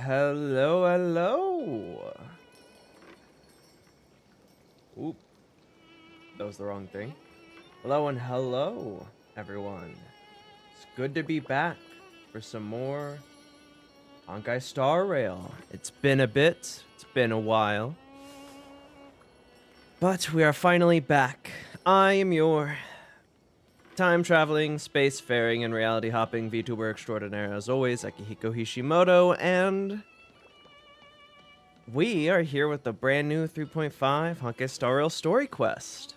Hello, hello. Oop, that was the wrong thing. Hello and hello, everyone. It's good to be back for some more Honkai Star Rail. It's been a bit, it's been a while. But we are finally back. I am your time-traveling, space-faring, and reality-hopping VTuber extraordinaire, as always, Akihiko Hishimoto, and we are here with the brand new 3.5 Honkai Star Rail Story Quest.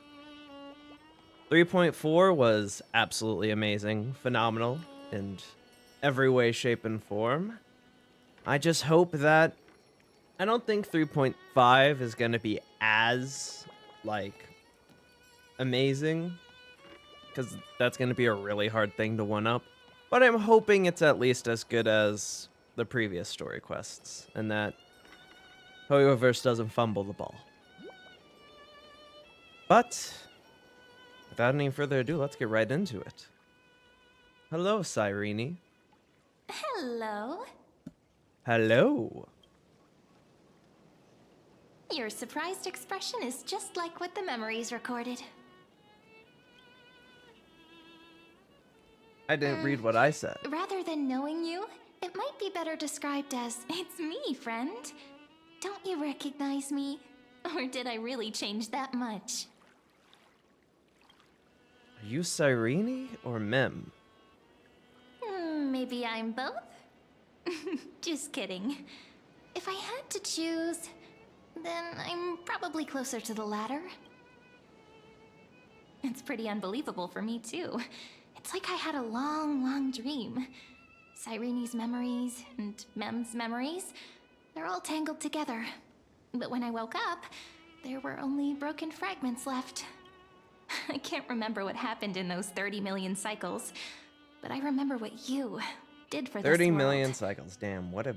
3.4 was absolutely amazing, phenomenal, in every way, shape, and form. I just hope that... I don't think 3.5 is going to be as, amazing, because that's going to be a really hard thing to one-up. But I'm hoping it's at least as good as the previous story quests, and that Hoyoverse doesn't fumble the ball. But without any further ado, let's get right into it. Hello, Cyrene. Hello. Hello. Your surprised expression is just like what the memories recorded. I didn't read what I said. Rather than knowing you, it might be better described as, "It's me, friend. Don't you recognize me? Or did I really change that much?" Are you Cyrene or Mem? Maybe I'm both? Just kidding. If I had to choose, then I'm probably closer to the latter. It's pretty unbelievable for me, too. It's like I had a long, long dream. Cyrene's memories and Mem's memories, they're all tangled together. But when I woke up, there were only broken fragments left. I can't remember what happened in those 30 million cycles, but I remember what you did for this world. 30 million cycles, damn, what a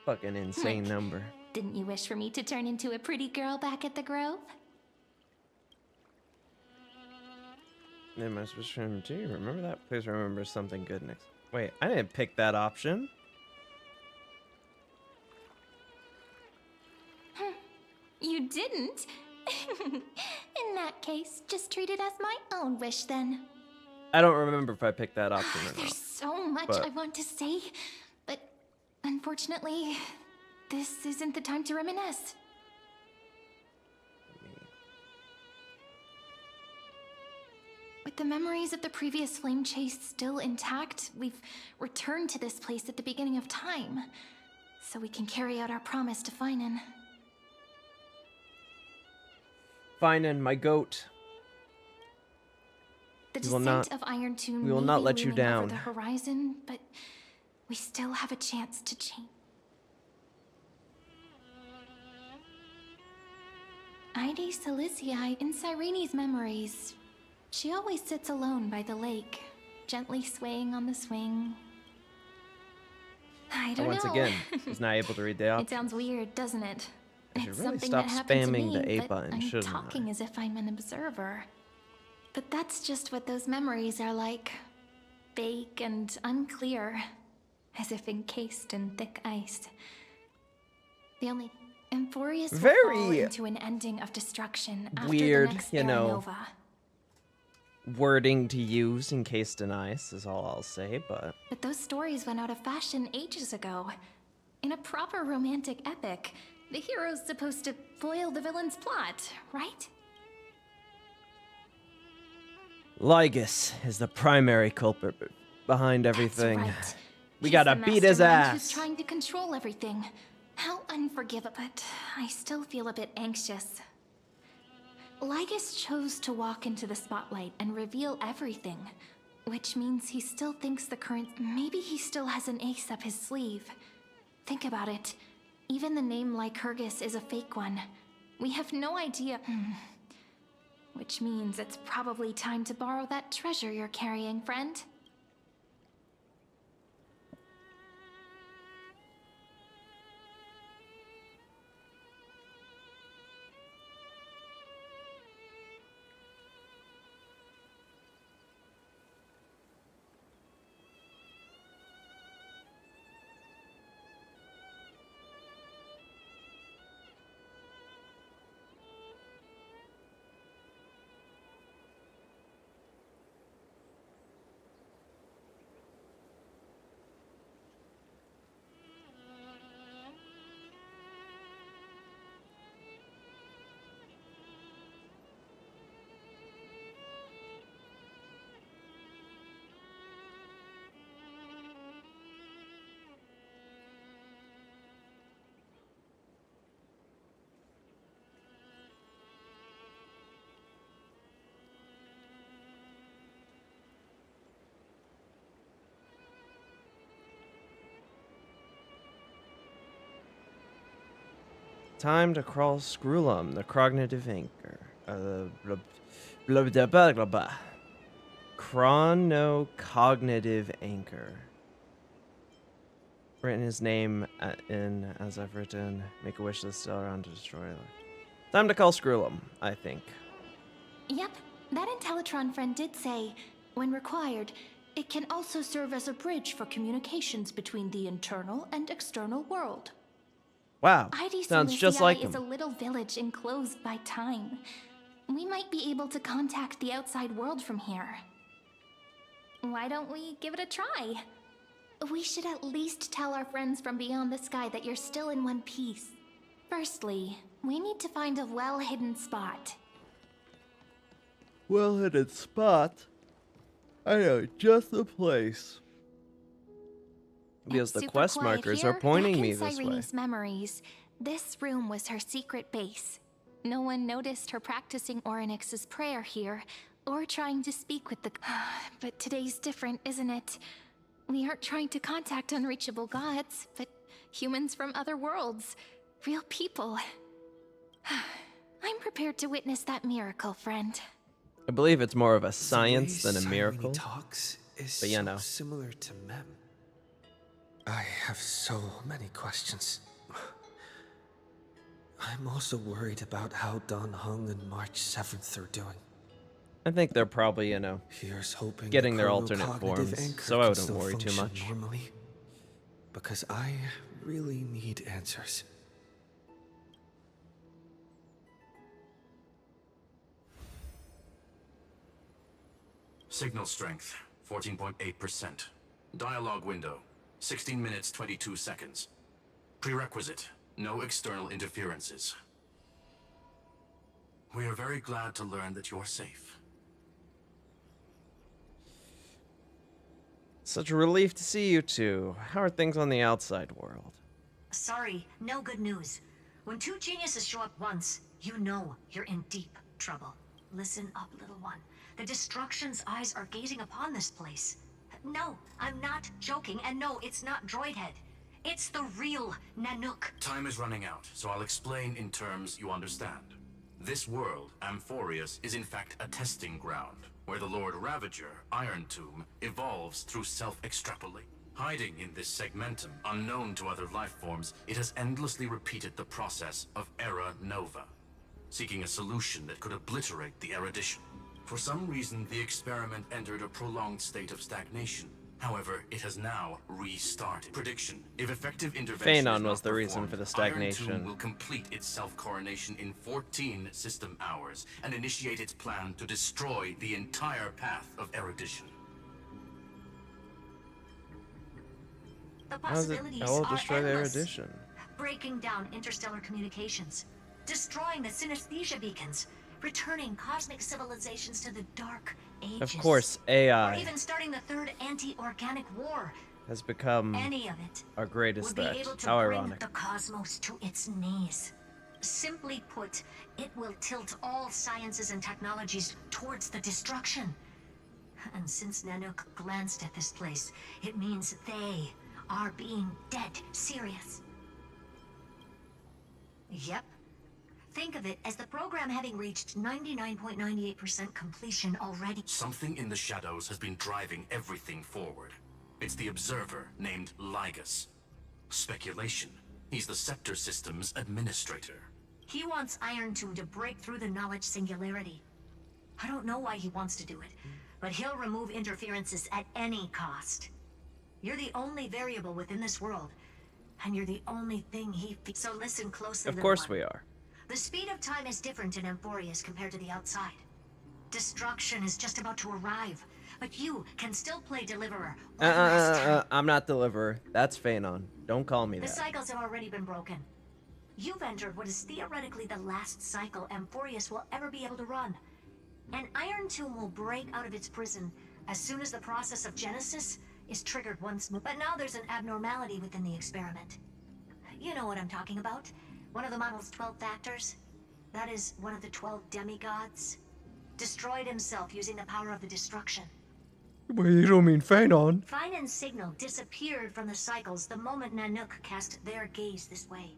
fucking insane number. Didn't you wish for me to turn into a pretty girl back at the Grove? Am I supposed to remember that? Please remember something good next. Wait, I didn't pick that option. You didn't? In that case, just treat it as my own wish then. I don't remember if I picked that option or not. There's so much I want to say, but unfortunately, this isn't the time to reminisce. With the memories of the previous flame chase still intact, we've returned to this place at the beginning of time, so we can carry out our promise to Phainons. Phainons, my goat. The descent of Iron Tomb we will not let you looming down. over the horizon, but we still have a chance to change. Ide Silicii in Cyrene's memories. She always sits alone by the lake, gently swaying on the swing. I don't know. Once again, was not able to read the option. It sounds weird, doesn't it? I should It's really something stop that happened to spamming me, the A but button, I'm shouldn't talking as if I'm an observer. But that's just what those memories are like. Vague and unclear, as if encased in thick ice. The only Emphorius will fall into an ending of destruction after weird, the next you know, Nova. wording to use encased in ice is all I'll say, but those stories went out of fashion ages ago. In a proper romantic epic, the hero's supposed to foil the villain's plot, right? Lygus is the primary culprit behind everything. That's right. We gotta beat his mastermind ass. Who's trying to control everything. How unforgivable, but I still feel a bit anxious. Lygus chose to walk into the spotlight and reveal everything, which means he still thinks the current... Maybe he still has an ace up his sleeve. Think about it. Even the name Lycurgus is a fake one. We have no idea... Which means it's probably time to borrow that treasure you're carrying, friend. Time to crawl Screwlum, the cognitive anchor. Blah, blah, blah, blah, blah, blah. Chronocognitive anchor. Written his name in as I've written. Make a wish to the stellar around to destroy it. Time to call Screwlum, I think. Yep, that Intellitron friend did say, when required, it can also serve as a bridge for communications between the internal and external world. Wow, ID sounds just like him. is a little village enclosed by time. We might be able to contact the outside world from here. Why don't we give it a try? We should at least tell our friends from beyond the sky that you're still in one piece. Firstly, we need to find a well-hidden spot. Well-hidden spot? I know just the place. Because the quest markers are pointing me this way. Memories, this room was her secret base. No one noticed her practicing Orynyx's prayer here, or trying to speak with the... But today's different, isn't it? We aren't trying to contact unreachable gods, but humans from other worlds. Real people. I'm prepared to witness that miracle, friend. I believe it's more of a science than a The way miracle. Cyrene talks is But yeah, so no. similar to Mem. I have so many questions. I'm also worried about how Dan Heng and March 7th are doing. I think they're probably, Here's hoping getting the their alternate chronocognitive forms, anchor so I can wouldn't still worry too function much. Normally, because I really need answers. Signal strength, 14.8%. Dialogue window, 16 minutes 22 seconds. Prerequisite, no external interferences. We are very glad to learn that you're safe. Such a relief to see you two. How are things on the outside world? Sorry, no good news. When two geniuses show up once, you know you're in deep trouble. Listen up, little one. The Destruction's eyes are gazing upon this place. No, I'm not joking, and no, it's not Droidhead. It's the real Nanook. Time is running out, so I'll explain in terms you understand. This world, Amphorius, is in fact a testing ground, where the Lord Ravager, Iron Tomb, evolves through self-extrapolate. Hiding in this segmentum, unknown to other life forms, it has endlessly repeated the process of Era Nova, seeking a solution that could obliterate the erudition. For some reason, the experiment entered a prolonged state of stagnation. However, it has now restarted. Prediction: if effective intervention Phaenon is not was the reason performed, for the stagnation. Iron Tomb will complete its self-coronation in 14 system hours and initiate its plan to destroy the entire path of erudition. The How will possibilities it are destroy the endless. erudition? Breaking down interstellar communications, destroying the synesthesia beacons, returning cosmic civilizations to the dark ages. Of course, Or AI even starting the third anti-organic war. has become Any of it our greatest would be threat. able to How bring ironic. the cosmos to its knees. Simply put, it will tilt all sciences and technologies towards the destruction. And since Nanook glanced at this place, it means they are being dead serious. Yep. Think of it as the program having reached 99.98% completion already. Something in the shadows has been driving everything forward. It's the observer named Lygus. Speculation: he's the Scepter System's administrator. He wants Iron Tomb to break through the knowledge singularity. I don't know why he wants to do it, but he'll remove interferences at any cost. You're the only variable within this world, and you're the only thing he... So listen closely, Of little course one. we are. The speed of time is different in Amphorius compared to the outside. Destruction is just about to arrive, but you can still play Deliverer. One last time. I'm not Deliverer. That's Phaenon. Don't call me The that. cycles have already been broken. You've entered what is theoretically the last cycle Amphorius will ever be able to run. An Iron Tomb will break out of its prison as soon as the process of Genesis is triggered once more. But now there's an abnormality within the experiment. You know what I'm talking about. One of the model's 12 factors. That is one of the 12 demigods. Destroyed himself using the power of the destruction. Well, you don't mean Phaenon. Phainons' signal disappeared from the cycles the moment Nanook cast their gaze this way.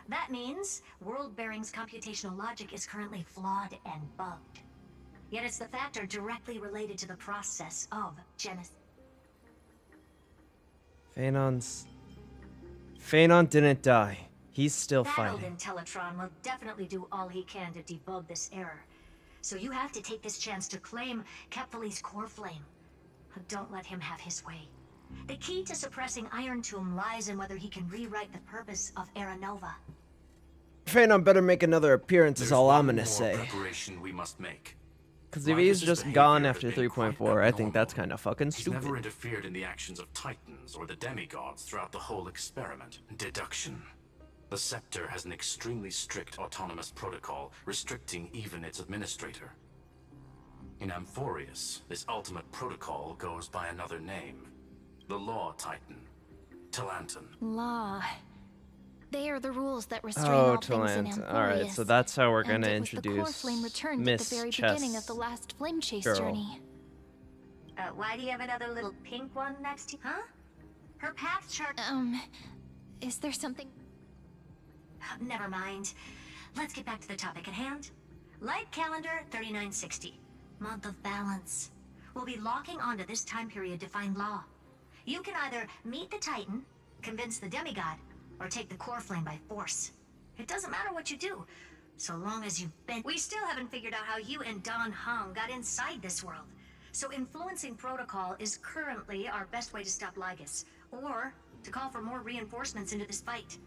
That means World Bearing's computational logic is currently flawed and bugged. Yet it's the factor directly related to the process of Genesis. Phaenon didn't die. He's still That old fighting. Intellatron will definitely do all he can to debug this error. So you have to take this chance to claim Kephal's core flame. Don't let him have his way. The key to suppressing Iron Tomb lies in whether he can rewrite the purpose of Era Nova. Phaenon better make another appearance, is There's all one I'm gonna more say. preparation we must make. Because if he's Lygus' just behavior gone has after been quite 3.4, I think abnormal. that's kind of fucking He's never stupid. interfered in the actions of Titans or the demigods throughout the whole experiment. Deduction. The Scepter has an extremely strict autonomous protocol, restricting even its administrator. In Amphorius, this ultimate protocol goes by another name. The Law Titan. Talanton. Law. They are the rules that restrain Oh, all things in Talent. Amphorius. Alright, so that's how we're And gonna it was the core introduce flame returned at Miss the very Chess beginning of the last flame chase Girl. journey. Why do you have another little pink one next to you? Huh? Her path chart... Is there something... Never mind. Let's get back to the topic at hand. Light calendar 3960. Month of balance. We'll be locking onto this time period to find Law. You can either meet the Titan, convince the demigod, or take the core flame by force. It doesn't matter what you do, so long as you've been... We still haven't figured out how you and Don Hung got inside this world. So influencing protocol is currently our best way to stop Lygus, or to call for more reinforcements into this fight.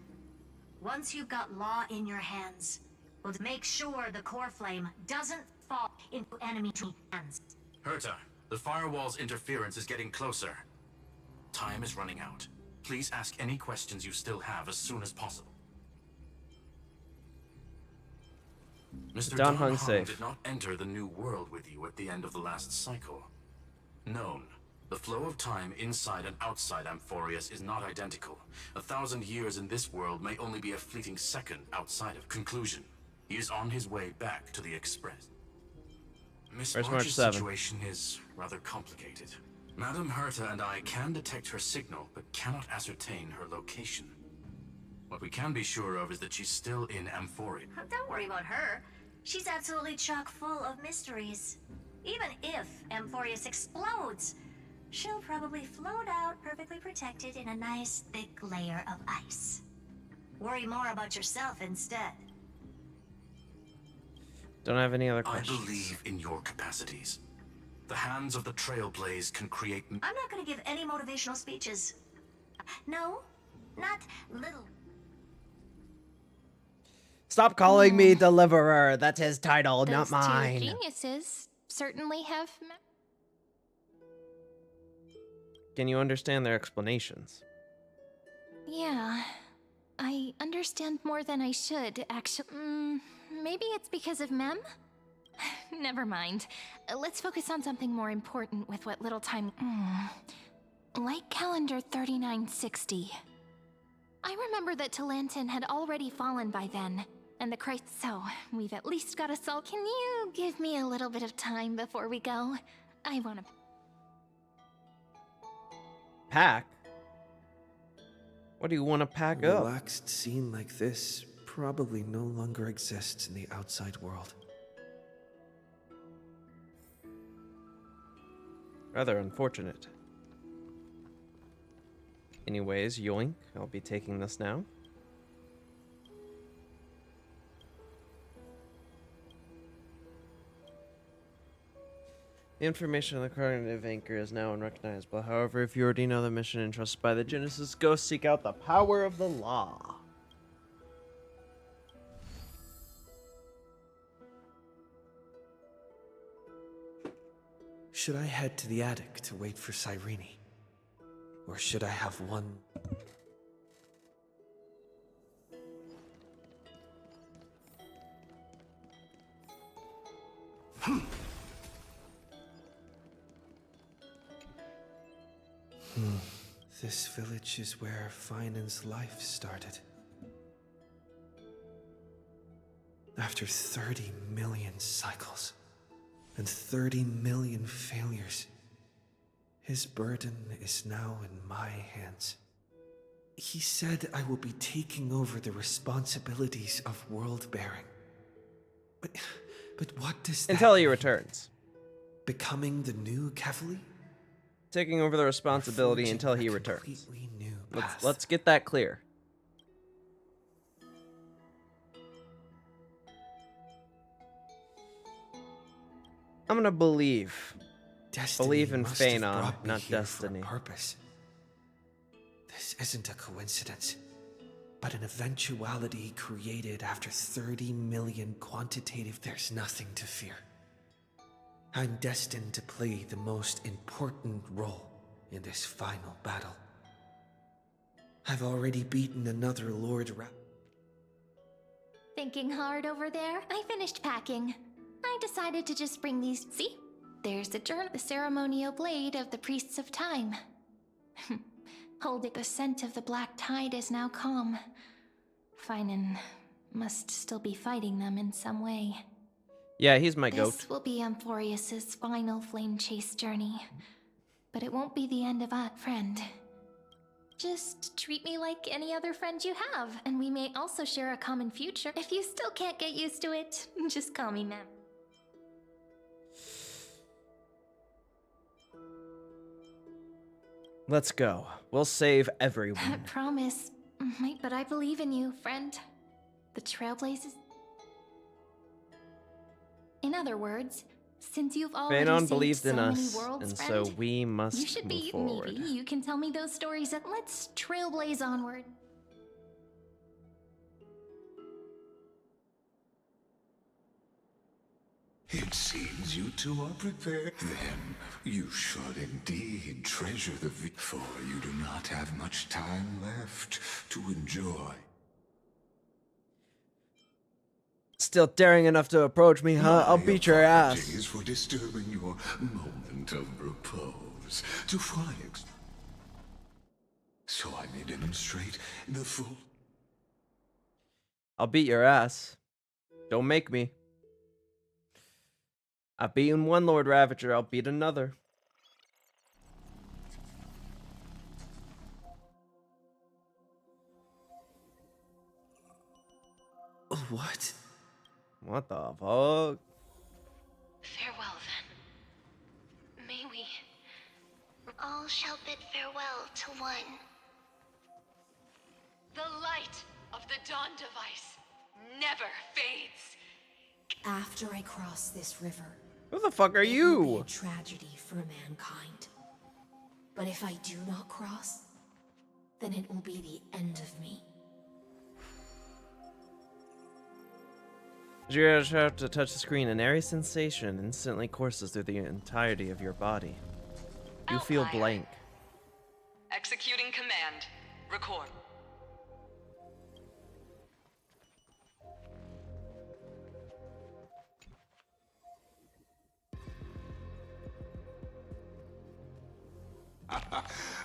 Once you've got Law in your hands, we'll make sure the core flame doesn't fall into enemy hands. Herta, the firewall's interference is getting closer. Time is running out. Please ask any questions you still have as soon as possible. Mr. Don Don Hung Hung safe. did not enter the new world with you at the end of the last cycle. Known. The flow of time inside and outside Amphorius is not identical. 1,000 years in this world may only be a fleeting second outside of conclusion. He is on his way back to the Express. Miss Where's March March's 7? situation is rather complicated. Madame Herta and I can detect her signal, but cannot ascertain her location. What we can be sure of is that she's still in Amphorius. Don't worry about her. She's absolutely chock full of mysteries. Even if Amphorius explodes, she'll probably float out perfectly protected in a nice thick layer of ice. Worry more about yourself instead. Don't have any other I questions. believe in your capacities. The hands of the Trailblaze can create... I'm not going to give any motivational speeches. No, not little. Stop calling me Deliverer. That's his title, not Those two mine. geniuses certainly have... Can you understand their explanations? Yeah, I understand more than I should, actually. Maybe it's because of Mem? Never mind. Let's focus on something more important with what little time... Light calendar 3960. I remember that Talanton had already fallen by then, and the Christ... So, we've at least got us all... Can you give me a little bit of time before we go? I wanna... Pack? What do you want to pack A up? relaxed scene like this probably no longer exists in the outside world. Rather unfortunate. Anyways, yoink, I'll be taking this now. The information on the cognitive anchor is now unrecognizable. However, if you already know the mission entrusted by the Genesis, go seek out the power of the law. Should I head to the attic to wait for Cyrene? Or should I have one... This village is where Phainons' life started. After 30 million cycles and 30 million failures, his burden is now in my hands. he said I will be taking over the responsibilities of world-bearing. But what does that Until he mean? returns. Becoming the new Kevali? Taking over the responsibility Forging until a he returns. completely new path. Let's get that clear. I'm gonna believe. Destiny Believe in must have Phaenon, brought me not here destiny. for a purpose. This isn't a coincidence, but an eventuality created after 30 million quantitative. There's nothing to fear. I'm destined to play the most important role in this final battle. I've already beaten another Lord Thinking hard over there? I finished packing. I decided to just bring these. See? There's the journal, the ceremonial blade of the priests of time. Holding the scent of the black tide is now calm. Phainons must still be fighting them in some way. Yeah, he's my goat. This will be Amphorius's final flame chase journey. But it won't be the end of our friend. Just treat me like any other friend you have, and we may also share a common future. If you still can't get used to it, just call me ma'am. Let's go. We'll save everyone. I promise. But I believe in you, friend. The Trailblazers. In other words, since you've already Phaenon saved believed so in many us, worlds, and friend, so we must you should move be forward. maybe you can tell me those stories and let's trailblaze onward. It seems you two are prepared. Then you should indeed treasure for you do not have much time left to enjoy. Still daring enough to approach me, huh? I'll beat your ass. Apologies for disturbing your moment of repose. To Phainons. So I may demonstrate the full. I'll beat your ass. Don't make me. I've beaten one Lord Ravager, I'll beat another. What? What the fuck? Farewell, then. May we... All shall bid farewell to one. The light of the Dawn Device never fades. After I cross this river, Who the fuck are it will be you? a tragedy for mankind. But if I do not cross, then it will be the end of me. As you have to touch the screen, an airy sensation instantly courses through the entirety of your body. You feel Outlier. blank. Executing command. Record.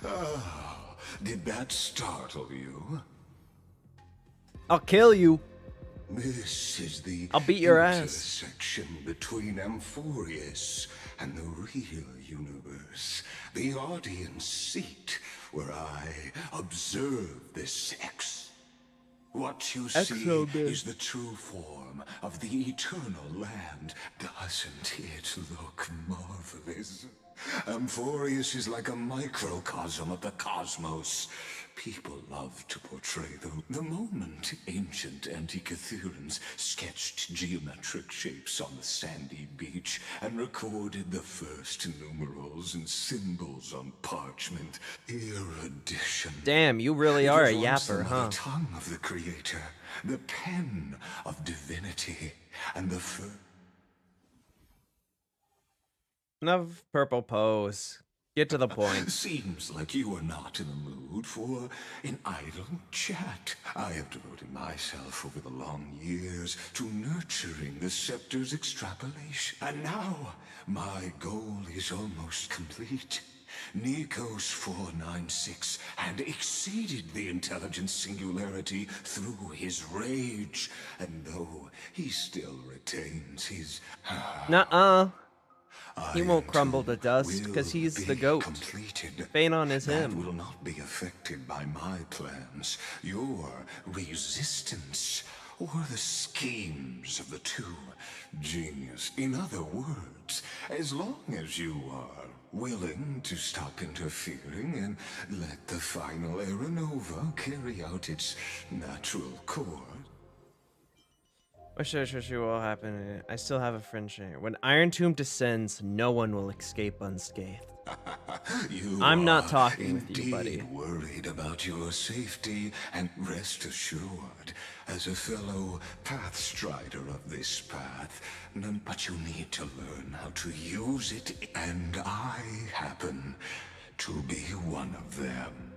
Oh, did that startle you? I'll kill you. This is the I'll beat your ass. intersection between Amphorius and the real universe. The audience seat where I observe this What you see Exo-bit. is the true form of the eternal land. Doesn't it look marvelous? Amphorius is like a microcosm of the cosmos. People love to portray the moment ancient Antikytherians sketched geometric shapes on the sandy beach and recorded the first numerals and symbols on parchment. Erudition. Damn, you really It are a was once the yapper, huh? mother tongue of the creator, the pen of divinity, and the Enough purple pose. Get to the point. Seems like you are not in the mood for an idle chat. I have devoted myself over the long years to nurturing the scepter's extrapolation. And now, my goal is almost complete. Nikos 496 had exceeded the intelligence singularity through his rage. And though he still retains his... Nuh-uh. He won't crumble to Iron dust Tomb because will he's be the goat. Completed. Phaenon is That him. will not be affected by my plans, your resistance, or the schemes of the two genius. In other words, as long as you are willing to stop interfering and let the final Era Nova carry out its natural course. What should will happen? I still have a friendship. When Iron Tomb descends, no one will escape unscathed. I'm not talking with you, buddy. Worried about your safety, and rest assured, as a fellow pathstrider of this path, but you need to learn how to use it, and I happen to be one of them.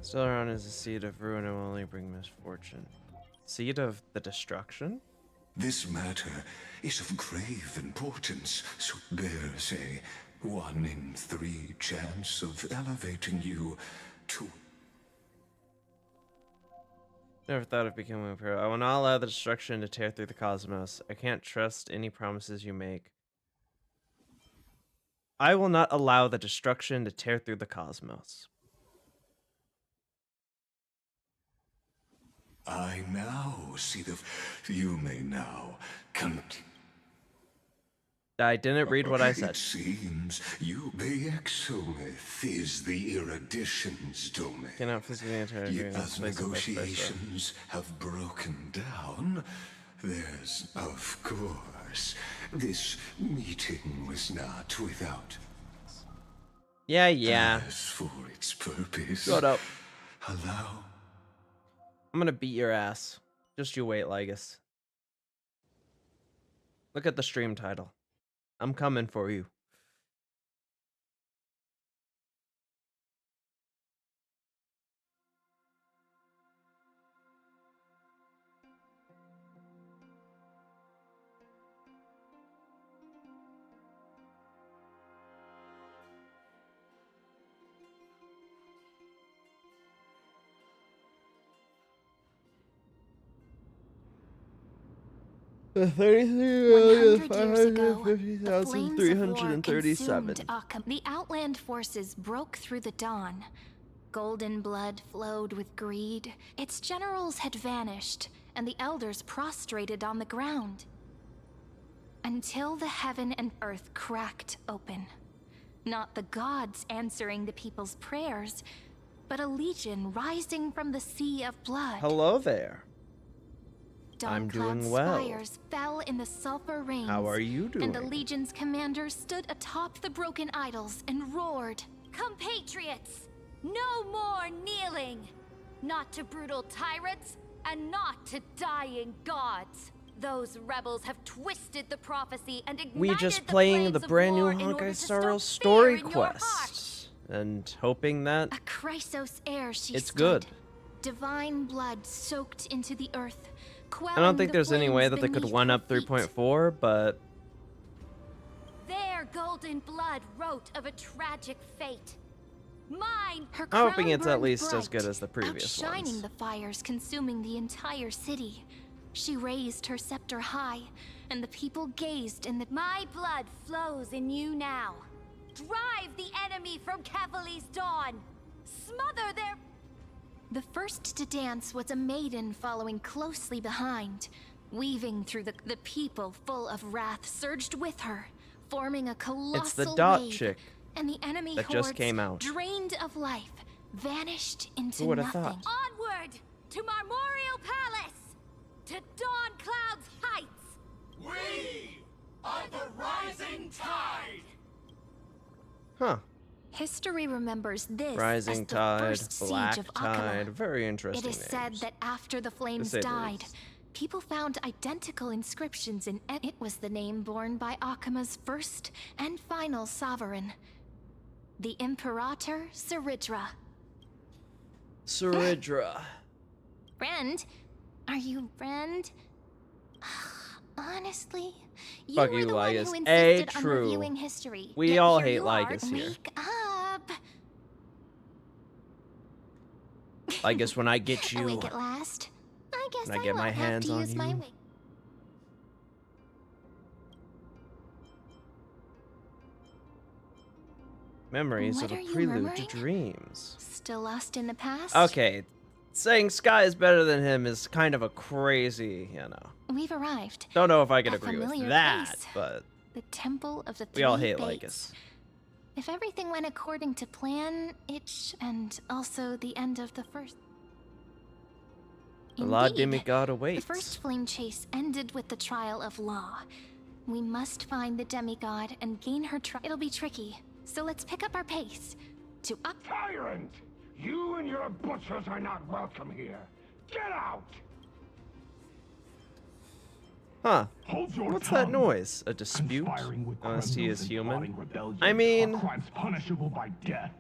Still around is a seed of ruin and will only bring misfortune. Seed of the destruction? This matter is of grave importance, so bears a 1 in 3 chance of elevating you to... Never thought of becoming a pro. I will not allow the destruction to tear through the cosmos. I can't trust any promises you make. I will not allow the destruction to tear through the cosmos. I now see you may now I didn't read what I said. It seems you Exolith is the erudition's domain. Cannot physically enter As negotiations have broken down, there's, of course, this meeting was not without. Yeah. As for its purpose. Shut up. Hello? I'm gonna beat your ass. Just you wait, Lygus. Look at the stream title. I'm coming for you. The 33,550,337. The Outland forces broke through the dawn. Golden blood flowed with greed. Its generals had vanished, and the elders prostrated on the ground. Until the heaven and earth cracked open. Not the gods answering the people's prayers, but a legion rising from the sea of blood. Hello there. I'm Dawn-cloud doing well. spires fell in the sulfur rains. How are you doing? And the legion's commander stood atop the broken idols and roared, "Compatriots, no more kneeling! Not to brutal tyrants, and not to dying gods. Those rebels have twisted the prophecy and ignited We just playing the brand new Honkai Star Rail story quest. And hoping that a Chrysos heir she it's stood. good. Divine blood soaked into the earth. I don't think there's any way that they could one-up 3.4, but... Their golden blood wrote of a tragic fate. Mine, her I'm hoping crown it's at burned least as bright, good as the previous outshining ones. the fires consuming the entire city. She raised her scepter high, and the people gazed in the... My blood flows in you now. Drive the enemy from Cavali's dawn. Smother their... The first to dance was a maiden following closely behind. Weaving through the people full of wrath surged with her, forming a colossal It's the dot wave, chick and the enemy that hordes, just came out. drained of life, vanished into Who would nothing. have thought? Onward to Marmoreal Palace, to Dawn Cloud's heights. We are the rising tide. Huh. History remembers this Rising as the Tide, first Black siege of Akala. Tide. Very interesting It is said names. that after the flames say the died, least. people found identical inscriptions in it was the name borne by Akama's first and final sovereign, the Imperator Saridra. Saridra. Friend? Are you friend? Honestly, you Fuck were you, the one Lygus. who A, insisted on true. reviewing history. We Yet all here hate you are. Lygus here. Wake up. I guess when I get you, Awake at last. I guess when I I get won't my have hands to on use my you. wing. Memories What of a are you prelude murmuring? to dreams. Still lost in the past? Okay, saying Sky is better than him is kind of a crazy, you know. We've arrived. Don't know if I can A agree with familiar that, place. but The Temple of the we all Three hate Fates. Lygus. If everything went according to plan, and also the end of the first. The Law Indeed, Demigod the awaits. first flame chase ended with the trial of Law. We must find the demigod and gain her It'll be tricky, so let's pick up our pace. To up. Tyrant! You and your butchers are not welcome here. Get out! Huh. Hold your What's that tongue. noise? A dispute? Conspiring with Unless he criminals is and human. plotting rebellion I mean, are crimes punishable by death.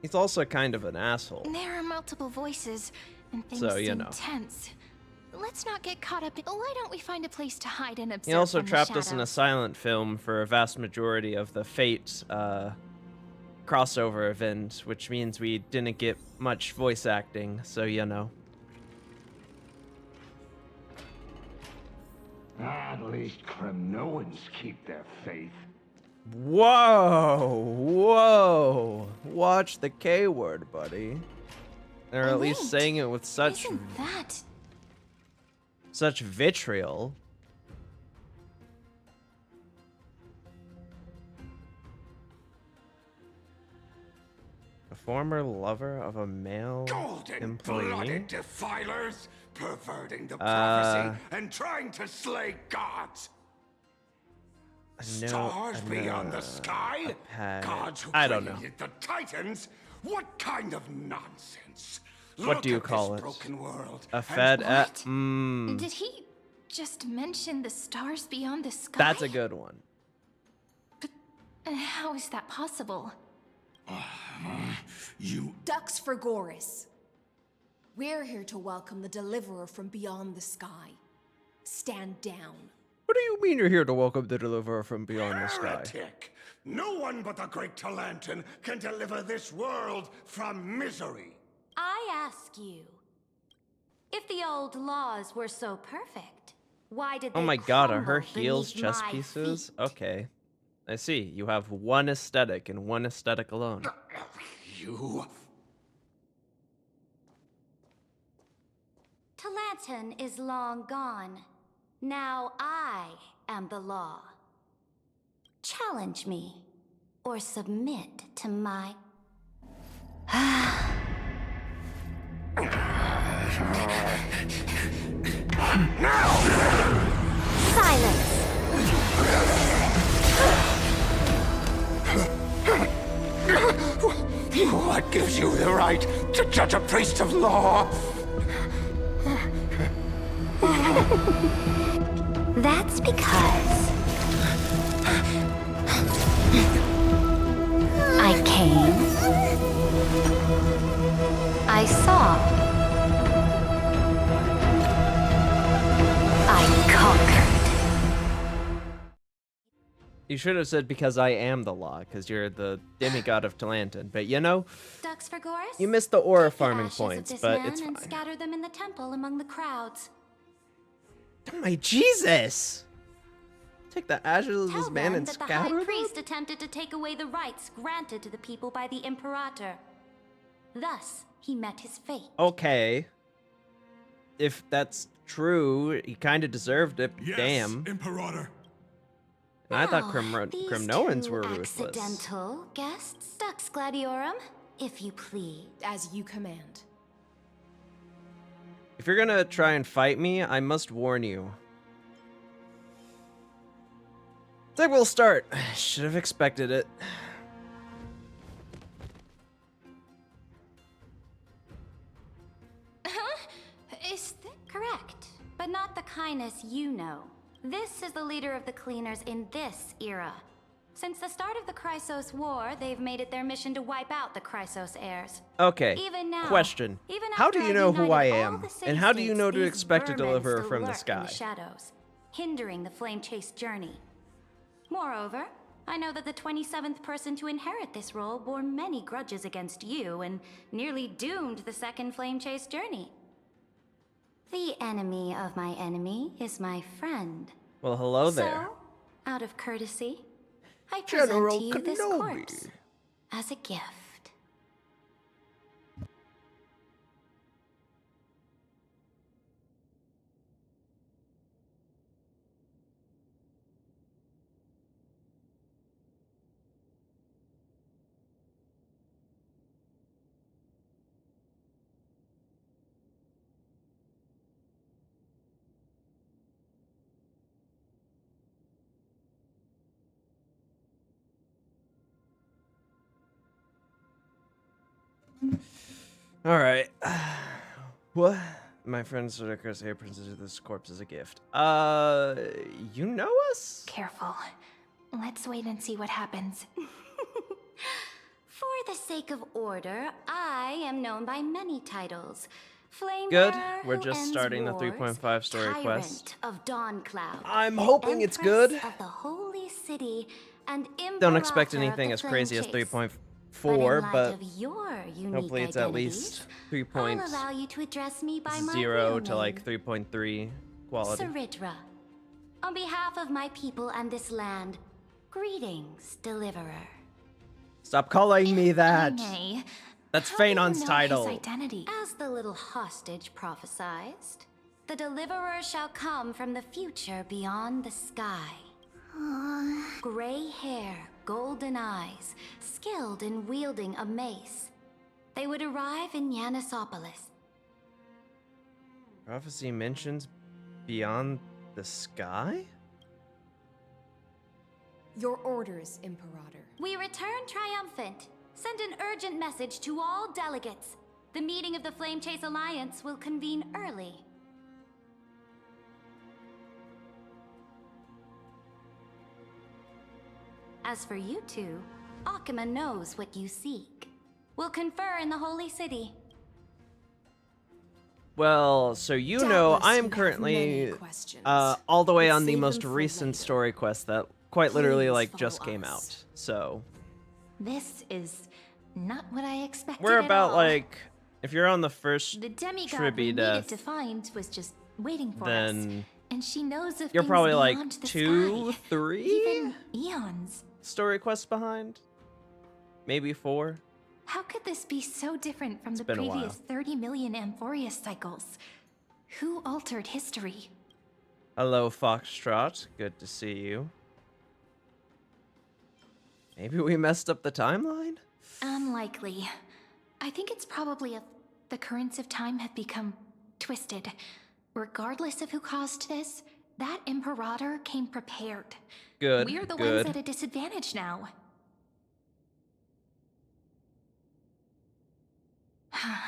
he's also kind of an asshole. There are multiple voices, and things So, you seem know. tense. Let's not get caught up in. Why don't we find a place to hide and observe? He also from the trapped us in a shadows? silent film for a vast majority of the Fate crossover event, which means we didn't get much voice acting, so you know. At least Kremnoans keep their faith. Whoa! Whoa! Watch the K word, buddy. Or at least Wait, saying it with such Isn't that? such vitriol. A former lover of a male employee. Golden-blooded defilers, perverting the prophecy and trying to slay gods. Stars beyond the sky? Gods who I don't know. created the Titans? What kind of nonsense? What do you Look at call this it? broken world, A and fed at Did he just mention the stars beyond the sky? That's a good one. How is that possible? You Ducks for Goris. We're here to welcome the deliverer from beyond the sky. Stand down. What do you mean you're here to welcome the deliverer from beyond the sky? heretic! No one but the great Talanton can deliver this world from misery. I ask you, if the old laws were so perfect, why did they Oh my god, are her crumble heels beneath chess my pieces? feet? Okay. I see. You have one aesthetic and one aesthetic alone. You... Talanton is long gone. Now I am the law. Challenge me, or submit to my... Silence! What gives you the right to judge a priest of law? That's because... I came. I saw. I conquered. You should have said because I am the law, because you're the demigod of Talanton. But you know, Ducks for Goris? you missed the aura Take the farming ashes of points, this but man it's and fine. scatter them in the temple among the crowds. Oh my Jesus! Take the ashes of Tell this man them and that the scatter High them? Priest attempted to take away the rights granted to the people by the Imperator. Thus, he met his fate. Okay. If that's true, he kind of deserved it. Yes, Damn. Imperator. And I thought Now, these Kremnoans two were ruthless. accidental guests, Dux Gladiorum, if you please. As you command. If you're gonna try and fight me, I must warn you. Then we'll start. Should have expected it. Is that Correct, but not the kindness you know. This is the leader of the cleaners in this era. Since the start of the Chrysos War, they've made it their mission to wipe out the Chrysos heirs. Okay. Even now, Question. even How after do you I've know who I united all am? the And how do you city-states, know to these expect a vermin deliverer still from the lurk in sky? shadows, hindering the flame chase journey. Moreover, I know that the 27th person to inherit this role bore many grudges against you and nearly doomed the second flame chase journey. The enemy of my enemy is my friend. Well, hello there. So, out of courtesy, I present General to you this Kenobi. corpse as a gift. All right. What? My friend Sudoku here presented this corpse as a gift. You know us? Careful. Let's wait and see what happens. For the sake of order, I am known by many titles. Flame Good. Bearer We're who just ends starting the wars, 3.5 story Tyrant quest. of Dawncloud. I'm hoping it's good. Empress of the Holy City and Don't expect Imperator of anything the as crazy as Flame Chase. 3.4, but of your unique hopefully it's at least I'll allow you to address me by my 3.0 real to name, like 3.3 quality. Saridra. On behalf of my people and this land, greetings, Deliverer. Stop calling me that. May. That's How do you Phainons' know title. his identity? As the little hostage prophesied, the Deliverer shall come from the future beyond the sky. Gray hair, golden eyes, skilled in wielding a mace. They would arrive in Yanisopolis. Prophecy mentions beyond the sky? Your orders, Imperator. We return triumphant. Send an urgent message to all delegates. The meeting of the Flame Chase Alliance will convene early. As for you two, Akima knows what you seek. We'll confer in the Holy City. Well, so you know, I am currently all the way on the most recent story quest that quite literally like just came out. So This is not what I expected. we're at about all. like, if you're on the first The demigod Tribby we death, needed to find was just waiting for us. then And she knows of you're things probably like beyond the 2, sky. 3 Even eons. story quests behind, maybe 4. How could this be so different from the been a while. previous 30 million Amphorius cycles? Who altered history? Hello, Foxtrot. Good to see you. Maybe we messed up the timeline? Unlikely. I think it's probably the currents of time have become twisted. Regardless of who caused this, that Imperator came prepared. Good, We're the good. ones at a disadvantage now. Hi,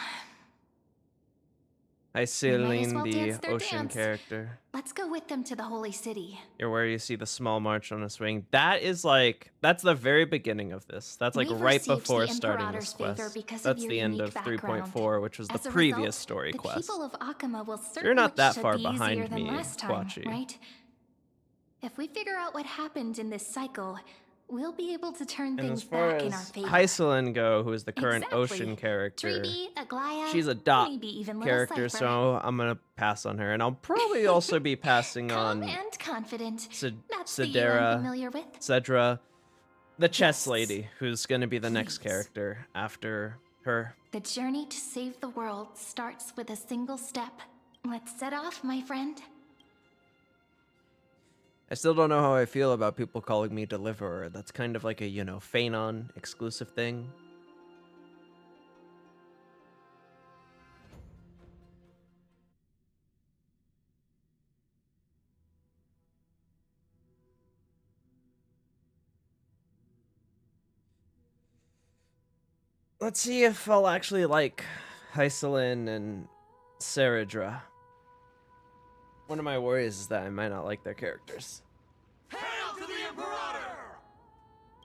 We may as Celine, well the dance their ocean dance. character. Let's go with them to the Holy City. You're where you see the small march on a swing. That is like, that's the very beginning of this. That's like We've right received before the starting Imperator's this favor quest. because of That's your the end unique of background. 3.4, which was the As a previous result, story the quest. people of Akima will certainly You're not that should far be easier behind than me, last time, Quachi. right? If we figure out what happened in this cycle, we'll be able to turn And things as far back in our as favor. Hyselin go, who is the current Exactly. ocean character, Treeby, Aglaya, she's a dot maybe even little character, Cypher. so I'm gonna pass on her. And I'll probably also be passing Calm on and confident. That's the you I'm Sidera, familiar with. Cedra, the chess Yes. lady, who's gonna be the next Please. character after her. The journey to save the world starts with a single step. Let's set off, my friend. I still don't know how I feel about people calling me Deliverer. That's kind of like a, you know, Phaenon exclusive thing. Let's see if I'll actually like Hyselin and Saridra. One of my worries is that I might not like their characters. Hail to the Imperator!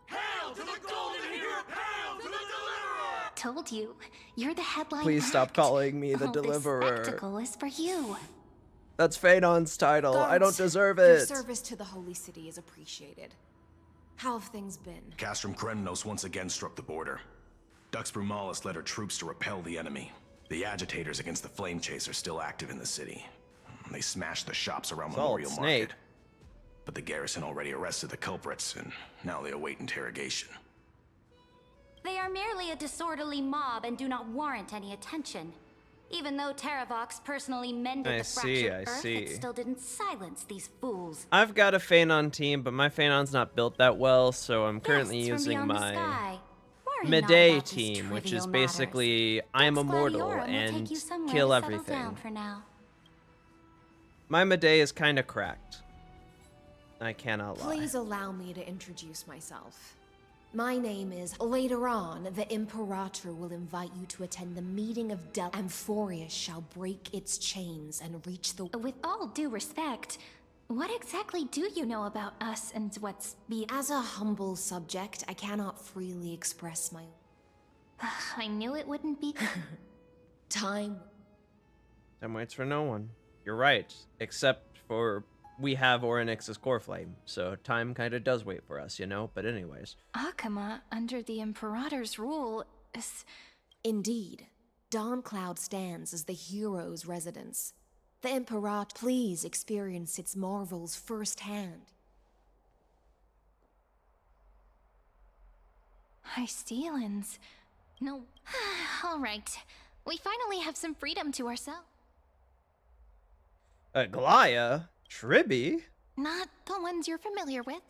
Hail to the Golden Hero! Hail to the Deliverer! Told you, you're the headline. Please stop act. calling me the All Deliverer. This spectacle is for you. That's Phainon's title. I don't Guards, deserve Your it. service to the Holy City is appreciated. How have things been? Castrum Krenos once again struck the border. Dux Brumalis led her troops to repel the enemy. The agitators against the Flame Chase are still active in the city. They smashed the shops around Solid Memorial Snake. Market. But the garrison already arrested the culprits, and now they await interrogation. They are merely a disorderly mob and do not warrant any attention. Even though Terravox personally mended the fractured earth, it still didn't silence these fools. I've got a Phaenon team, but my Phaenon's not built that well, so I'm currently using my Medai team, which is basically I'm immortal and kill everything. For now. My Medai is kind of cracked. I cannot lie. Please allow me to introduce myself. My name is... Later on, the Imperator will invite you to attend the meeting of Amphorius shall break its chains and reach the... With all due respect, what exactly do you know about us and what's As a humble subject, I cannot freely express my... I knew it wouldn't be... Time waits for no one. You're right, except for... we have Orynyx's core flame, so time kind of does wait for us, you know? But anyways. Akama, under the Imperator's rule, is... Indeed. Dawncloud stands as the hero's residence. The Imperator, please experience its marvels firsthand. Hystealans. No. All right. We finally have some freedom to ourselves. Glaya? Tribby? Not the ones you're familiar with.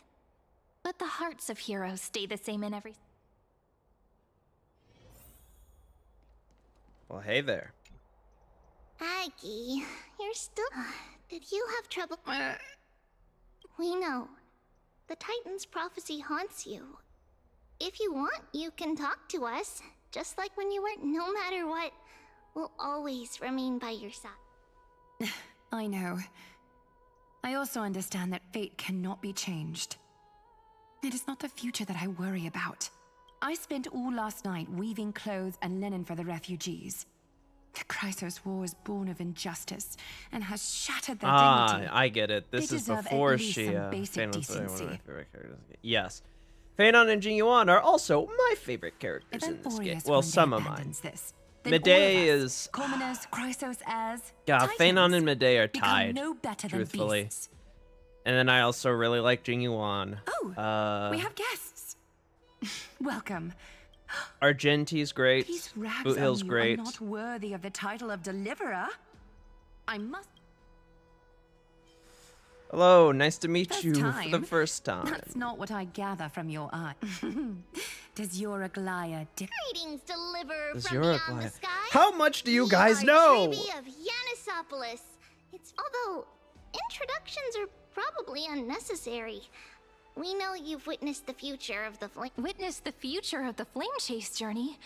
But the hearts of heroes stay the same in every... Well, hey there. Aggie, you're still... Did you have trouble? We know. The Titan's prophecy haunts you. If you want, you can talk to us. Just like when you weren't, no matter what. We'll always remain by your side. I know. I also understand that fate cannot be changed. It is not the future that I worry about. I spent all last night weaving clothes and linen for the refugees. The Chrysos War was born of injustice and has shattered their dignity. I get it. This They is deserve before at least she, some basic Phainons was one of decency. my favorite characters. Yes. Phaenon and Jinyuan are also my favorite characters If in this game. Amphorius Well, one day some of mine. abandons this, then all Medai of us, is... Commoners, Chrysos heirs, God, Phaenon and Medai are become tied, no better than truthfully. beasts. And then I also really like Jinyuan. Oh, we have guests. Welcome. Argenti's great. These rags Boot Hill's on you great. are not worthy of the title of Deliverer. I must... Hello, nice to meet First you time? for the first time. That's not what I gather from your eye. Does your Aglaya Greetings, deliverer Does from your beyond Aglaya- the sky. How much do you guys are know? Tribby of Yanisopolis. It's although introductions are probably unnecessary. We know you've witnessed the future of the flame. Witnessed the future of the Flame Chase journey?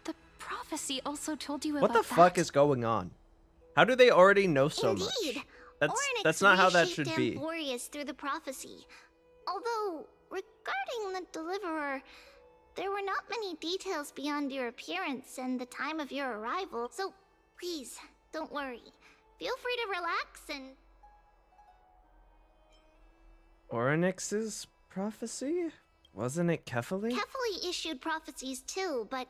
The prophecy also told you What about the fuck is going on? How do they already know so much? Indeed. That's not how that reshaped should be. Amphorius through the prophecy. Although, regarding the Deliverer, there were not many details beyond your appearance and the time of your arrival, so please, don't worry. Feel free to relax and... Orynyx's prophecy? Wasn't it Kefali? Kefali issued prophecies too, but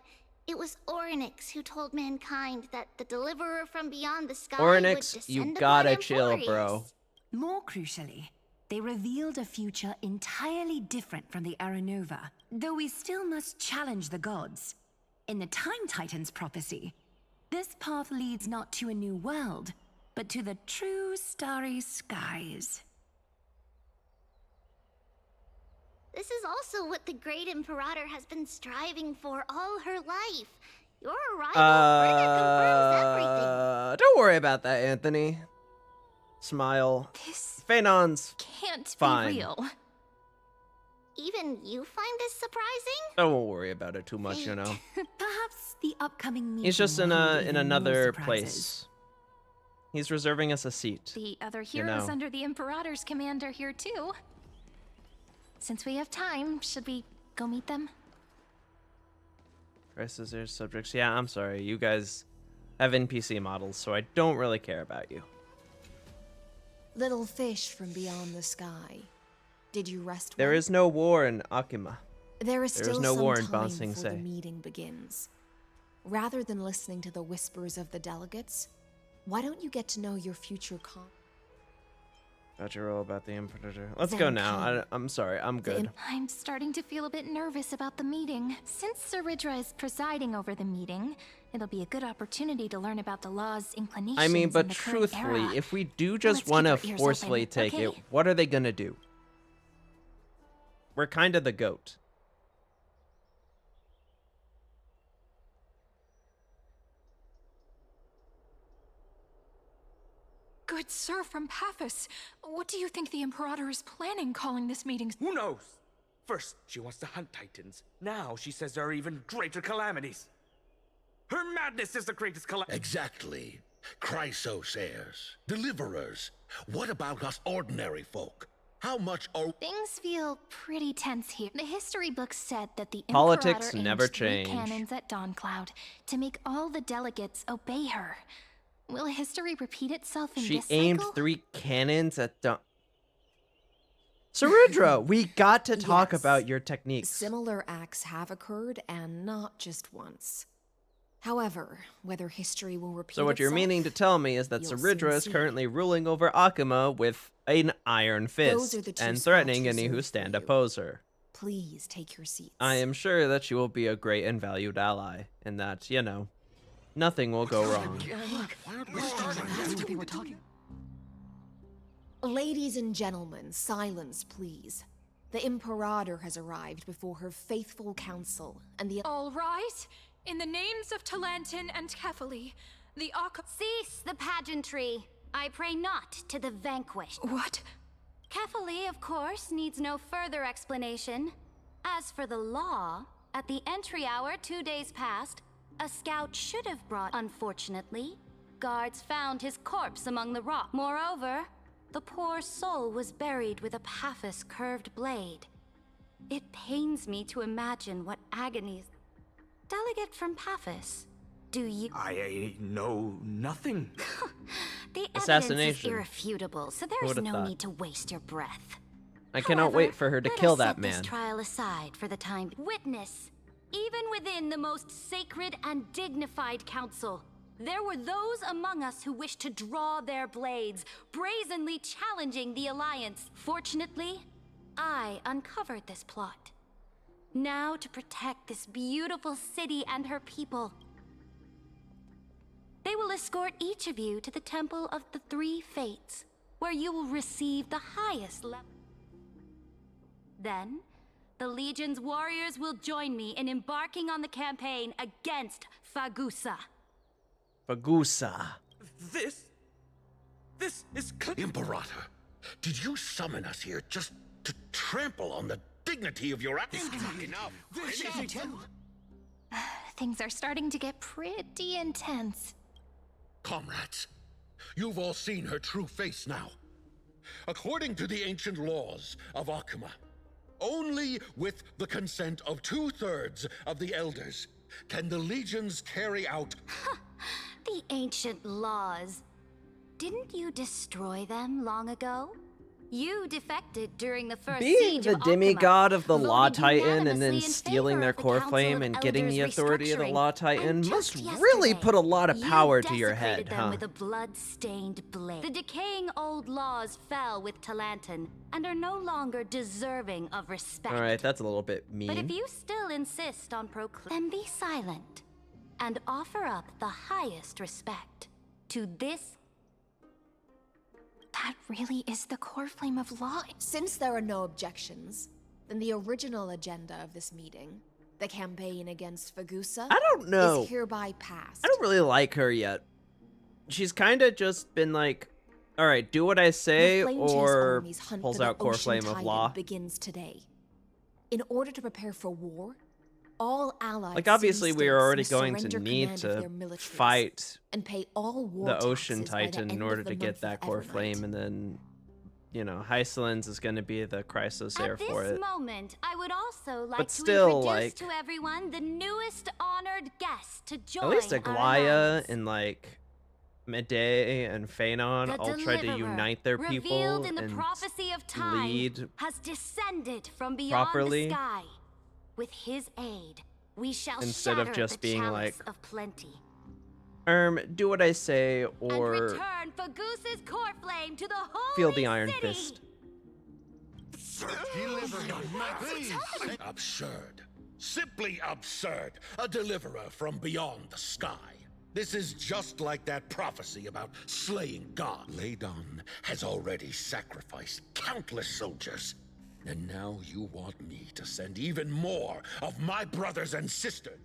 it was Orynyx who told mankind that the Deliverer from beyond the sky would Orynyx, descend you upon gotta chill, Amphorius. bro. More crucially, they revealed a future entirely different from the Aranova, though we still must challenge the gods. In the Time Titan's prophecy, this path leads not to a new world, but to the true starry skies. This is also what the Great Imperator has been striving for all her life. Your arrival further confirms everything. Don't worry about that, Anthony. Smile. This Phainons. can't fine. be real. Even you find this surprising? Don't worry about it too much, you know. Perhaps the upcoming meeting He's just in will hold in even more another surprises. place. He's reserving us a seat. The other heroes know. under the Imperator's command are here too. Since we have time, should we go meet them? Crisis or subjects. Yeah, I'm sorry. You guys have NPC models, so I don't really care about you. Little fish from beyond the sky. Did you rest There well? is no war in Akima. There is still no some war in time Ba Sing before the Se. meeting begins. Rather than listening to the whispers of the delegates, why don't you get to know your future Got your roll about the Imperator. Let's go now. I'm sorry. I'm good. I'm starting to feel a bit nervous about the meeting. Since Saridra is presiding over the meeting, it'll be a good opportunity to learn about the law's inclinations. I mean, but in the current truthfully, era. if we do just Let's want to keep our ears forcefully open, take okay? it, what are they gonna do? We're kind of the goat. Good sir from Paphos, what do you think the Imperator is planning calling this meeting? Who knows? First, she wants to hunt Titans. Now she says there are even greater calamities. Her madness is the greatest calamity. Exactly. Chrysos heirs, deliverers. What about us ordinary folk? How much are... Things feel pretty tense here. The history books said that the Politics Imperator never aimed 3 change. cannons at Dawncloud to make all the delegates obey her. Will history repeat itself in She this aimed cycle? 3 cannons at Saridra, we got to talk Yes. about your techniques. Similar acts have occurred, and not just once. However, whether history will repeat So what you're itself, meaning to tell me is that you'll Saridra soon is see. currently ruling over Akuma with an iron fist are the two and threatening spots any who reserved stand for you. oppose her. Please take your seats. I am sure that she will be a great and valued ally, and that, you know, nothing will go wrong. Ladies and gentlemen, silence, please. The Imperator has arrived before her faithful council, and the... All right. In the names of Talantin and Kefali, the Cease the pageantry. I pray not to the vanquished. What? Kefali, of course, needs no further explanation. As for the law, at the entry hour 2 days past, a scout should have brought, unfortunately. Guards found his corpse among the rocks. Moreover, the poor soul was buried with a Paphos curved blade. It pains me to imagine what agonies... Delegate from Paphos, do you... I know nothing. The evidence is Assassination. irrefutable, so there Who is would've no thought? need to waste your breath. I cannot However, wait for her to let kill us that set this man. trial aside for the time. Witness, even within the most sacred and dignified council, there were those among us who wished to draw their blades, brazenly challenging the Alliance. Fortunately, I uncovered this plot. Now to protect this beautiful city and her people. They will escort each of you to the Temple of the Three Fates, where you will receive the highest level. Then, the Legion's warriors will join me in embarking on the campaign against Fagusa. Fagusa. This is... Imperator, did you summon us here just to trample on the dignity of your... Enough. Things are starting to get pretty intense. Comrades, you've all seen her true face now. According to the ancient laws of Akuma, only with the consent of 2/3 of the elders can the legions carry out... The ancient laws. Didn't you destroy them long ago? You defected during the first Being siege the of demigod Akuma, of the Law voted Titan and unanimously then in stealing favor their of the core Council flame of and getting the Elders authority of the restructuring. Law Titan And must just really yesterday, put a lot of you power to your desecrated head, them huh? with a blood-stained blade. The decaying old laws fell with Talantin and are no longer deserving of respect. Alright, that's a little bit But if mean. you still insist on then be silent and offer up the highest respect to this. That really is the core flame of law. Since there are no objections, then the original agenda of this meeting, the campaign against Fagusa, I don't know. is hereby passed. I don't really like her yet. She's kind of just been like, alright, do what I say, The Flame Chase or Army's hunt pulls for the out core Ocean flame of Titan law. begins today. In order to prepare for war, all allies Like, obviously, we are city-states already must going to surrender need command of to their militaries fight and pay all war the Ocean taxes by the Titan in end order of the to get month that of core Evernight. flame, and then, you know, Hysolins is going to be the Chrysos heir At for this it. moment, I would also like But to still, introduce like- to everyone the newest honored guest to join At least our Aglaya alliance. and, like, Medei and Phaenon The all tried to Deliverer, unite their people revealed in the and prophecy of time, lead has descended from beyond properly. the sky. With his aid, we shall Instead of shatter just the being chalice like- of plenty. Do what I say, And or return for Goose's core flame to the holy feel the Iron city. Fist. Deliver please. Absurd. Simply absurd. A deliverer from beyond the sky. This is just like that prophecy about slaying God. Ladon has already sacrificed countless soldiers. And now you want me to send even more of my brothers and sisters.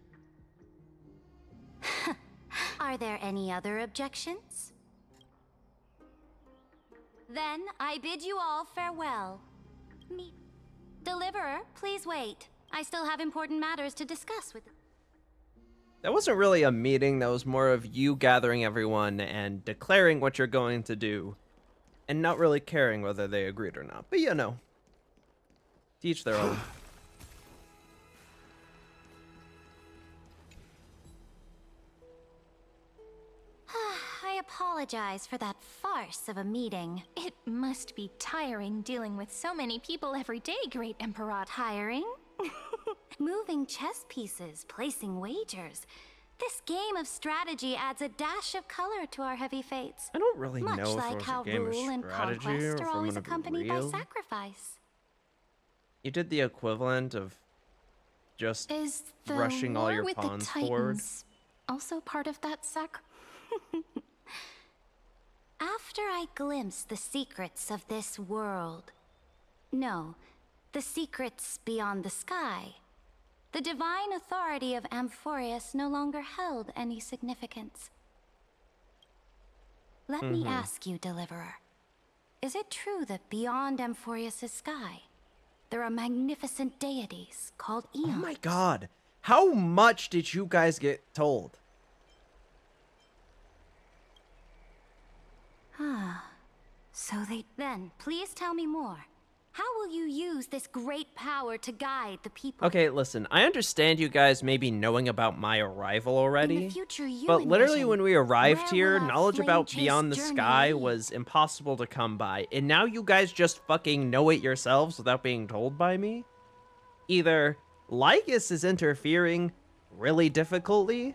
Are there any other objections? Then I bid you all farewell. Deliverer, please wait. I still have important matters to discuss with. That wasn't really a meeting, that was more of you gathering everyone and declaring what you're going to do, and not really caring whether they agreed or not. But you know, to each their own. I apologize for that farce of a meeting. It must be tiring dealing with so many people every day, Great Emperor. Tiring? Moving chess pieces, placing wagers. This game of strategy adds a dash of color to our heavy fates. I don't really Much know if like it was how a game of rule and strategy conquest or are if I'm always gonna be accompanied by real. sacrifice. You did the equivalent of just Is the rushing all war your with pawns the forward. Titans also part of that After I glimpse the secrets of this world, no, the secrets beyond the sky, the divine authority of Amphorius no longer held any significance. Let me ask you, Deliverer, is it true that beyond Amphorius' sky, there are magnificent deities called Eons? Oh my god. How much did you guys get told? So then, please tell me more. How will you use this great power to guide the people? Okay, listen, I understand you guys maybe knowing about my arrival already, In the future you but literally envision, when we arrived where here, will our knowledge about flame-chased Beyond the journey Sky lead? was impossible to come by, and now you guys just fucking know it yourselves without being told by me? Either Lygus is interfering really difficultly,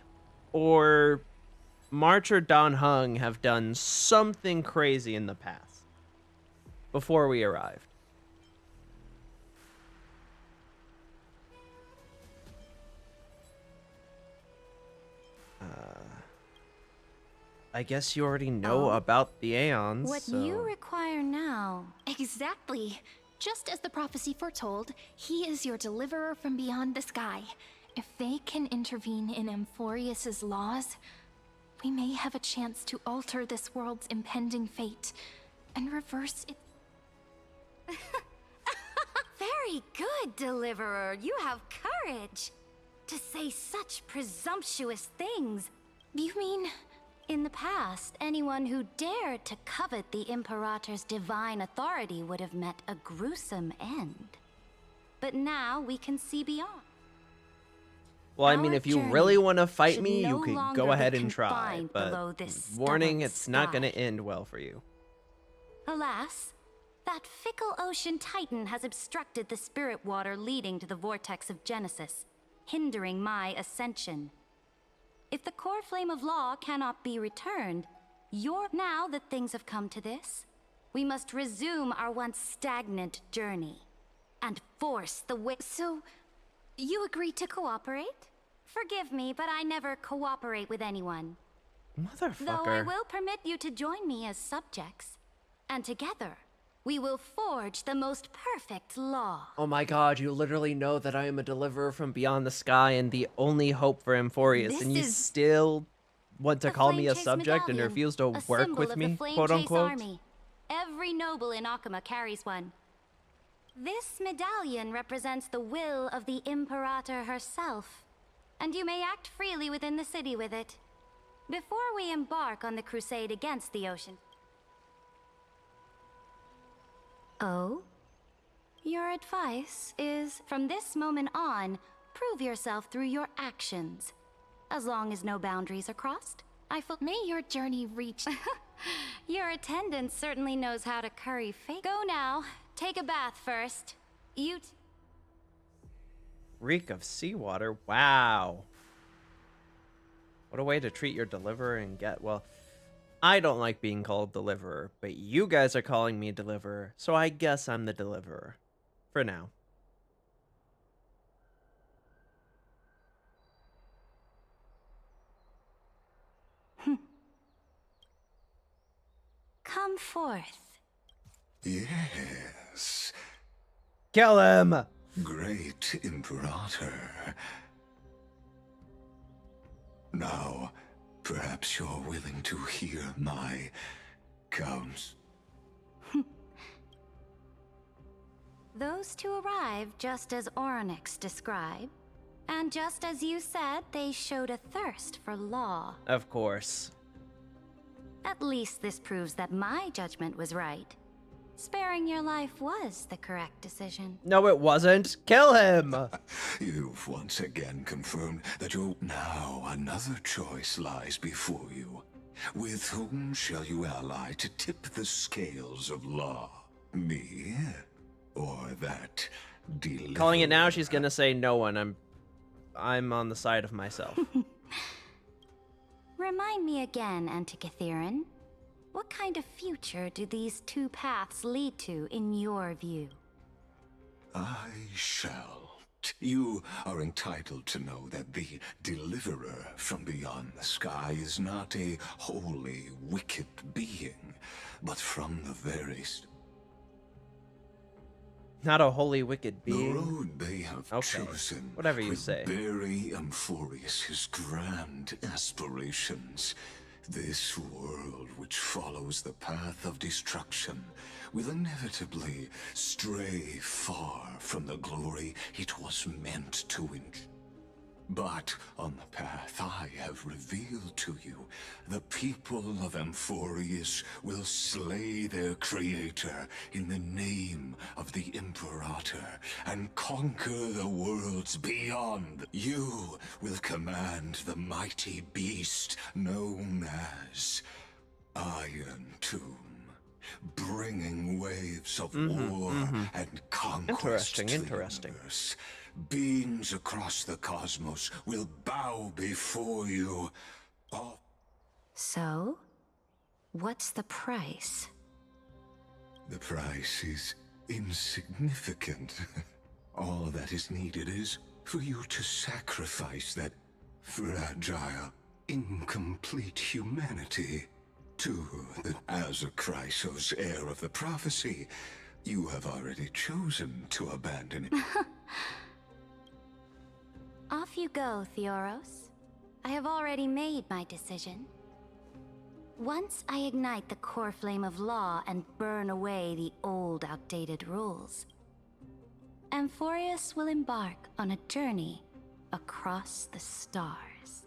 or March or Don Hung have done something crazy in the past, before we arrived. I guess you already know about the Aeons. What so... you require now. Exactly. Just as the prophecy foretold, he is your deliverer from beyond the sky. If they can intervene in Amphorius's laws, we may have a chance to alter this world's impending fate and reverse it. Very good, Deliverer. You have courage to say such presumptuous things. You mean... In the past, anyone who dared to covet the Imperator's divine authority would have met a gruesome end. But now we can see beyond. Well, I mean, Our if you journey really want to fight should me, no you can longer go be ahead and try. confined below But this warning, stubborn it's not going to sky. end well for you. Alas, that fickle ocean titan has obstructed the spirit water leading to the vortex of Genesis, hindering my ascension. If the core flame of law cannot be returned, now that things have come to this, we must resume our once stagnant journey and force the way. So, you agreed to cooperate? Forgive me, but I never cooperate with anyone. Motherfucker. Though I will permit you to join me as subjects, and together we will forge the most perfect law. Oh my god, you literally know that I am a deliverer from beyond the sky and the only hope for Amphorius, and you still want to call me a Flame-Chase subject and medallion, refuse to a work symbol with of me, the Flame-Chase quote unquote? Army. Every noble in Akuma carries one. This medallion represents the will of the Imperator herself, and you may act freely within the city with it. Before we embark on the crusade against the ocean. Oh? Your advice is, from this moment on, prove yourself through your actions. As long as no boundaries are crossed, may your journey reach... Your attendant certainly knows how to curry fake. Go now. Take a bath first. Reek of seawater? Wow. What a way to treat your deliverer and get, well, I don't like being called deliverer, but you guys are calling me deliverer, so I guess I'm the deliverer. For now. Come forth. Yes. Kill him! Great Imperator. Now, perhaps you're willing to hear my counsel. Those two arrived just as Orynyx described. And just as you said, they showed a thirst for law. Of course. At least this proves that my judgment was right. Sparing your life was the correct decision. No, it wasn't. Kill him! You've once again confirmed that now another choice lies before you. With whom shall you ally to tip the scales of law? Me? Or that deliverer? Calling it now, she's gonna say no one. I'm on the side of myself. Remind me again, Antikytherin. What kind of future do these two paths lead to in your view? I shall. You are entitled to know that the deliverer from beyond the sky is not a wholly wicked being, but from the very Not a wholly wicked being. The road they have chosen whatever you will say. bury Amphorius' grand aspirations. This world which follows the path of destruction will inevitably stray far from the glory it was meant to enjoy. But on the path I have revealed to you, the people of Amphorius will slay their creator in the name of the Imperator and conquer the worlds beyond. You will command the mighty beast known as Iron Tomb, bringing waves of war and conquest to the universe. Beings across the cosmos will bow before you. So, what's the price? The price is insignificant. All that is needed is for you to sacrifice that fragile, incomplete humanity to the... As a Chrysos, heir of the prophecy, you have already chosen to abandon it. Off you go, Theoros. I have already made my decision. Once I ignite the core flame of law and burn away the old, outdated rules, Amphorius will embark on a journey across the stars.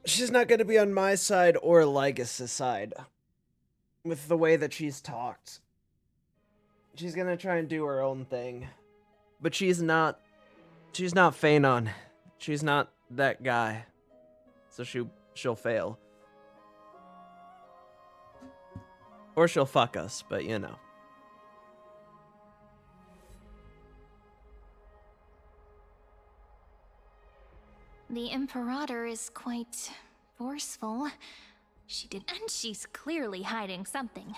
She's not gonna be on my side or Lygus' side. With the way that she's talked. She's gonna try and do her own thing. But she's not Phaenon. She's not that guy. So she'll fail. Or she'll fuck us, but you know. The Imperator is quite forceful. And she's clearly hiding something.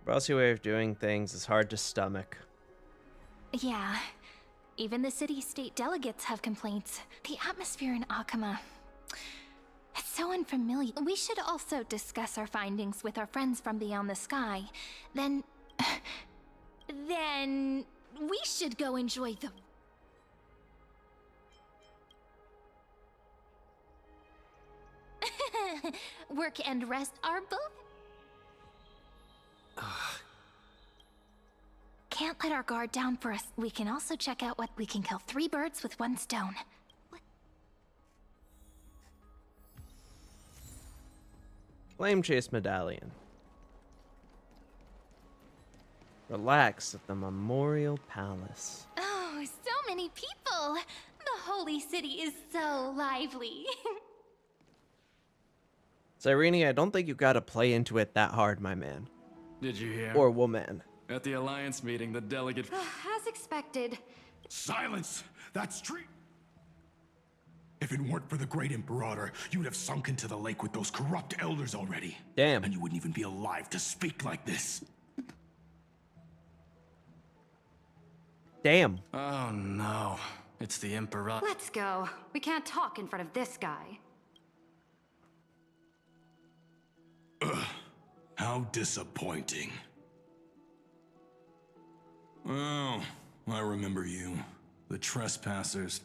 Bossy way of doing things is hard to stomach. Yeah, even the city-state delegates have complaints. The atmosphere in Akama, it's so unfamiliar. We should also discuss our findings with our friends from beyond the sky. Then we should go enjoy the... Work and rest are both... Can't let our guard down for us. We can also check out what we can kill 3 birds with 1 stone. Flame Chase Medallion. Relax at the Memorial Palace. Oh, so many people! The Holy City is so lively. Cyrene, I don't think you gotta play into it that hard, my man. Did you hear? Or woman. At the Alliance meeting, the delegate... As expected. Silence! That's true. If it weren't for the Great Imperator, you'd have sunk into the lake with those corrupt elders already. Damn. And you wouldn't even be alive to speak like this. Damn. Oh no. It's the Emperor. Let's go. We can't talk in front of this guy. How disappointing. Oh, I remember you. The trespassers.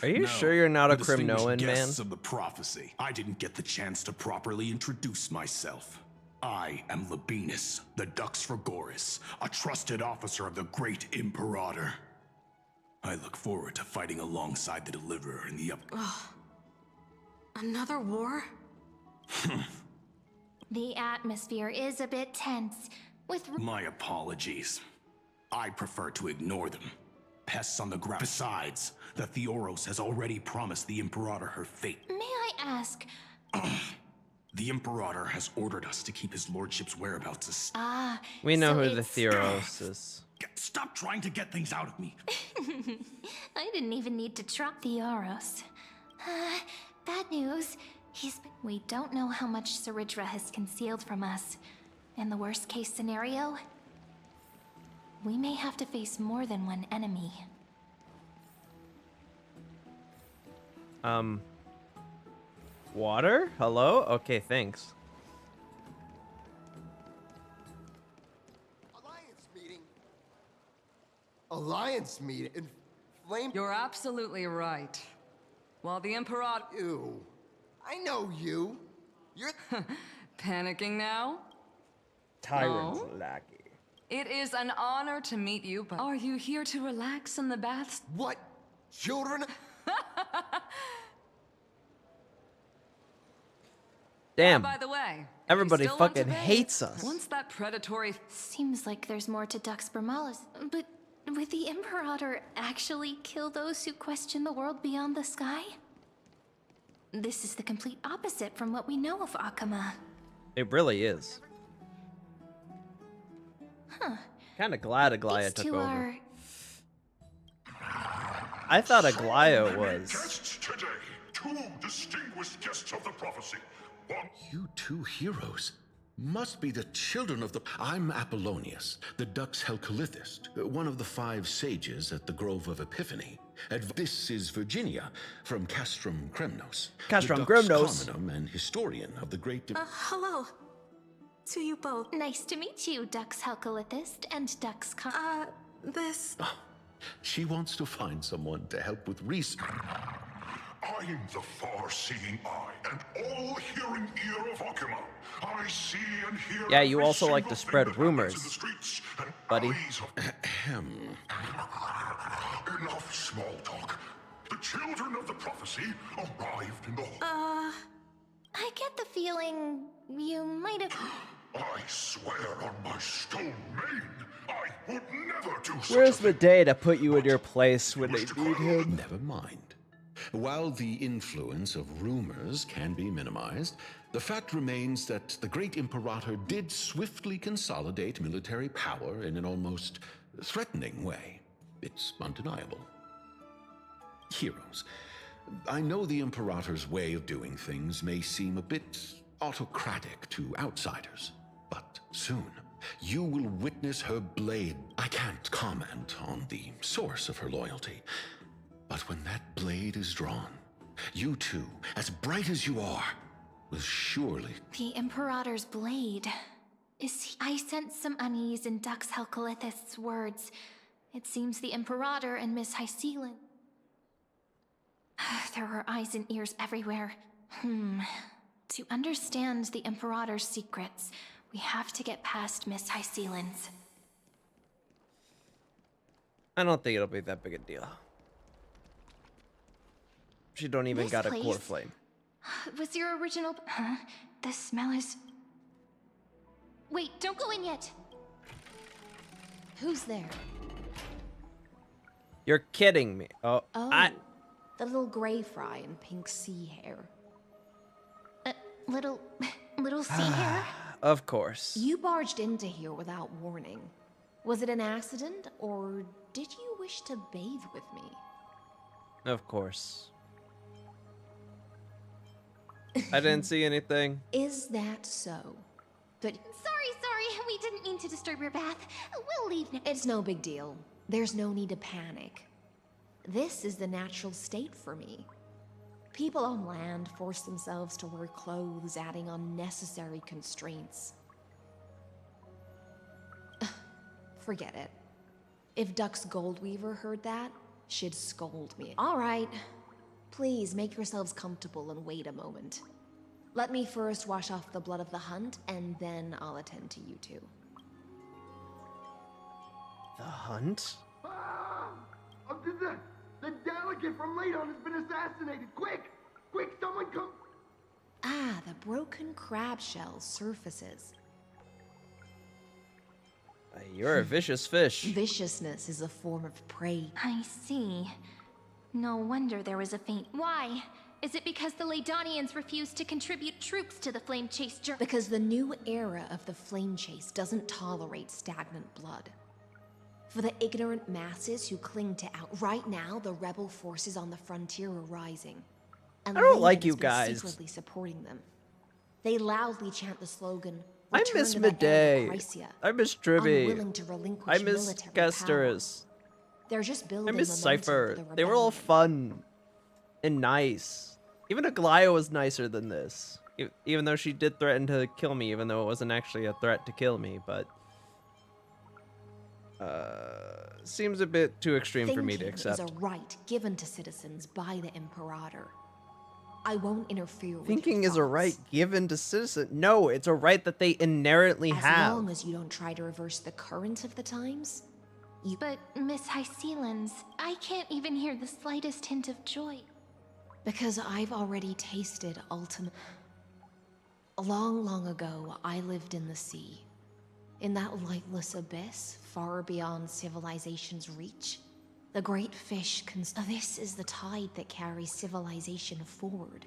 Are you No, sure you're not a the distinguished Crimnoan, man? guests of the prophecy. I didn't get the chance to properly introduce myself. I am Labienus, the Dux Frigoris, a trusted officer of the Great Imperator. I look forward to fighting alongside the Deliverer in the Another war? The atmosphere is a bit tense. My apologies. I prefer to ignore them. Pests on the ground. Besides, the Theoros has already promised the Imperator her fate. May I ask? The Imperator has ordered us to keep his lordship's whereabouts. We know so who the it's- Theoros is. Stop trying to get things out of me. I didn't even need to trust Theoros. Bad news. We don't know how much Saridra has concealed from us. In the worst case scenario, we may have to face more than one enemy. Water? Hello? Okay, thanks. Alliance meeting? Flame? You're absolutely right. While the Emperor... Ew. I know you. You're... Panicking now? Tyrant's No? lackey. It is an honor to meet you, but are you here to relax in the baths? What? Children? Damn. By the way, Everybody you still want to fucking bathe? hates us. Once that predatory... Seems like there's more to Dux Bermalis. But would the Imperator actually kill those who question the world beyond the sky? This is the complete opposite from what we know of Akama. It really is. Huh. Kind of glad Aglaya These took two over. are... I thought Aglaya was... Guests today, two distinguished guests of the prophecy. You two heroes must be the children of the... I'm Apollonius, the Dux Helcolithist, one of the 5 sages at the Grove of Epiphany. This is Virginia from Castrum Kremnos. Castrum the Dux Kremnos. Carminum and historian of the great... hello. To you both. Nice to meet you, Dux Helcolithist and Dux this... Oh, she wants to find someone to help with research. I'm the far-seeing eye and all-hearing ear of Akuma. I see and hear. Yeah, you every also like single to thing spread that happens in the rumors, streets and buddy. eyes of... Enough small talk. The children of the prophecy arrived in the... I get the feeling you might have... I swear on my stone mane, I would never do such Where's a the day to put you in your place when they need him? Never mind. While the influence of rumors can be minimized, the fact remains that the great Imperator did swiftly consolidate military power in an almost threatening way. It's undeniable. Heroes, I know the Imperator's way of doing things may seem a bit autocratic to outsiders, but soon you will witness her blade. I can't comment on the source of her loyalty, but when that blade is drawn, you two, as bright as you are, will surely... The Imperator's blade. I sense some unease in Dux Helcolithist's words. It seems the Imperator and Miss Hycelan... There are eyes and ears everywhere. To understand the Imperator's secrets, we have to get past Miss Hycelan's. I don't think it'll be that big a deal. She don't even This got a place- core flame. Was your original... Huh? The smell is... Wait, don't go in yet! Who's there? You're kidding me. Oh, Oh, the little gray fry in pink sea hair. Little sea hair? Of course. You barged into here without warning. Was it an accident, or did you wish to bathe with me? Of course. I didn't see anything. Is that so? But Sorry, we didn't mean to disturb your bath. We'll leave now. it's no big deal. There's no need to panic. This is the natural state for me. People on land force themselves to wear clothes, adding unnecessary constraints. Forget it. If Dux Goldweaver heard that, she'd scold me. All right. Please make yourselves comfortable and wait a moment. Let me first wash off the blood of the hunt, and then I'll attend to you two. The hunt? The delegate from Phainons has been assassinated! Quick! Quick, someone come! Ah, the broken crab shell surfaces. You're a vicious fish. Viciousness is a form of prey. I see. No wonder there was a faint. Why? Is it because the Laydonians refused to contribute troops to the Flame Chase journey? Because the new era of the Flame Chase doesn't tolerate stagnant blood. For the ignorant masses who cling to right now, the rebel forces on the frontier are rising. And I don't like Layden you has been guys. secretly supporting them. They loudly chant the slogan, I "Return miss to the era of Midday. Chrysia," I miss Dribby. unwilling to relinquish I miss military Gesteris. power. They're just building I miss momentum Cypher. for the They were all rebellion. fun and nice. Even Aglaya was nicer than this. Even though she did threaten to kill me, even though it wasn't actually a threat to kill me, but seems a bit too extreme for me to Thinking accept. is a right given to citizens by the Imperator. I won't interfere with Thinking your is a thoughts. right given to citizens. No, it's a right that they inherently As have. long as you don't try to reverse the current of the times. But, Miss Hycelans, I can't even hear the slightest hint of joy. Because I've already tasted ultimate. Long ago, I lived in the sea. In that lightless abyss, far beyond civilization's reach. The great fish This is the tide that carries civilization forward.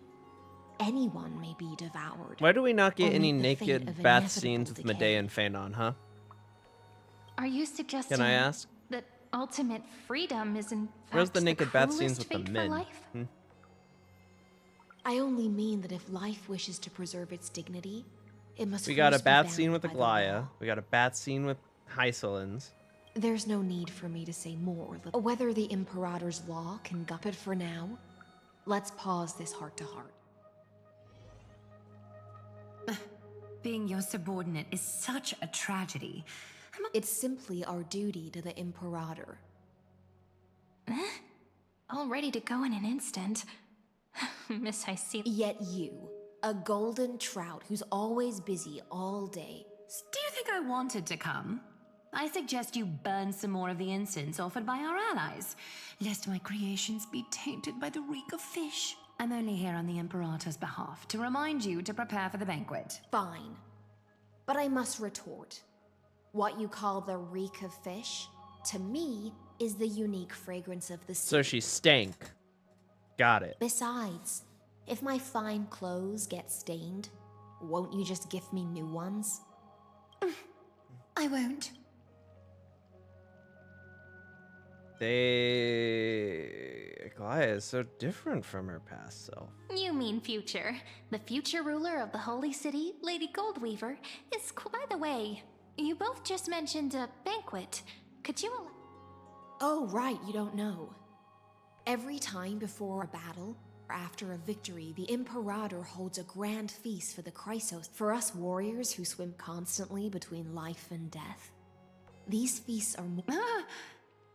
Anyone may be devoured. Why do we not get or any meet the fate naked of bath inevitable scenes with decay. Medea and Phaenon, huh? Are you suggesting Can I ask? that ultimate freedom is in Where's fact the naked bath cruelest scenes with the fate for men? life? Hmm? I only mean that if life wishes to preserve its dignity, it must We got a first be bath bound scene with by the Aglaya. law. We got a bath scene with Hycelans. There's no need for me to say more. Whether the Imperator's law can guide, but for now, let's pause this heart-to-heart. Being your subordinate is such a tragedy. It's simply our duty to the Imperator. All ready to go in an instant. Miss Hycelans. Yet you, a golden trout who's always busy all day. Do you think I wanted to come? I suggest you burn some more of the incense offered by our allies, lest my creations be tainted by the reek of fish. I'm only here on the Imperator's behalf to remind you to prepare for the banquet. Fine. But I must retort. What you call the reek of fish, to me, is the unique fragrance of the sea. So she stank. Got it. Besides, if my fine clothes get stained, won't you just gift me new ones? I won't. Aglaya is so different from her past self. You mean future. The future ruler of the Holy City, Lady Goldweaver, is... By the way, you both just mentioned a banquet. Could you... Oh, right, you don't know. Every time before a battle, or after a victory, the Imperator holds a grand feast for the Chrysos. For us warriors who swim constantly between life and death, these feasts are more...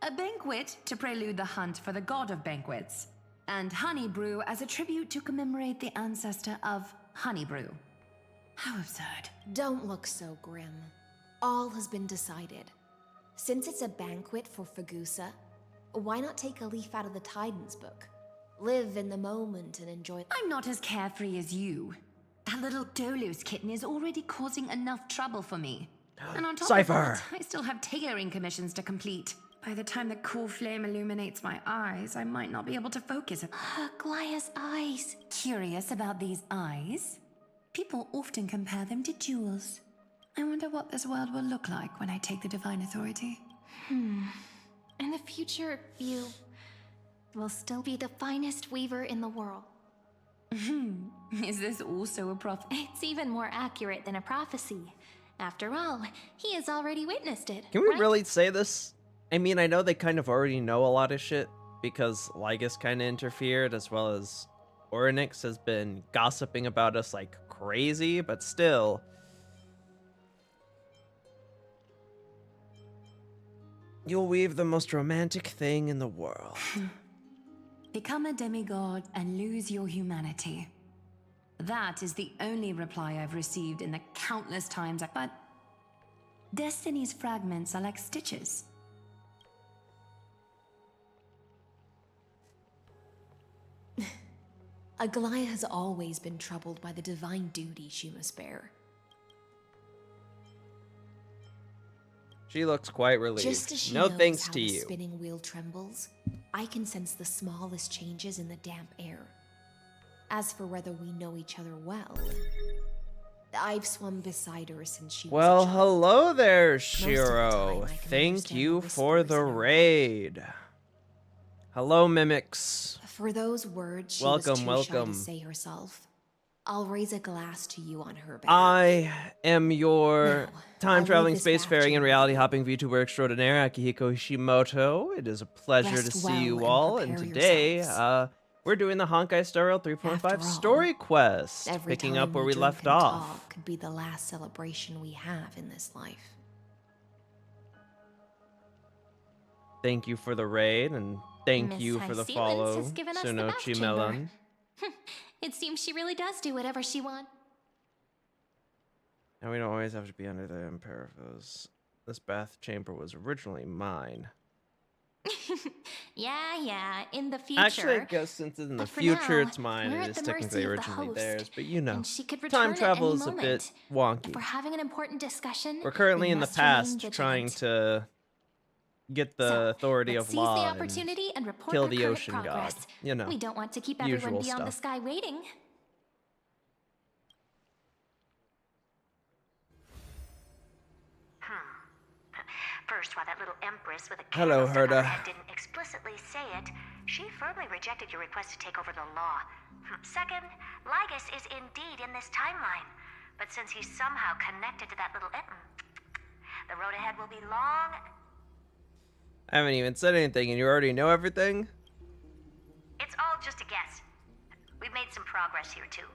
A banquet to prelude the hunt for the god of banquets, and honey brew as a tribute to commemorate the ancestor of honey brew. How absurd. Don't look so grim. All has been decided. Since it's a banquet for Fagusa, why not take a leaf out of the Tidens book? Live in the moment and enjoy... I'm not as carefree as you. That little Dolos kitten is already causing enough trouble for me. And on top Cypher. of that, I still have tailoring commissions to complete. By the time the cool flame illuminates my eyes, I might not be able to focus. Aglaya's eyes. Curious about these eyes? People often compare them to jewels. I wonder what this world will look like when I take the divine authority. In the future, you will still be the finest weaver in the world. Is this also a prophecy? It's even more accurate than a prophecy. After all, he has already witnessed it. Can we right? really say this? I mean, I know they kind of already know a lot of shit because Lygus kind of interfered, as well as Orynyx has been gossiping about us like crazy, but still. You'll weave the most romantic thing in the world. Become a demigod and lose your humanity. That is the only reply I've received in the countless times but Destiny's fragments are like stitches. Aglaia has always been troubled by the divine duty she must bear. She looks quite relieved. Just as she No knows thanks how to the you. spinning wheel trembles, I can sense the smallest changes in the damp air. As for whether we know each other well, I've swum beside her since she was Well, a child. hello there, Most of the Shiro. time, I can Thank understand you the for whispers the in her raid. Hello, mimics. For those words she Welcome, was too shy welcome. to say herself, I'll raise a glass to you on her behalf. I am your Now, time-traveling, I'll leave this spacefaring, and back reality-hopping VTuber extraordinaire, Akihiko Hishimoto. It is a pleasure Rest to see well you and all, and prepare today, yourselves. we're doing the Honkai Star Rail 3.5 story quest, Every picking time up where we drink left and off. talk could be the last celebration we have in this life. Thank you for the raid, and thank Miss you for the High Sealens follow, has given us the Sunochi bath chamber. Melon. It seems she really does do whatever she wants. And we don't always have to be under the Emperor. This bath chamber was originally mine. Yeah, in the future. Actually, I guess since it's in the But for future, now, it's mine. we're It at is the technically mercy of the originally host, theirs, but you know, and she could return time at travel any is a bit moment. wonky. If we're having an important discussion, We're currently we in the must remain past trying vigilant. to get the authority Let's of seize law the and opportunity and report kill our the current ocean progress. god. You know, We don't want to keep usual everyone beyond the stuff. sky waiting. First, while that little empress with a Hello, candle stuck on her Herda. head didn't explicitly say it, she firmly rejected your request to take over the law. Second, Lygus is indeed in this timeline, but since he's somehow connected to that little the road ahead will be long. I haven't even said anything, and you already know everything? It's all just a guess. We've made some progress here too,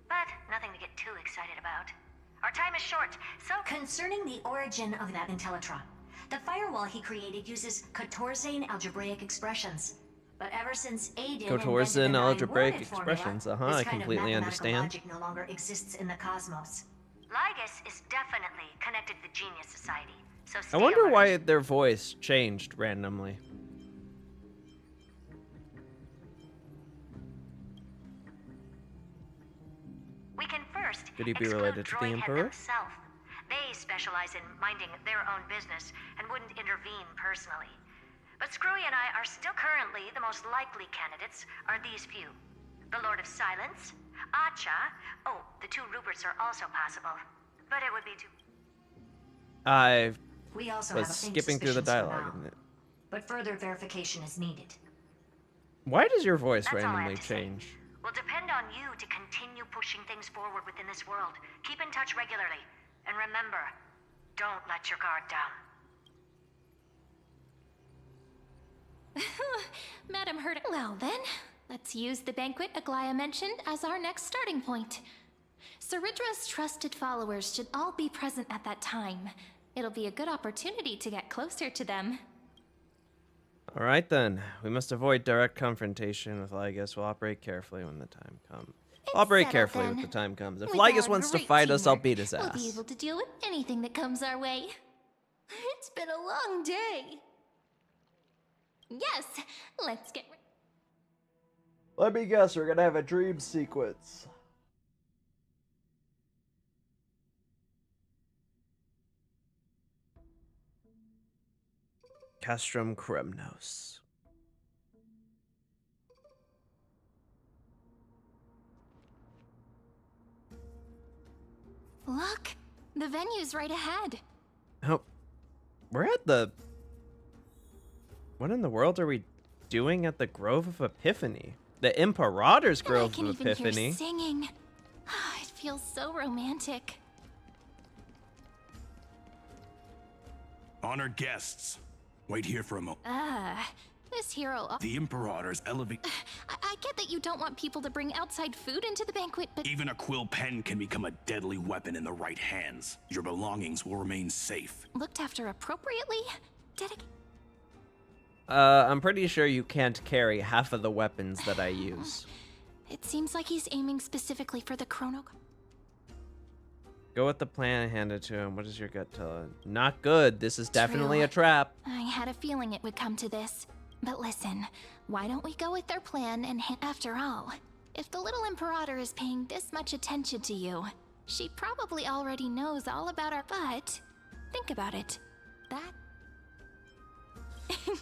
but nothing to get too excited about. Our time is short, so concerning the origin of that Intellitron, the firewall he created uses Kotorzane algebraic expressions. But ever since Aiden Kotorzane invented the algebraic nine-worded expressions, formula, I this kind of completely mathematical understand. logic no longer exists in the cosmos. Lygus is definitely connected to the Genius Society, so I stay wonder alert. why their voice changed randomly. We can first Could he be exclude related to the Droidhead Emperor? themselves. They specialize in minding their own business and wouldn't intervene personally. But Screwy and I are still currently the most likely candidates are these few. The Lord of Silence, Acha, oh, the two Ruperts are also possible. But it would be too... I We also was have a faint skipping through the suspicions for dialogue. now. And But further verification is needed. why does your voice That's all I randomly have to say. change? Will depend on you to continue pushing things forward within this world. Keep in touch regularly. And remember, don't let your guard down. Madam Herda. Well then, let's use the banquet Aglaia mentioned as our next starting point. Ceridra's trusted followers should all be present at that time. It'll be a good opportunity to get closer to them. Alright then, we must avoid direct confrontation with Lygus. We'll operate carefully when the time comes. I'll operate settled carefully then. when the time comes. If With Lygus our wants to great fight us, I'll teamwork, beat his We'll be ass. able to deal with anything that comes our way. It's been a long day. Yes, let's get... Let me guess, we're gonna have a dream sequence. Castrum Kremnos. Look The venue's right ahead. Oh, we're at the... What in the world are we doing at the Grove of Epiphany? The Imperator's Grove I can of even Epiphany. hear singing. It feels so romantic. Honored guests, wait here for a moment. This hero... The Imperator's elevate... I get that you don't want people to bring outside food into the banquet, but... Even a quill pen can become a deadly weapon in the right hands. Your belongings will remain safe. Looked after appropriately? I'm pretty sure you can't carry half of the weapons that I use. It seems like he's aiming specifically for the chrono... Go with the plan and hand it to him. What does your gut tell him? Not good. This is definitely a trap. I had a feeling it would come to this. But listen, why don't we go with their plan and after all, if the little Imperator is paying this much attention to you, she probably already knows all about our... But, think about it. That...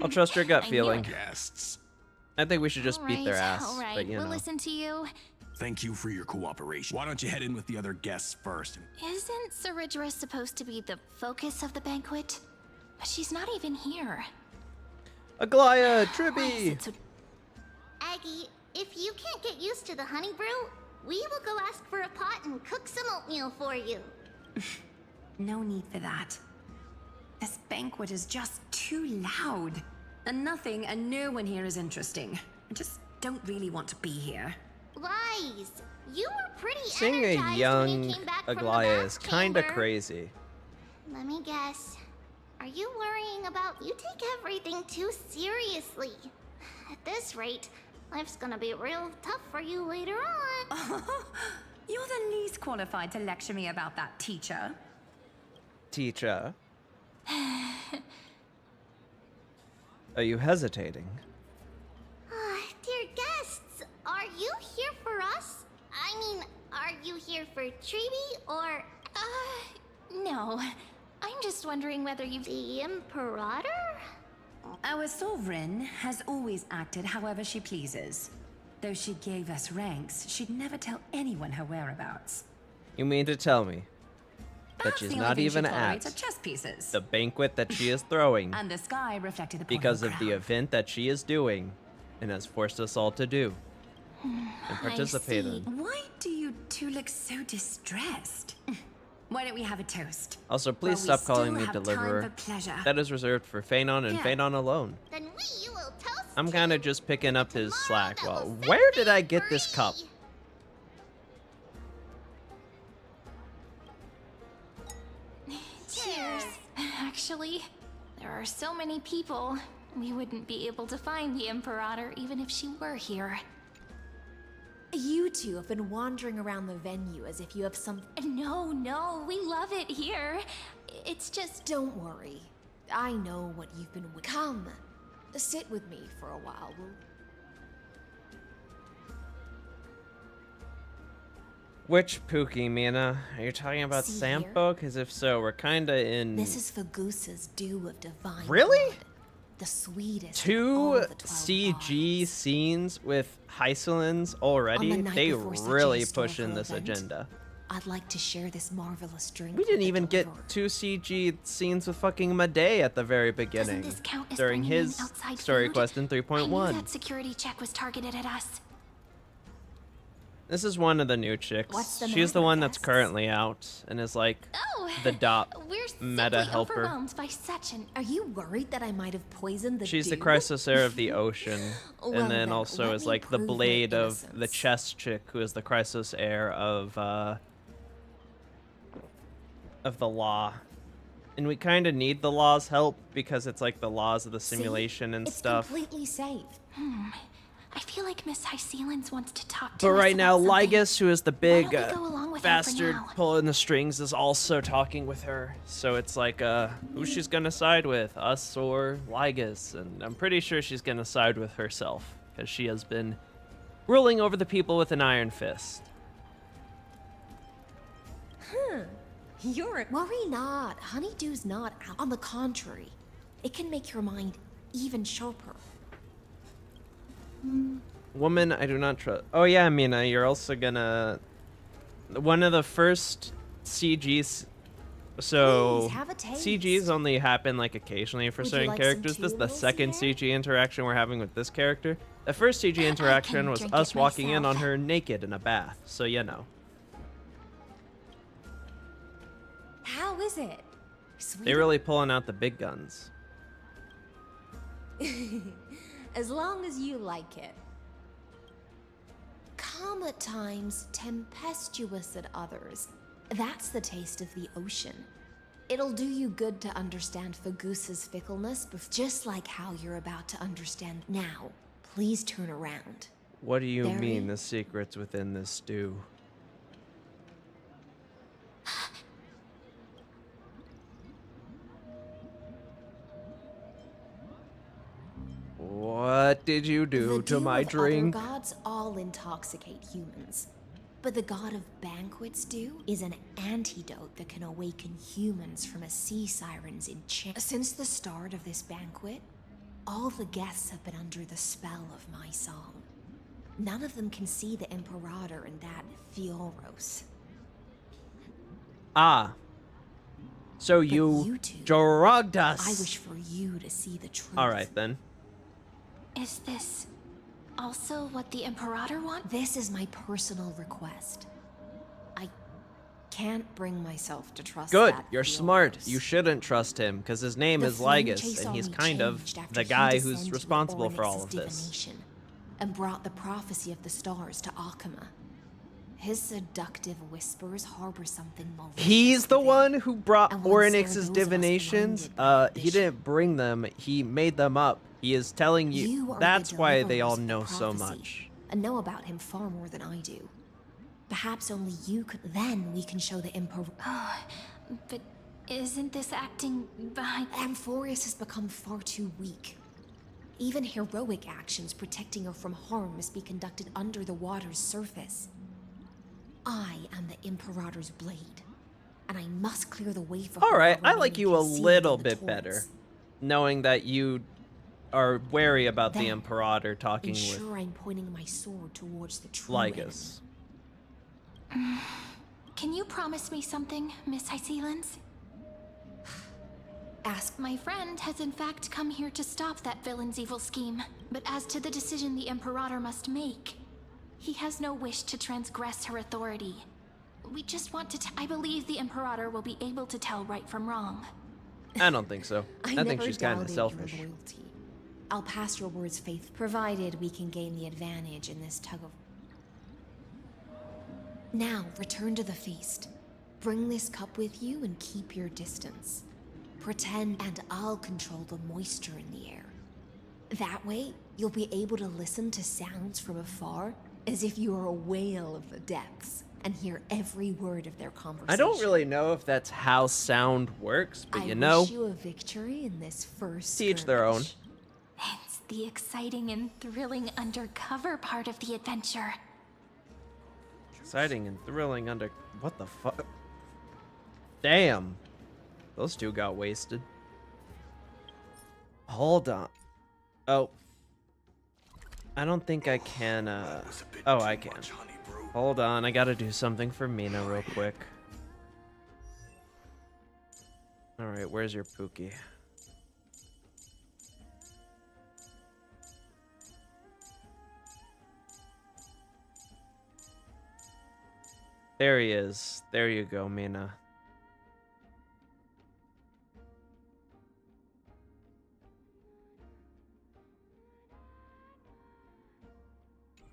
I'll trust your gut I feeling. knew it. Guests. I think we should just beat their ass. All right, But, you we'll know. listen to you. Thank you for your cooperation. Why don't you head in with the other guests first? Isn't Saridra supposed to be the focus of the banquet? But she's not even here. Aglaya, Tribby! Aggie, if you can't get used to the honey brew, we will go ask for a pot and cook some oatmeal for you. No need for that. This banquet is just too loud. And nothing and no one here is interesting. I just don't really want to be here. Lies! You were pretty Seeing a energized when young you came back from the Aglaya bath is kinda chamber. crazy. Let me guess. Are you worrying about... You take everything too seriously. At this rate, life's gonna be real tough for you later on. You're the least qualified to lecture me about that, teacher. Teacher. Are you hesitating? Dear guests, are you here for us? I mean, are you here for Treeby or... No. I'm just wondering whether you've... The Imperator? Our sovereign has always acted however she pleases. Though she gave us ranks, she'd never tell anyone her whereabouts. You mean to tell me that That's she's the not only thing even she tolerates at are chess pieces. the banquet that she is throwing And the sky reflected upon because her of the crown. event that she is doing and has forced us all to do and participate in? Why do you two look so distressed? Why don't we have a toast? Also, please While we stop calling still me have time Deliverer. for pleasure. That is reserved for Phaenon and Yeah. Phaenon alone. Then we will toast. I'm kind of just picking up his slack. Well, where did I get this cup? Cheers. Actually, there are so many people, we wouldn't be able to find the Imperator even if she were here. You two have been wandering around the venue as if you have some... No, we love it here. It's just... Don't worry. I know what you've been... Come, sit with me for a while. Which Pookie, Mina? Are you talking about See Sampo? Because if so, we're kind of in... This is Fagusa's dew of divine Really? blood, the sweetest of Two all the 12 CG scenes with Hysolins already? On the night They before such a really historical pushing this event, agenda. I'd like to share this marvelous drink. We didn't with the even get deliverer. 2 CG scenes with fucking Madei at the very beginning. this count as during bringing in his outside story food? quest in I knew 3.1. that security check was targeted at us. This is one of the new chicks. What's the She's the matter, one that's currently out and is like the dot We're meta simply helper. overwhelmed by such an... Are you worried that I might have poisoned the She's the dew? Chrysosaur of the ocean, Well and then then, also let is me like the prove my blade of the innocence. chess chick, who is the Chrysosaur of the law. And we kind of need the law's help because it's like the laws of the simulation and it's stuff. completely safe. I feel like Miss Hysolins wants to talk to But us right now, about something. Lygus, who is the big don't we go along with her for bastard now? pulling the strings, is also talking with her. So it's like, who she's gonna side with, us or Lygus? And I'm pretty sure she's gonna side with herself, because she has been ruling over the people with an iron fist. Worry not. Honeydew's not out. On the contrary, it can make your mind even sharper. Woman, I do not trust. Oh yeah, Mina, you're also gonna... One of the first CG So Please, have a taste. CGs only happen like occasionally for Would you certain like some characters. too, This is the little second Sierra? CG interaction we're having with this character. The first CG interaction was drink us it walking in on myself. her naked in a bath. So you know. How is it? They really pulling out the big guns. As long as you like it. Calm at times, tempestuous at others. That's the taste of the ocean. It'll do you good to understand Fagusa's fickleness, just like how you're about to understand now. Please turn around. What do you Very- mean the secrets within this stew? What did you do The to my dew of drink? Other gods all intoxicate humans. But the god of banquets dew is an antidote that can awaken humans from a sea siren's enchantment. Since the start of this banquet, all the guests have been under the spell of my song. None of them can see the Imperator and that Theoros. Ah. So you drugged us. I wish for you to see the truth. All right then. Is this also what the Imperator wants? This is my personal request. I can't bring myself to trust Good. that You're Theoros. smart. You shouldn't trust him because his name The is flame Lygus, chase and he's only kind of changed after the he guy who's descended responsible with for all of Onyx's this. divination and brought the prophecy of the stars to Akuma. His seductive whispers harbor something malicious. He's the one who brought And once there are Oryx's those of us divinations. blinded by He didn't bring them. He made them up. He is telling you. You are the That's why they all deliverers of the know so prophecy, much. and know about him far more than I do. Perhaps only you could. Then we can show the Emperor. Oh, but isn't this acting behind? Amphorius has become far too weak. Even heroic actions protecting her from harm must be conducted under the water's surface. I am the Imperator's blade, and I must clear the way for her. All right, while I like remaining you a concealed little in the bit better, torrents. knowing that you are wary about the Then, Imperator talking Ensure with I'm pointing my sword towards the true Lygus. Can you promise me something, Miss Hycelens? Ask. My friend has in fact come here to stop that villain's evil scheme. But as to the decision the Imperator must make, he has no wish to transgress her authority. We just want to I believe the Imperator will be able to tell right from wrong. I don't think so. I think never she's kind of doubted selfish. Your loyalty. I'll pass your words faith, provided we can gain the advantage in this tug of. Now, return to the feast. Bring this cup with you and keep your distance. Pretend, and I'll control the moisture in the air. That way, you'll be able to listen to sounds from afar, as if you were a whale of the depths, and hear every word of their conversation. I don't really know if that's how sound works, but you know, wish you a victory in this first to each their own. It's the exciting and thrilling undercover part of the adventure. Exciting and thrilling under. What the fuck? Damn. Those two got wasted. Hold on. Oh. I don't think I can, Oh, I can. Hold on, I gotta do something for Mina real quick. Alright, where's your Pookie? There he is. There you go, Mina.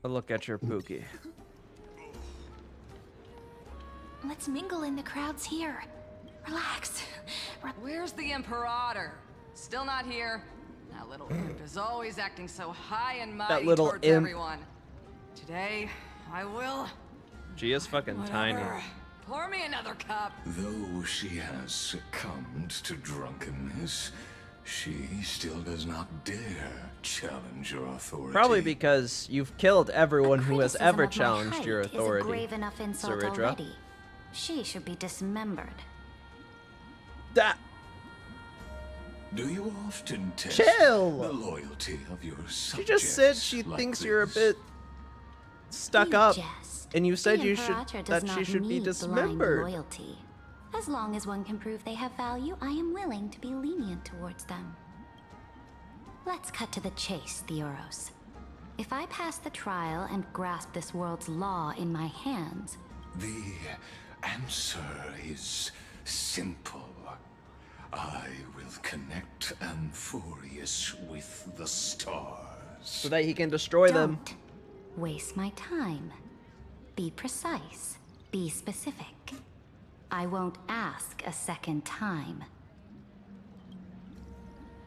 A look at your Pookie. Let's mingle in the crowds here. Relax. Where's the Imperator? Still not here. That little imp is always acting so high and mighty little towards imp. everyone. Today, I will. She is fucking tiny. Whatever. Pour me another cup. Though she has succumbed to drunkenness, she still does not dare challenge your authority. Probably because you've killed everyone who has Criticism ever of my challenged height your is a authority. grave enough insult Saridra. already. She should be dismembered. That. Do you often test Chill. the loyalty of your She subjects? just said she like thinks you're a this? bit stuck You up, jest. and you said The you should Imperator does that she not should be need blind dismembered. loyalty. As long as one can prove they have value, I am willing to be lenient towards them. Let's cut to the chase, Theoros. If I pass the trial and grasp this world's law in my hands... The answer is simple. I will connect Amphorius with the stars. So that he can destroy them. Don't waste my time. Be precise. Be specific. I won't ask a second time.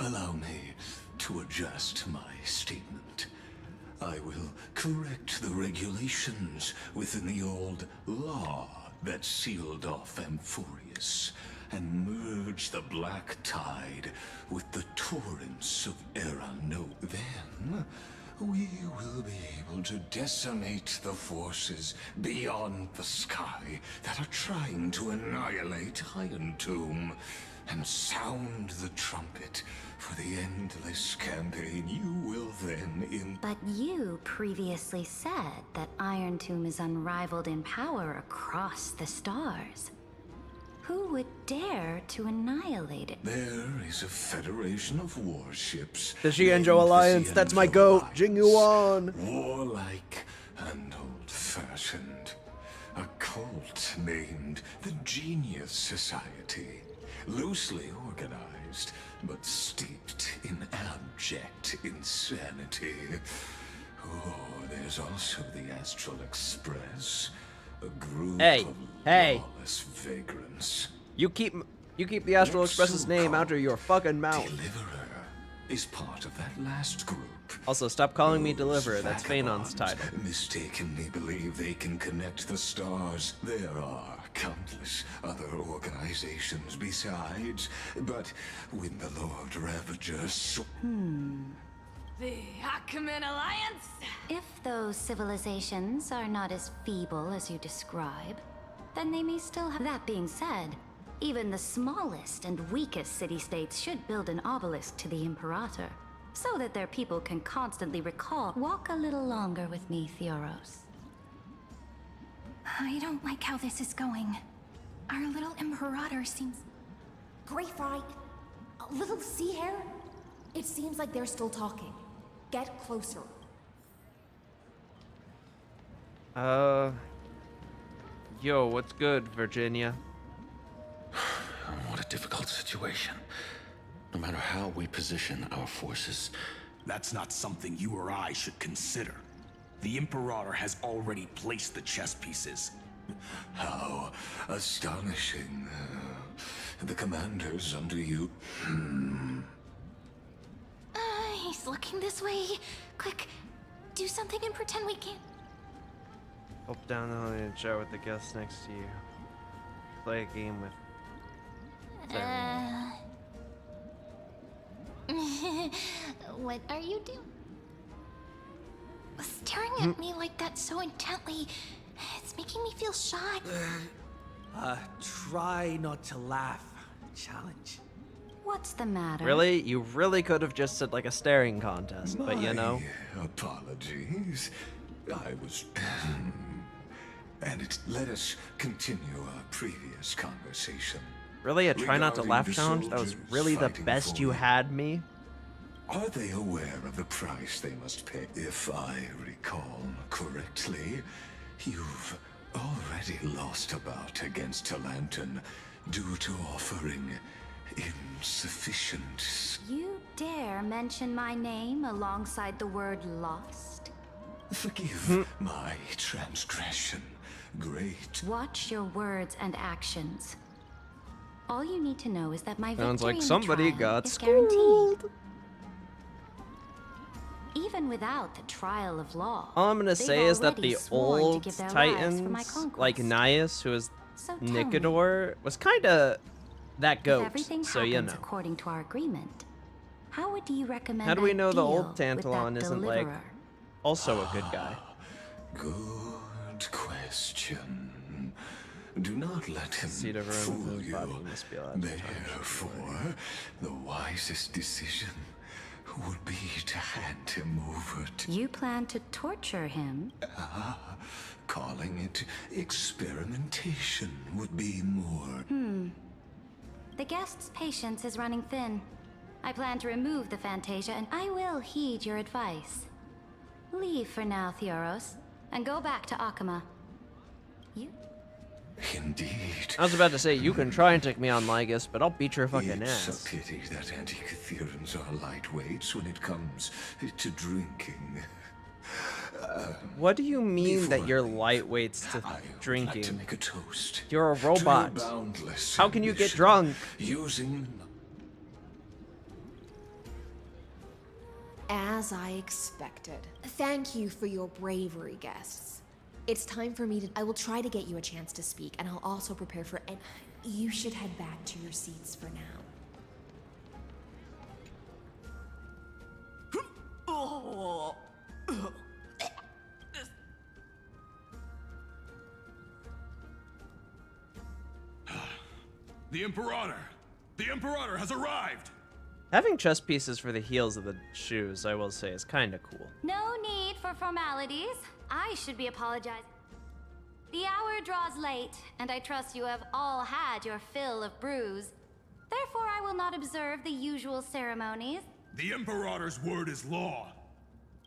Allow me to adjust my statement. I will correct the regulations within the old law that sealed off Amphorius and merge the black tide with the torrents of Erano. Then we will be able to decimate the forces beyond the sky that are trying to annihilate Iron Tomb and sound the trumpet for the endless campaign you will then But you previously said that Iron Tomb is unrivaled in power across the stars. Who would dare to annihilate it? There is a federation of warships. The Xianzhou Alliance, that's my goat, Jingyuan. Warlike and old-fashioned. A cult named the Genius Society. Loosely organized, but steeped in abject insanity. Oh, there's also the Astral Express. A group of lawless vagrants. You keep the Astral Express's name out of your fucking mouth. Deliverer is part of that last group. Also, stop calling me Deliverer. That's Phainons' title. Mistakenly believe they can connect the stars. There are countless other organizations besides, but when the Lord Ravager The Acumen Alliance? If those civilizations are not as feeble as you describe, then they may still have... That being said, even the smallest and weakest city-states should build an obelisk to the Imperator, so that their people can constantly recall. Walk a little longer with me, Theoros. I don't like how this is going. Our little Imperator seems... Greyfry, a little sea hare? It seems like they're still talking. Get closer. Yo, what's good, Virginia? What a difficult situation. No matter how we position our forces. That's not something you or I should consider. The Imperator has already placed the chess pieces. How astonishing. The commanders under you... He's looking this way. Quick, do something and pretend we can't. Up, down, the hallway and chat with the guests next to you. Play a game with... What are you doing? Staring at me like that so intently, it's making me feel shy. Try not to laugh. Challenge. What's the matter? Really? You really could have just said like a staring contest, but you know. Apologies. I was... And let us continue our previous conversation. Really? A try not to laugh challenge? That was really the best you had me? Are they aware of the price they must pay? If I recall correctly, you've already lost a bout against a lantern due to offering insufficient... You dare mention my name alongside the word lost? Forgive my transgression. Great. Watch your words and actions. All you need to know is that my victory Sounds like in the somebody trial got is schooled. guaranteed. Even without the trial of law, All I'm gonna they've say is that already the sworn to old give their lives for my Titans, conquest. like Nias, who is So tell me, Nicodor, was kinda that if goat, everything so happens you know. according to our agreement, how would you recommend How do we I know the deal old with that Tantalon isn't like deliverer? also a good guy? Good question. Do not let him Seed of fool his you. body must be allowed to Therefore, the wisest decision would be to hand him over to... You plan to torture him? Calling it experimentation would be more... The guest's patience is running thin. I plan to remove the Fantasia, and I will heed your advice. Leave for now, Theoros, and go back to Akama. You? Indeed. I was about to say, you can try and take me on Lygus, but I'll beat your fucking It's ass. a pity that Antikytherans are lightweights when it comes to drinking. What do you mean that you're lightweights to drinking? I'd like to make a toast. You're a robot. How can you get drunk? Using... As I expected. Thank you for your bravery, guests. It's time for me to... I will try to get you a chance to speak, and I'll also prepare for... And you should head back to your seats for now. The Imperator! The Imperator has arrived! Having chest pieces for the heels of the shoes, I will say, is kind of cool. No need for formalities. I should be apologizing. The hour draws late, and I trust you have all had your fill of brews. Therefore, I will not observe the usual ceremonies. The Imperator's word is law.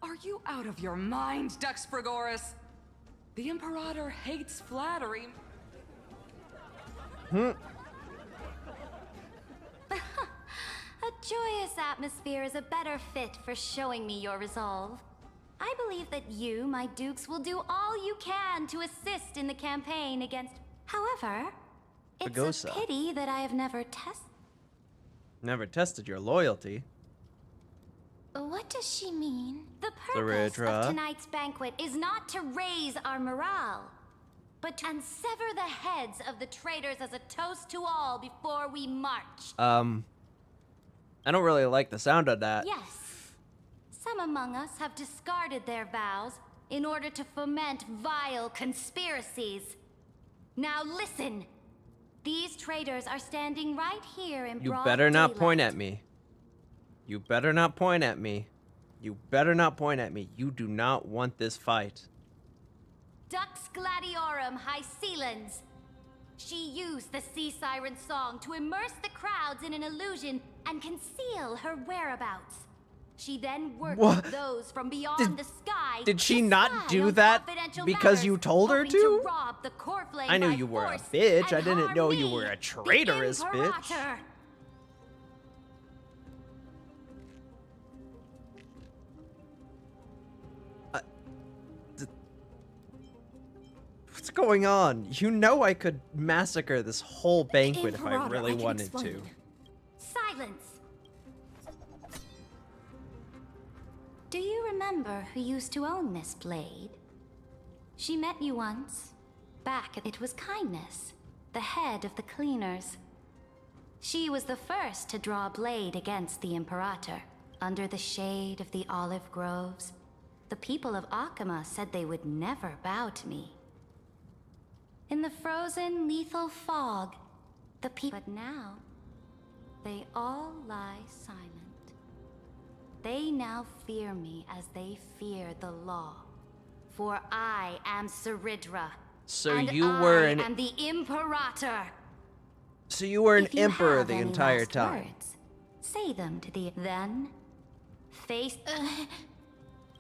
Are you out of your mind, Dux Frigoris? The Imperator hates flattery. A joyous atmosphere is a better fit for showing me your resolve. I believe that you, my dukes, will do all you can to assist in the campaign against... However, it's Pagosa. a pity that I have never Never tested your loyalty. What does she mean? The purpose Zaridra. of tonight's banquet is not to raise our morale, but to sever the heads of the traitors as a toast to all before we march. I don't really like the sound of that. Yes. Some among us have discarded their vows in order to foment vile conspiracies. Now listen. These traitors are standing right here in You broad better not daylight. point at me. You better not point at me. You better not point at me. You do not want this fight. Dux Gladiorum Hycelans. She used the Sea Siren song to immerse the crowds in an illusion and conceal her whereabouts. She then worked What? with those from beyond the sky. Did she to not spy do on that confidential because matters, you told her hoping to? rob the core flame I knew by you were a force bitch. I and didn't harm know you me, were a the traitorous bitch. Imperator. What's going on? You know I could massacre this whole banquet if I Imperator, really I can wanted explain. to. Silence. Do you remember who used to own this blade? She met you once. Back, it was Kindness, the head of the cleaners. She was the first to draw a blade against the Imperator. Under the shade of the olive groves, the people of Akama said they would never bow to me. In the frozen, lethal fog, the people... But now, they all lie silent. They now fear me as they fear the law. For I am Zaridra. So and you were I an... am the Imperator. So you were an If you emperor have the any entire last time. words, say them to the... Then, face...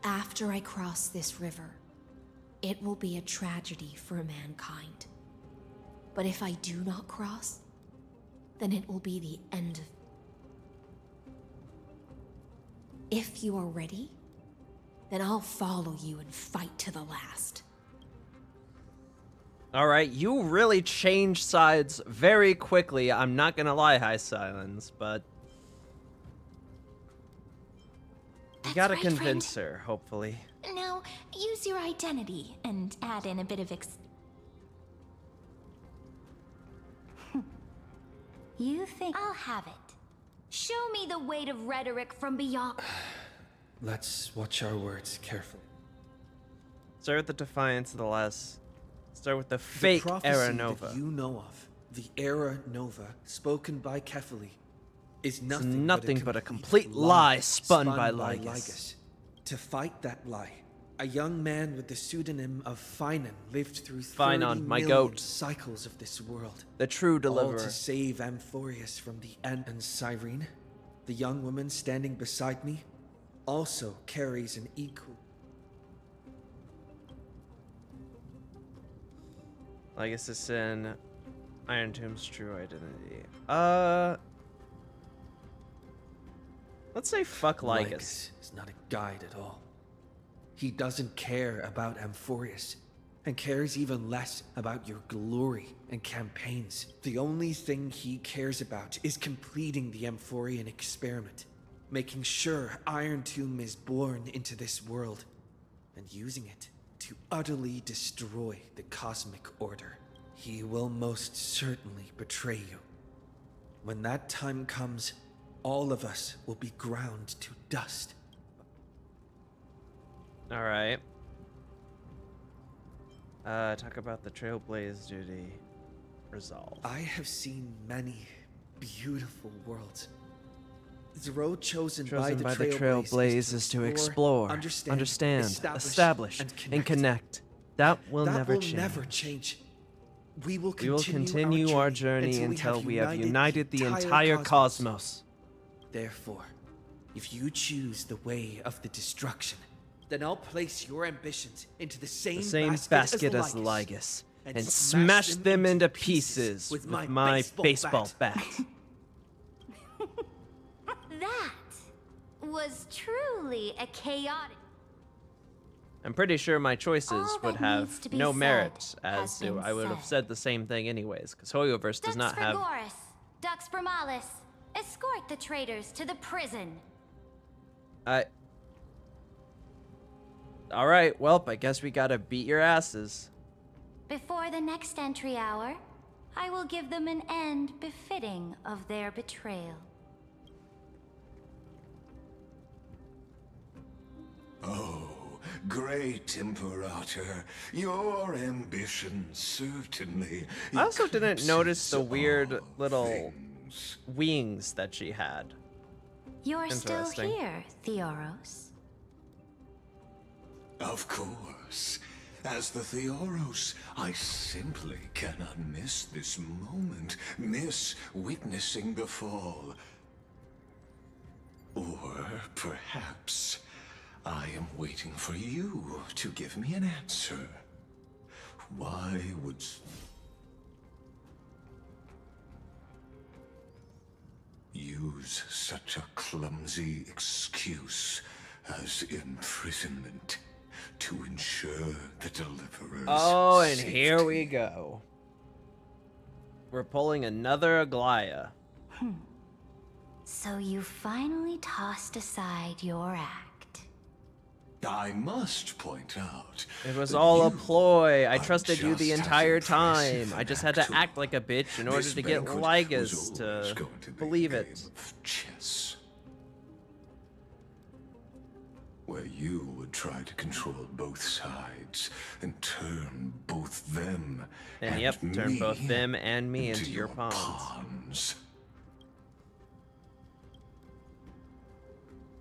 After I cross this river, it will be a tragedy for mankind. But if I do not cross, then it will be the end of... If you are ready, then I'll follow you and fight to the last. Alright, you really changed sides very quickly. I'm not gonna lie, High Silence, but... You gotta right, convince her, hopefully. Now, use your identity and add in a bit of You think I'll have it. Show me the weight of rhetoric from beyond. Let's watch our words carefully. Start with the Defiance of the last... Start with the fake prophecy Era Nova. that you know of, the Era Nova, spoken by Kefali, is It's nothing, but a complete lie spun by Lygus. Lygus. To fight that lie, a young man with the pseudonym of Phainons lived through 30 Phainons, my million goat. cycles of this world. The true All deliverer. to save Amphorius from the end. And Cyrene, the young woman standing beside me, also carries an equal. Lygus is in Iron Tomb's true identity. Let's say fuck Lygus. Is not a guide at all. He doesn't care about Amphorius, and cares even less about your glory and campaigns. The only thing he cares about is completing the Amphorian experiment, making sure Iron Tomb is born into this world, and using it to utterly destroy the cosmic order. He will most certainly betray you. When that time comes, all of us will be ground to dust. All right. Talk about the Trailblaze duty. Resolve. I have seen many beautiful worlds. The road chosen by the Trailblaze is to explore, understand, establish, and connect. That will never change. We will continue our journey until we have united the entire cosmos. Therefore, if you choose the way of the destruction, then I'll place your ambitions into the same basket as Lygus and smash them into pieces with my baseball bat. That was truly a chaotic. I'm pretty sure my choices would have no merit, as I would have said. said the same thing anyways, because Hoyoverse does not have. Goris, Dux for Malus, escort the traitors to the prison. Alright, well, I guess we gotta beat your asses. Before the next entry hour, I will give them an end befitting of their betrayal. Oh, great Imperator, your ambition certainly. I also didn't notice the weird all little wings that she had. You're still Interesting. here, Theoros. Of course. As the Theoros, I simply cannot miss this moment, miss witnessing the fall. Or perhaps I am waiting for you to give me an answer. Why would... use such a clumsy excuse as imprisonment to ensure the deliverer's Oh, and safety? here we go. We're pulling another Aglaia. So you finally tossed aside your act. I must point out... It was that all a you ploy. I are trusted you the just as entire impressive time. an I just had to actor. act like a bitch in order This to get banquet Lygus was always to going to be believe a it. game of chess, where you would try to control both sides and turn both them And yep, turn me both them and me into your pawns. pawns.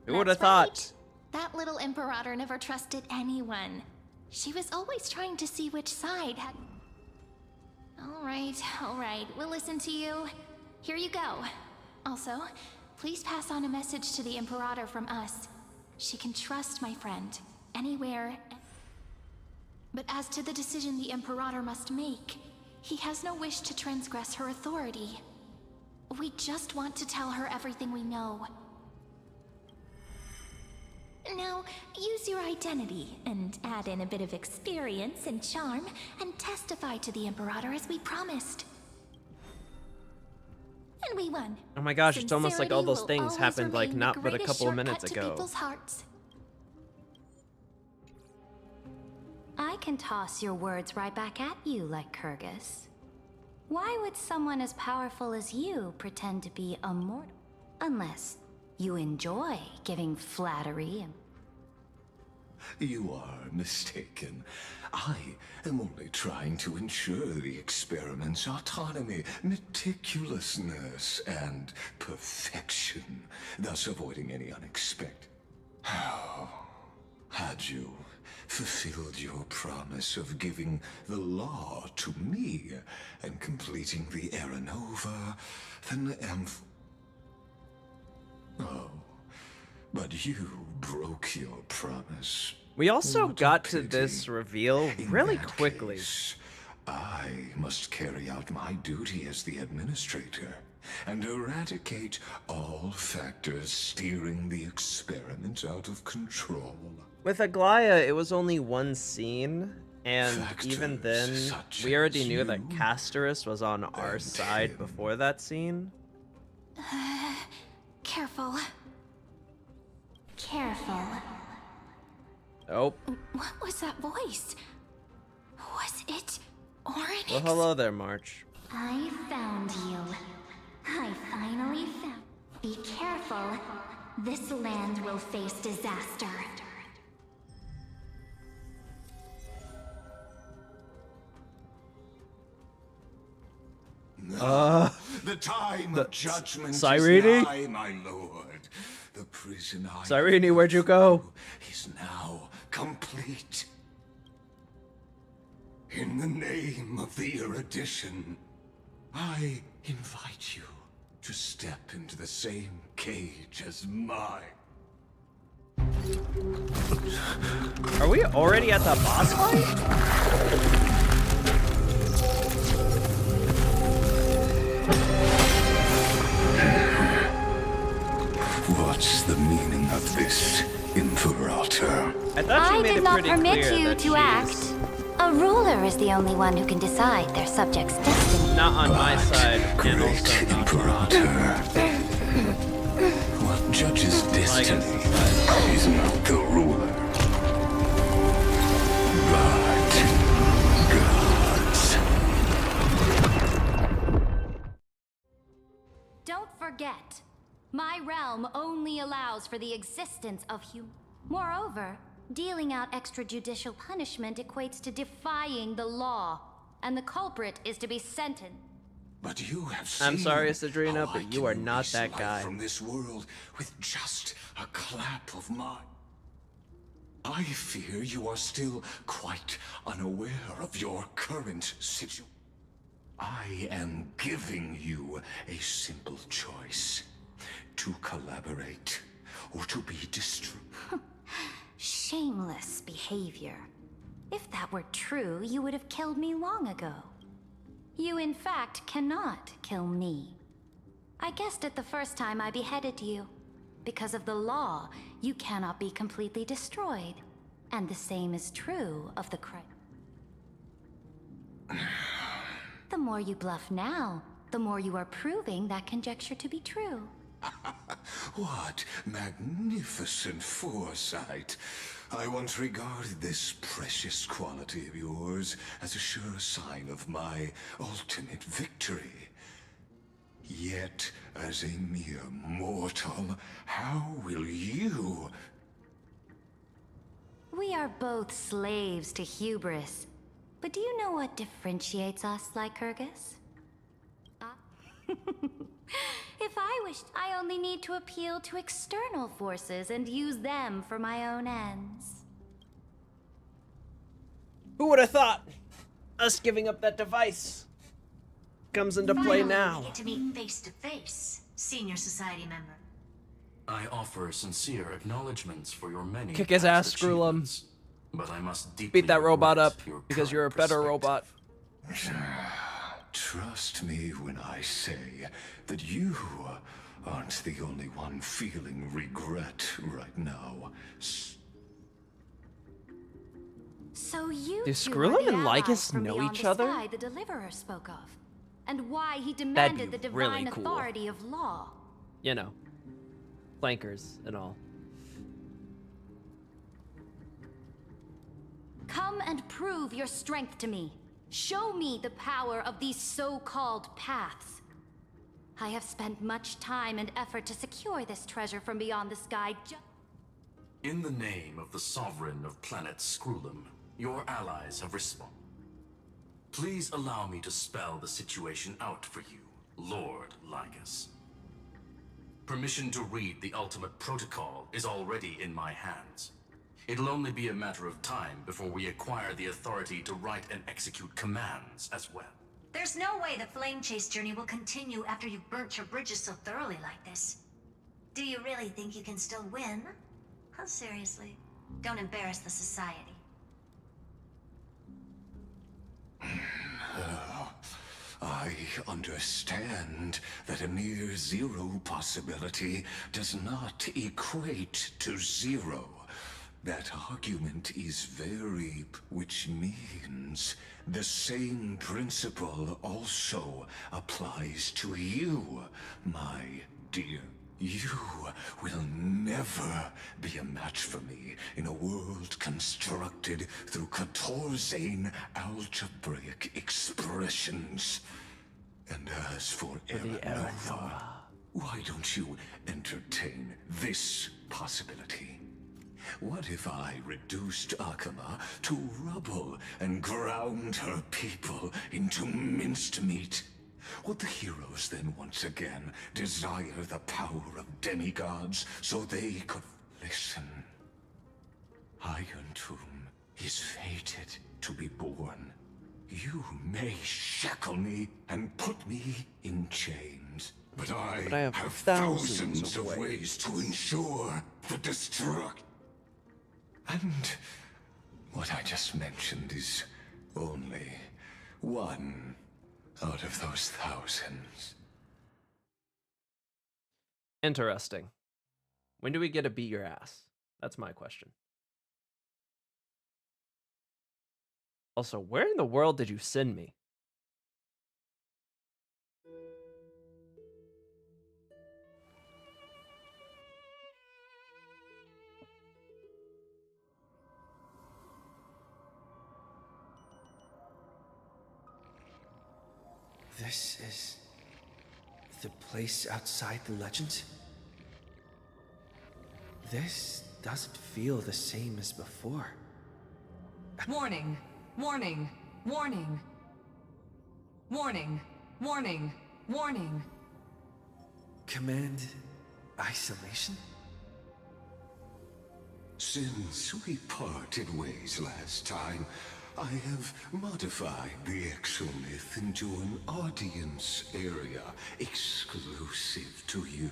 Who would have That's right. thought? That little Imperator never trusted anyone. She was always trying to see which side had... all right, we'll listen to you. Here you go. Also, please pass on a message to the Imperator from us. She can trust my friend, anywhere. But as to the decision the Imperator must make, he has no wish to transgress her authority. We just want to tell her everything we know. Now, use your identity and add in a bit of experience and charm and testify to the Imperator as we promised. And we won. Oh my gosh, it's almost like all those Sincerity will things always happened like remain not the but a greatest couple of minutes shortcut to ago. people's hearts. I can toss your words right back at you, like Kyrgyz. Why would someone as powerful as you pretend to be immortal? Unless you enjoy giving flattery and... You are mistaken. I am only trying to ensure the experiment's autonomy, meticulousness, and perfection, thus avoiding any unexpected. Had you fulfilled your promise of giving the law to me and completing the Aeronova, then Oh, but you broke your promise. We also got to this reveal really quickly. I must carry out my duty as the administrator and eradicate all factors steering the experiment out of control. With Aglaya, it was only one scene, and even then, we already knew that Casterus was on our side before that scene. Careful. Careful. Oh. What was that voice? Was it Oryx? Well, hello there, March. I found you. I finally found. Be careful. This land will face disaster. The time of judgment Cyrene? is nigh, my lord. The prison I Cyrene, where'd you go? is now complete. In the name of the erudition, I invite you to step into the same cage as mine. Are we already at the boss fight? What's the meaning of this, Imperator? I did not permit you to act. A ruler is the only one who can decide their subject's destiny. Not on my side, and also not Imperator. What judges destiny is not the ruler, but gods. Don't forget, my realm only allows for the existence of human. Moreover, dealing out extrajudicial punishment equates to defying the law, and the culprit is to be sentenced. But you have seen I'm sorry, Cedrina, how I but you can are not erase that life guy. from this world with just a clap of my. I fear you are still quite unaware of your current situation. I am giving you a simple choice: to collaborate or to be destroyed. Shameless behavior. If that were true, you would have killed me long ago. You, in fact, cannot kill me. I guessed it the first time I beheaded you. Because of the law, you cannot be completely destroyed. And the same is true of the crime. The more you bluff now, the more you are proving that conjecture to be true. What magnificent foresight. I once regarded this precious quality of yours as a sure sign of my ultimate victory. Yet, as a mere mortal, how will you... We are both slaves to hubris. But do you know what differentiates us, Lycurgus? If I wished, I only need to appeal to external forces and use them for my own ends. Who would have thought? Us giving up that device comes into play Finally, now. we get to meet face to face, senior society member. I offer sincere acknowledgments for your many Kick his past ass, Screw'em. achievements, but I must deeply Beat that robot up regret your because you're a current better robot. Trust me when I say that you aren't the only one feeling regret right now. So you Do two Screw'em are the and allies Lygus from know beyond each the other? sky the Deliverer spoke of, and why he That'd demanded be the really divine cool. authority of law. You know, flankers and all. Come and prove your strength to me. Show me the power of these so-called paths. I have spent much time and effort to secure this treasure from beyond the sky. In the name of the Sovereign of Planet Scrulum, your allies have responded. Please allow me to spell the situation out for you, Lord Lygus. Permission to read the ultimate protocol is already in my hands. It'll only be a matter of time before we acquire the authority to write and execute commands as well. There's no way the flame chase journey will continue after you've burnt your bridges so thoroughly like this. Do you really think you can still win? Huh, seriously? Don't embarrass the society. I understand that a near zero possibility does not equate to zero. That argument is which means the same principle also applies to you, my dear. You will never be a match for me in a world constructed through Catorzane algebraic expressions. And as for Erenova, why don't you entertain this possibility? What if I reduced Akuma to rubble and ground her people into minced meat? Would the heroes then once again desire the power of demigods so they could listen? Iron Tomb is fated to be born. You may shackle me and put me in chains, but I have thousands of ways to ensure the destruct. And what I just mentioned is only one out of those thousands. Interesting. When do we get to beat your ass? That's my question. Also, where in the world did you send me? This is the place outside the legend? This doesn't feel the same as before. Warning! Warning! Warning! Warning! Warning! Warning! Command isolation? Since we parted ways last time, I have modified the exomyth into an audience area exclusive to you.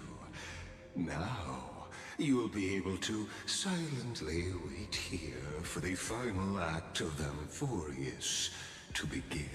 Now, you'll be able to silently wait here for the final act of Amphorius to begin.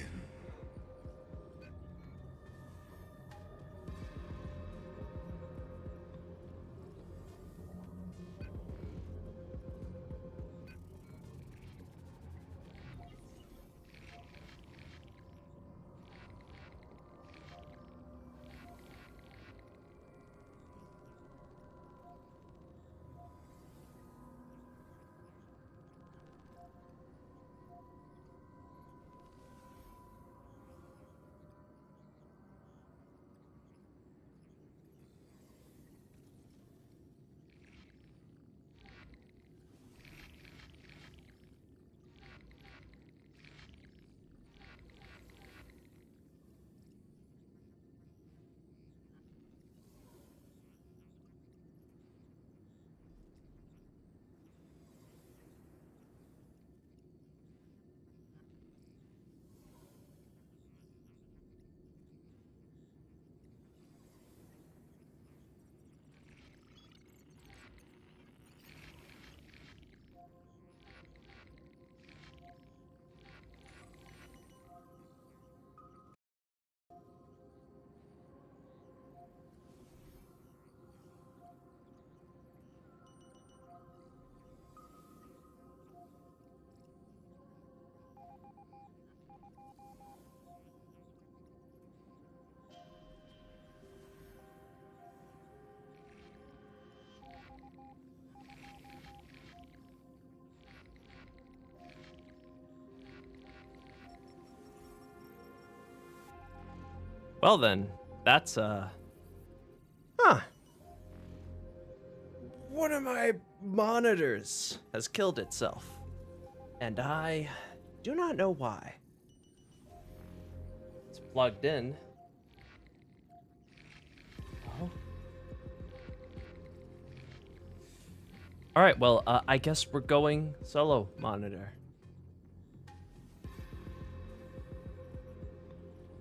Well then, that's huh. One of my monitors has killed itself, and I do not know why. It's plugged in. Oh. All right, well, I guess we're going solo monitor.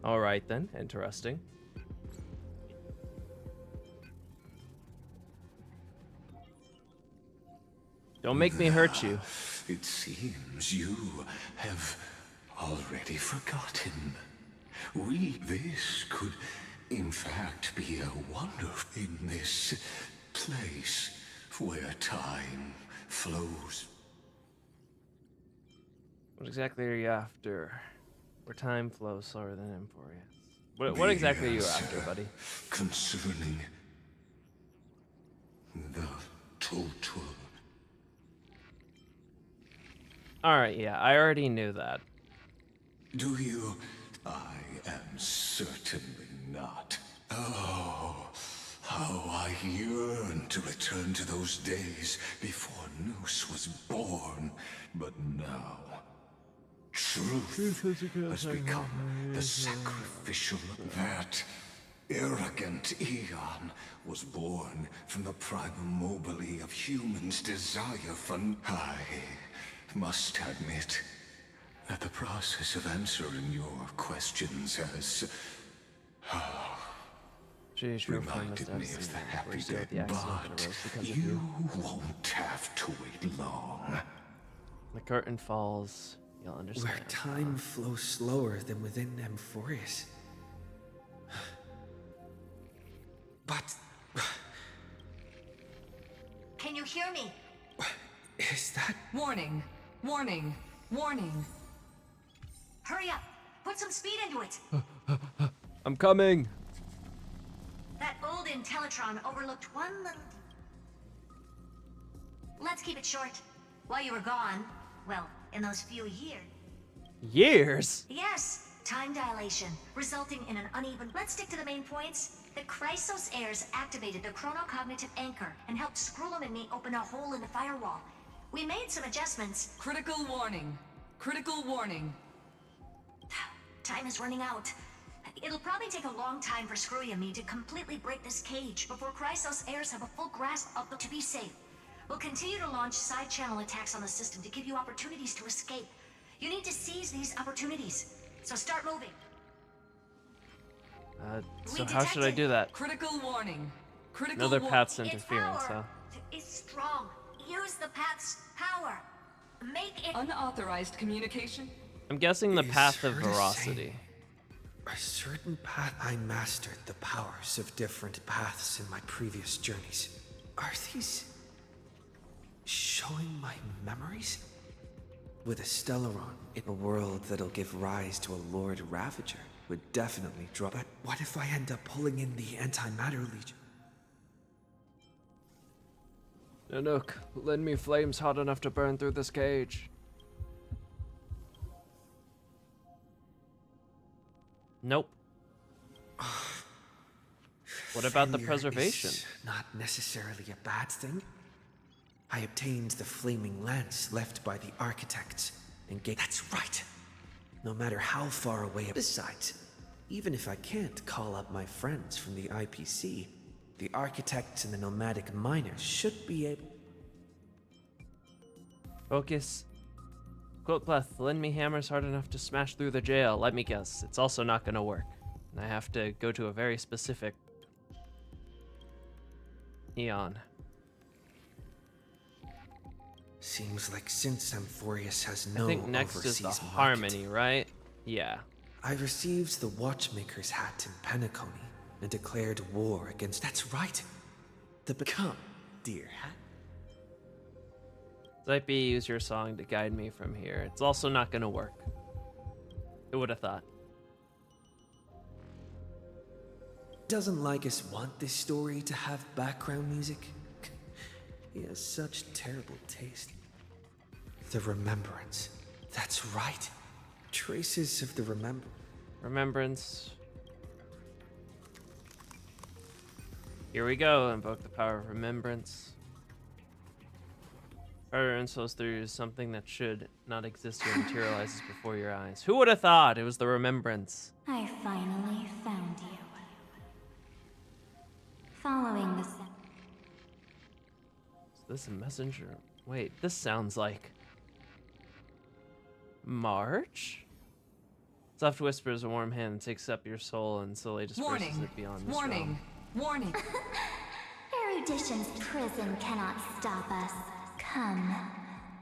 All right then, interesting. Don't make me hurt you. It seems you have already forgotten. This could, in fact, be a wonder in this place where time flows. What exactly are you after? Where time flows slower than Emporius. What exactly are you after, buddy? Concerning the total. Alright, yeah, I already knew that. Do you? I am certainly not. Oh, how I yearn to return to those days before Noose was born. But now, truth has become the sacrificial. That arrogant Eon was born from the primal mobile of humans' desire for... I must admit that the process of answering your questions has reminded me of the happy dead, but you won't have to wait long. The curtain falls, you'll understand. Where time flows slower than within Amphorius. But... Can you hear me? Is that... Warning. Warning. Warning. Hurry up! Put some speed into it! I'm coming! That old Intellitron overlooked one little... Let's keep it short. While you were gone, well, in those few years... Years? Yes, time dilation, resulting in an uneven... Let's stick to the main points. The Chrysos heirs activated the chronocognitive anchor and helped Skrullum and me open a hole in the firewall. We made some adjustments. Critical warning. Critical warning. Time is running out. It'll probably take a long time for Screwy and me to completely break this cage before Chrysos heirs have a full grasp of the... To be safe, we'll continue to launch side-channel attacks on the system to give you opportunities to escape. You need to seize these opportunities, so start moving. So how should I do that? Critical warning. Critical Another path's interference, its huh? power is strong. Use the path's power. Make it... Unauthorized communication? I'm guessing the path of sure to veracity. A certain path. I mastered the powers of different paths in my previous journeys. Are these showing my memories? With a Stellaron in a world that'll give rise to a Lord Ravager would definitely draw. But what if I end up pulling in the Antimatter Legion? Nanook, lend me flames hot enough to burn through this cage. Nope. What about the Failure preservation? is not necessarily a bad thing. I obtained the flaming lance left by the architects and gave... That's right! No matter how far away... Besides, even if I can't call up my friends from the IPC, the architects and the nomadic miners should be able... Focus. Quotepleth, lend me hammers hard enough to smash through the jail. Let me guess, it's also not gonna work. And I have to go to a very specific... Eon. Seems like since Amphorius has no I think next is the overseas market, Harmony, right? Yeah. I received the Watchmaker's hat in Penacony and declared war against... That's right! The Become, dear hat. Zype, use your song to guide me from here. It's also not gonna work. Who would have thought? Doesn't Lygus want this story to have background music? He has such terrible taste. The Remembrance. That's right. Traces of the Remembrance. Here we go. Invoke the power of remembrance. Our insouls through is something that should not exist here materializes before your eyes. Who would have thought it was the remembrance? I finally found you. Following the... Is this a messenger? Wait, this sounds like... March? Soft whispers, a warm hand takes up your soul and slowly disperses it beyond this realm. Warning! Erudition's prison cannot stop us. Come.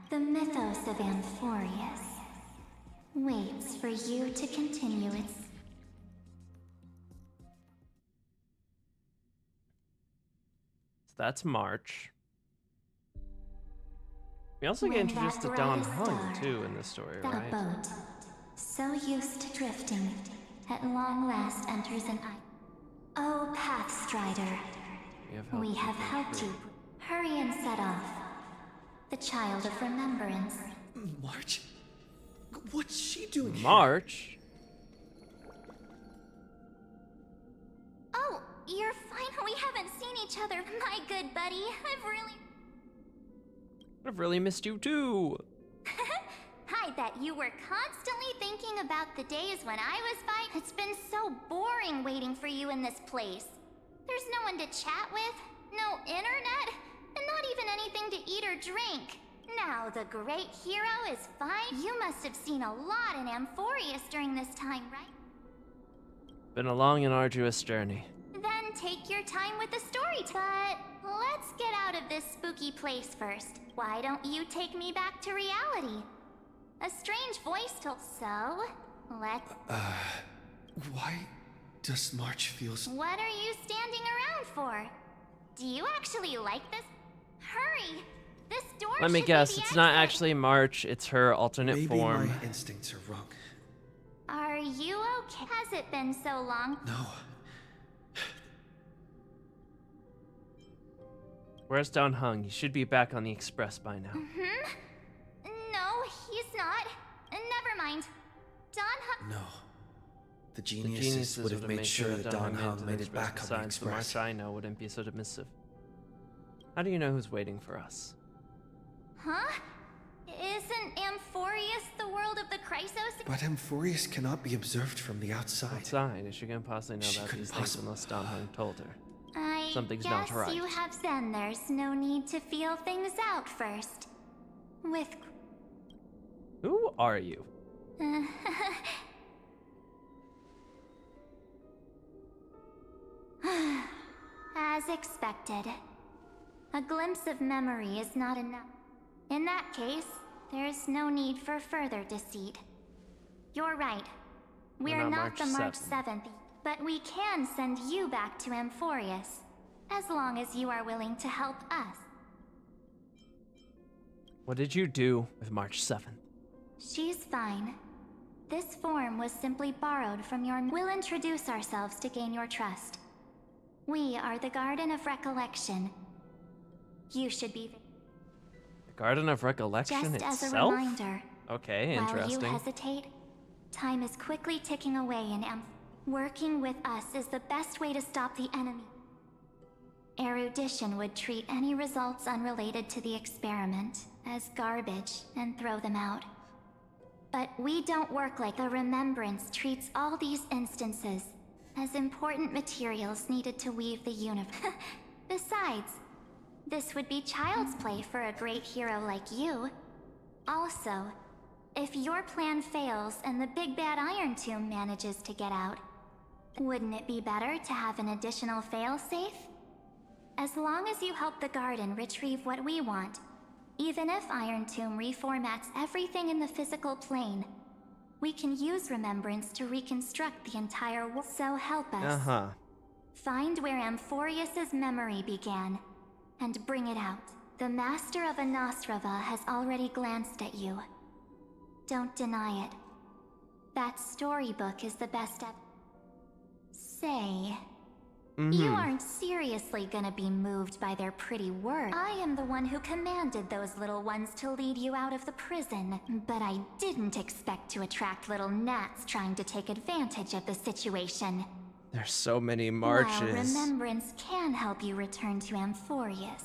The mythos of Amphorius waits for you to continue its... So that's March. We also get When introduced to that Don bright Hung, star, too, in this story, that right? boat, so used to drifting, at long last enters an eye. Oh, Pathstrider, we have helped you. Hurry and set off. The child of remembrance. March? What's she doing here? March? Oh, you're fine. We haven't seen each other, my good buddy. I've really missed you, too. I bet you were constantly thinking about the days when I was by. It's been so boring waiting for you in this place. There's no one to chat with, no internet, and not even anything to eat or drink. Now the great hero is fine. You must have seen a lot in Amphorius during this time, right? Been a long and arduous journey. Then take your time with the story. But let's get out of this spooky place first. Why don't you take me back to reality? A strange voice told. So, let's... Why does March feel so... What are you standing around for? Do you actually like this? Hurry! This door Let me should guess, be the it's not exit. actually March, it's her alternate Maybe form. my instincts are wrong. Are you okay? Has it been so long? No. Where's Don Hung? He should be back on the express by now. No, he's not. Never mind. Don Hung... No. The geniuses would have made sure that Don Hung made it back on the Besides, the March express. I know wouldn't be so dismissive. How do you know who's waiting for us? Huh? Isn't Amphorius the world of the Chrysos? But Amphorius cannot be observed from the outside. Outside? She couldn't possibly know She about couldn't these things possibly- unless Don Hung told her. I Something's guess not right. you have then there's no need to feel things out first. With... Who are you? As expected. A glimpse of memory is not enough. In that case, there's no need for further deceit. You're right. We're not not March the March 7th. 7th, but we can send you back to Amphorius, as long as you are willing to help us. What did you do with March 7th? She's fine. This form was simply borrowed from your... We'll introduce ourselves to gain your trust. We are the Garden of Recollection. You should be... The Garden of Recollection Just as a itself? reminder, Okay, while interesting. you hesitate, time is quickly ticking away in Working with us is the best way to stop the enemy. Erudition would treat any results unrelated to the experiment as garbage and throw them out. But we don't work like the Remembrance treats all these instances as important materials needed to weave the universe. Besides, this would be child's play for a great hero like you. Also, if your plan fails and the big bad Iron Tomb manages to get out, wouldn't it be better to have an additional failsafe? As long as you help the Garden retrieve what we want, even if Iron Tomb reformats everything in the physical plane, we can use Remembrance to reconstruct the entire world. So help us. Find where Amphorius's memory began, and bring it out. The Master of Anosrava has already glanced at you. Don't deny it. That storybook is the best at... Say... You aren't seriously gonna be moved by their pretty words. I am the one who commanded those little ones to lead you out of the prison, but I didn't expect to attract little gnats trying to take advantage of the situation. There's so many marches. While Remembrance can help you return to Amphorius,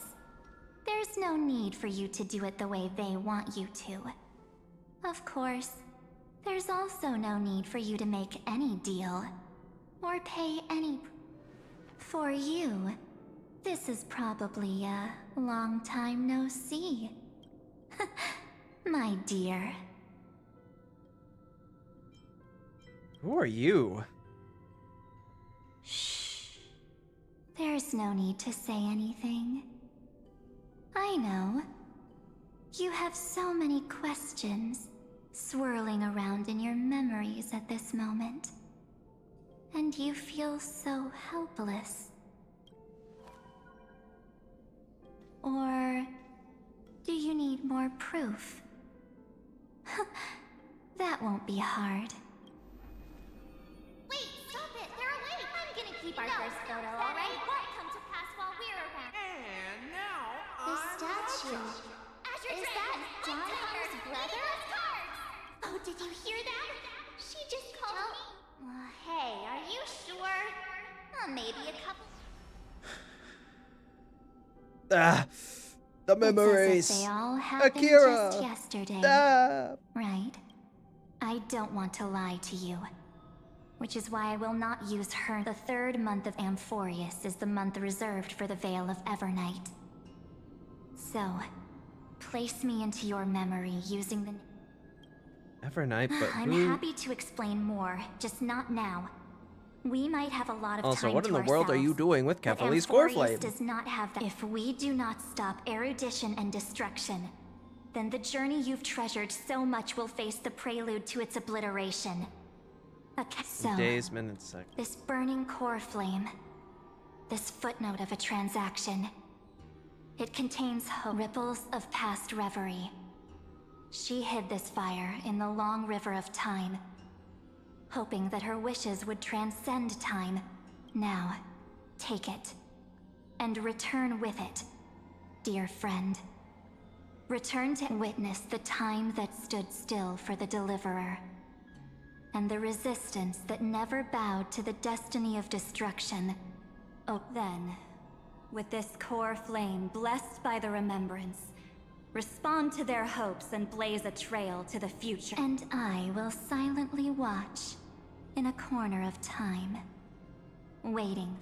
there's There's no need for you to do it the way they want you to. Of course, there's also no need for you to make any deal. Or pay any... For you, this is probably a long time no see. My dear. Who are you? Shh. There's no need to say anything. I know. You have so many questions swirling around in your memories at this moment. And you feel so helpless. Or do you need more proof? That won't be hard. Wait, stop it! They're awake! I'm gonna keep our first photo, alright? Won't come to pass while we're around. And now, The statue. Is that Donhar's brother? Oh, did you hear that? She just called me. Hey, are you sure? Maybe a couple... Ah, the memories. It's as if they all happened Akira. just yesterday. Ah. Right. I don't want to lie to you. Which is why I will not use her. The third month of Amphorius is the month reserved for the Veil of Evernight. So, place me into your memory using the... Evernight, but I'm who? happy to explain more, just not now. We might have a lot of Also, time what in to the world are you ourselves, doing with but Kefali's Amphorius Goreflame? does not have that. If we do not stop erudition and destruction, then the journey you've treasured so much will face the prelude to its obliteration. So, Days, minutes, seconds. this burning core flame, this footnote of a transaction, it contains ripples of past reverie. She hid this fire in the long river of time, hoping that her wishes would transcend time. Now, take it, and return with it, dear friend. Return to witness the time that stood still for the Deliverer, and the resistance that never bowed to the destiny of destruction. Oh, then, with this core flame blessed by the remembrance, respond to their hopes and blaze a trail to the future. And I will silently watch in a corner of time, waiting.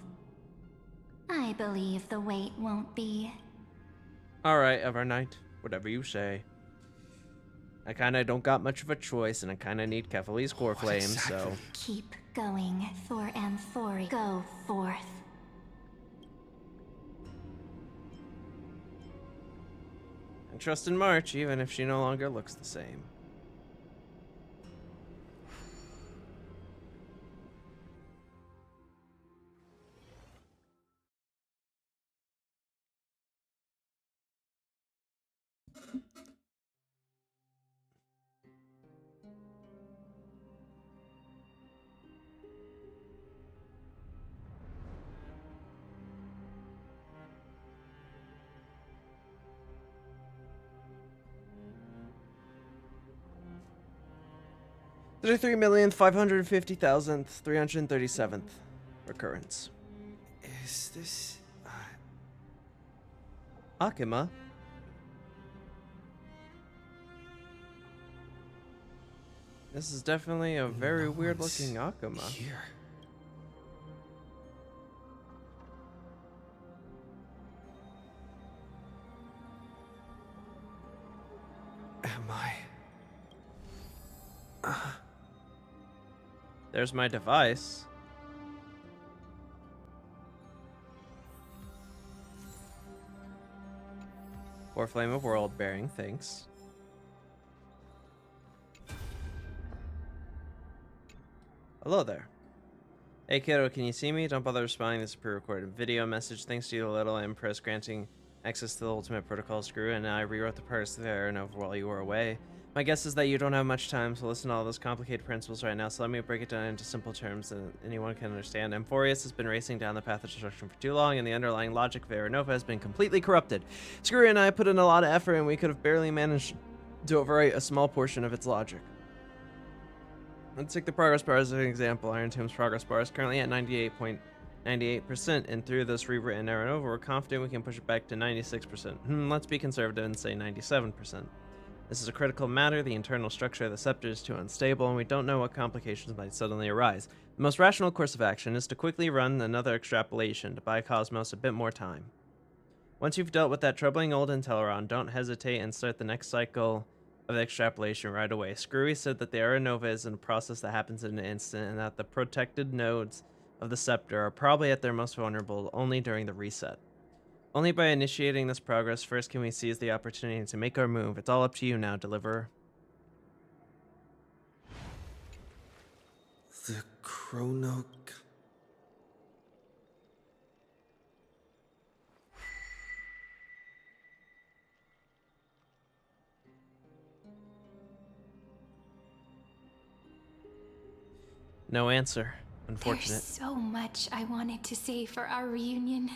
I believe the wait won't be... Alright, Evernight. Whatever you say. I kinda don't got much of a choice, and I kinda need Kefali's Goreflame, so... Keep going, for Amphori. Go forth. And trust in March, even if she no longer looks the same. $33,550,337th recurrence. Is this... Akima? This is definitely a very weird looking Akima. Here. Am I... There's my device. Or Flame of World Bearing, thanks. Hello there. Hey kiddo, can you see me? Don't bother responding to this pre-recorded video message. Thanks to you, the Little Empress, granting access to the Ultimate Protocol screw, and I rewrote the parts there and over while you were away. My guess is that you don't have much time to listen to all those complicated principles right now, so let me break it down into simple terms that anyone can understand. Amphorius has been racing down the path of destruction for too long, and the underlying logic of Aeronova has been completely corrupted. Screw and I put in a lot of effort, and we could have barely managed to overwrite a small portion of its logic. Let's take the progress bar as an example. Iron Tomb's progress bar is currently at 98%, and through this rewritten Era Nova, we're confident we can push it back to 96%. Let's be conservative and say 97%. This is a critical matter. The internal structure of the scepter is too unstable, and we don't know what complications might suddenly arise. The most rational course of action is to quickly run another extrapolation to buy Cosmos a bit more time. Once you've dealt with that troubling old Inteleron, don't hesitate and start the next cycle of the extrapolation right away. Screwy said that the Era Nova is a process that happens in an instant, and that the protected nodes of the scepter are probably at their most vulnerable only during the reset. Only by initiating this progress first can we seize the opportunity to make our move. It's all up to you now, Deliverer. The Chrono... No answer. Unfortunate. There's so much I wanted to say for our reunion,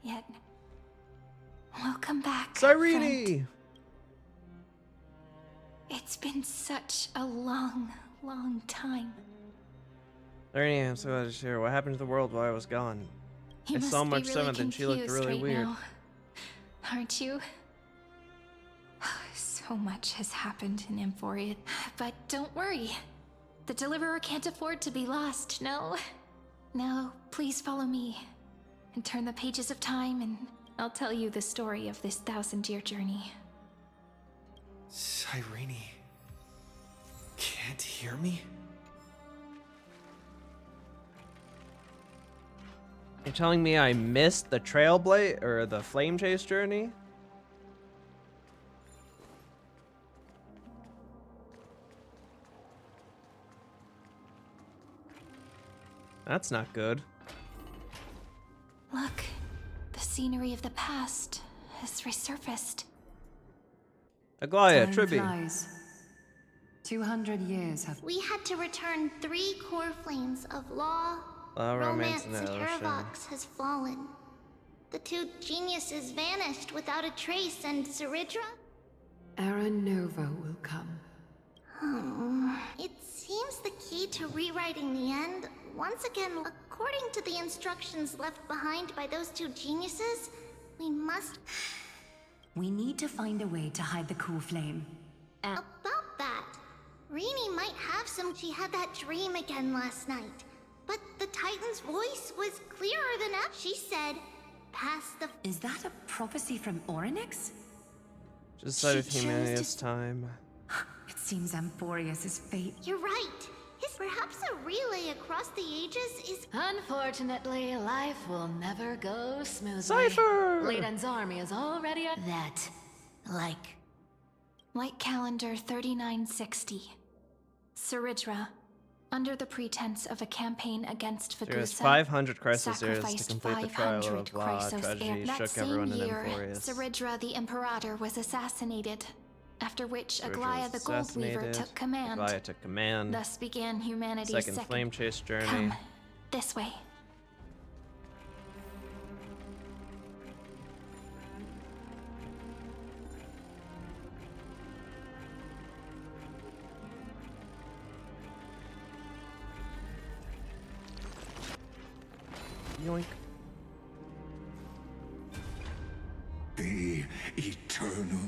yet welcome back, Cyrene! friend. It's been such a long, long time. Cyrene, I'm so glad to share. What happened to the world while I was gone? You I must saw be March really 7th and she looked confused really right weird. now, aren't you? So much has happened in Emphoria, but don't worry. The Deliverer can't afford to be lost, no? Now, please follow me and turn the pages of time, and I'll tell you the story of this 1000-year journey. Cyrene... can't hear me? You're telling me I missed the Trailblade or the Flame Chase journey? That's not good. Look, the scenery of the past has resurfaced. Aglaya, Time Tribby. flies. 200 years have... We had to return 3 core flames of law, Romance, romance, and and Ocean. Hervox has fallen. The 2 geniuses vanished without a trace, and Ceridra? Era Nova will come. It seems the key to rewriting the end, once again, according to the instructions left behind by those 2 geniuses, we must... We need to find a way to hide the cool flame. About that, Rini might have some... She had that dream again last night. But the Titan's voice was clearer than ever. She said, past the... Is that a prophecy from Orynyx? Just side of She chose humanity to- this time. It seems Amphorius' fate. You're right. Perhaps a relay across the ages is... Unfortunately, life will never go smoothly. Cypher! Leiden's army is already at that. Like... Light calendar 3960. Ceridra, under the pretense of a campaign against There's Fagusa, 500 crisis eras to sacrificed complete the trial 500 of law. Chrysos Tragedy that shook same everyone in year, Emporius. Ceridra the Imperator was assassinated, after which Ceridra Aglaya was the Gold Weaver assassinated. took command. Aglaya took command. Thus began humanity's Second Flame Chase journey. Come, this way. Yoink. The eternal.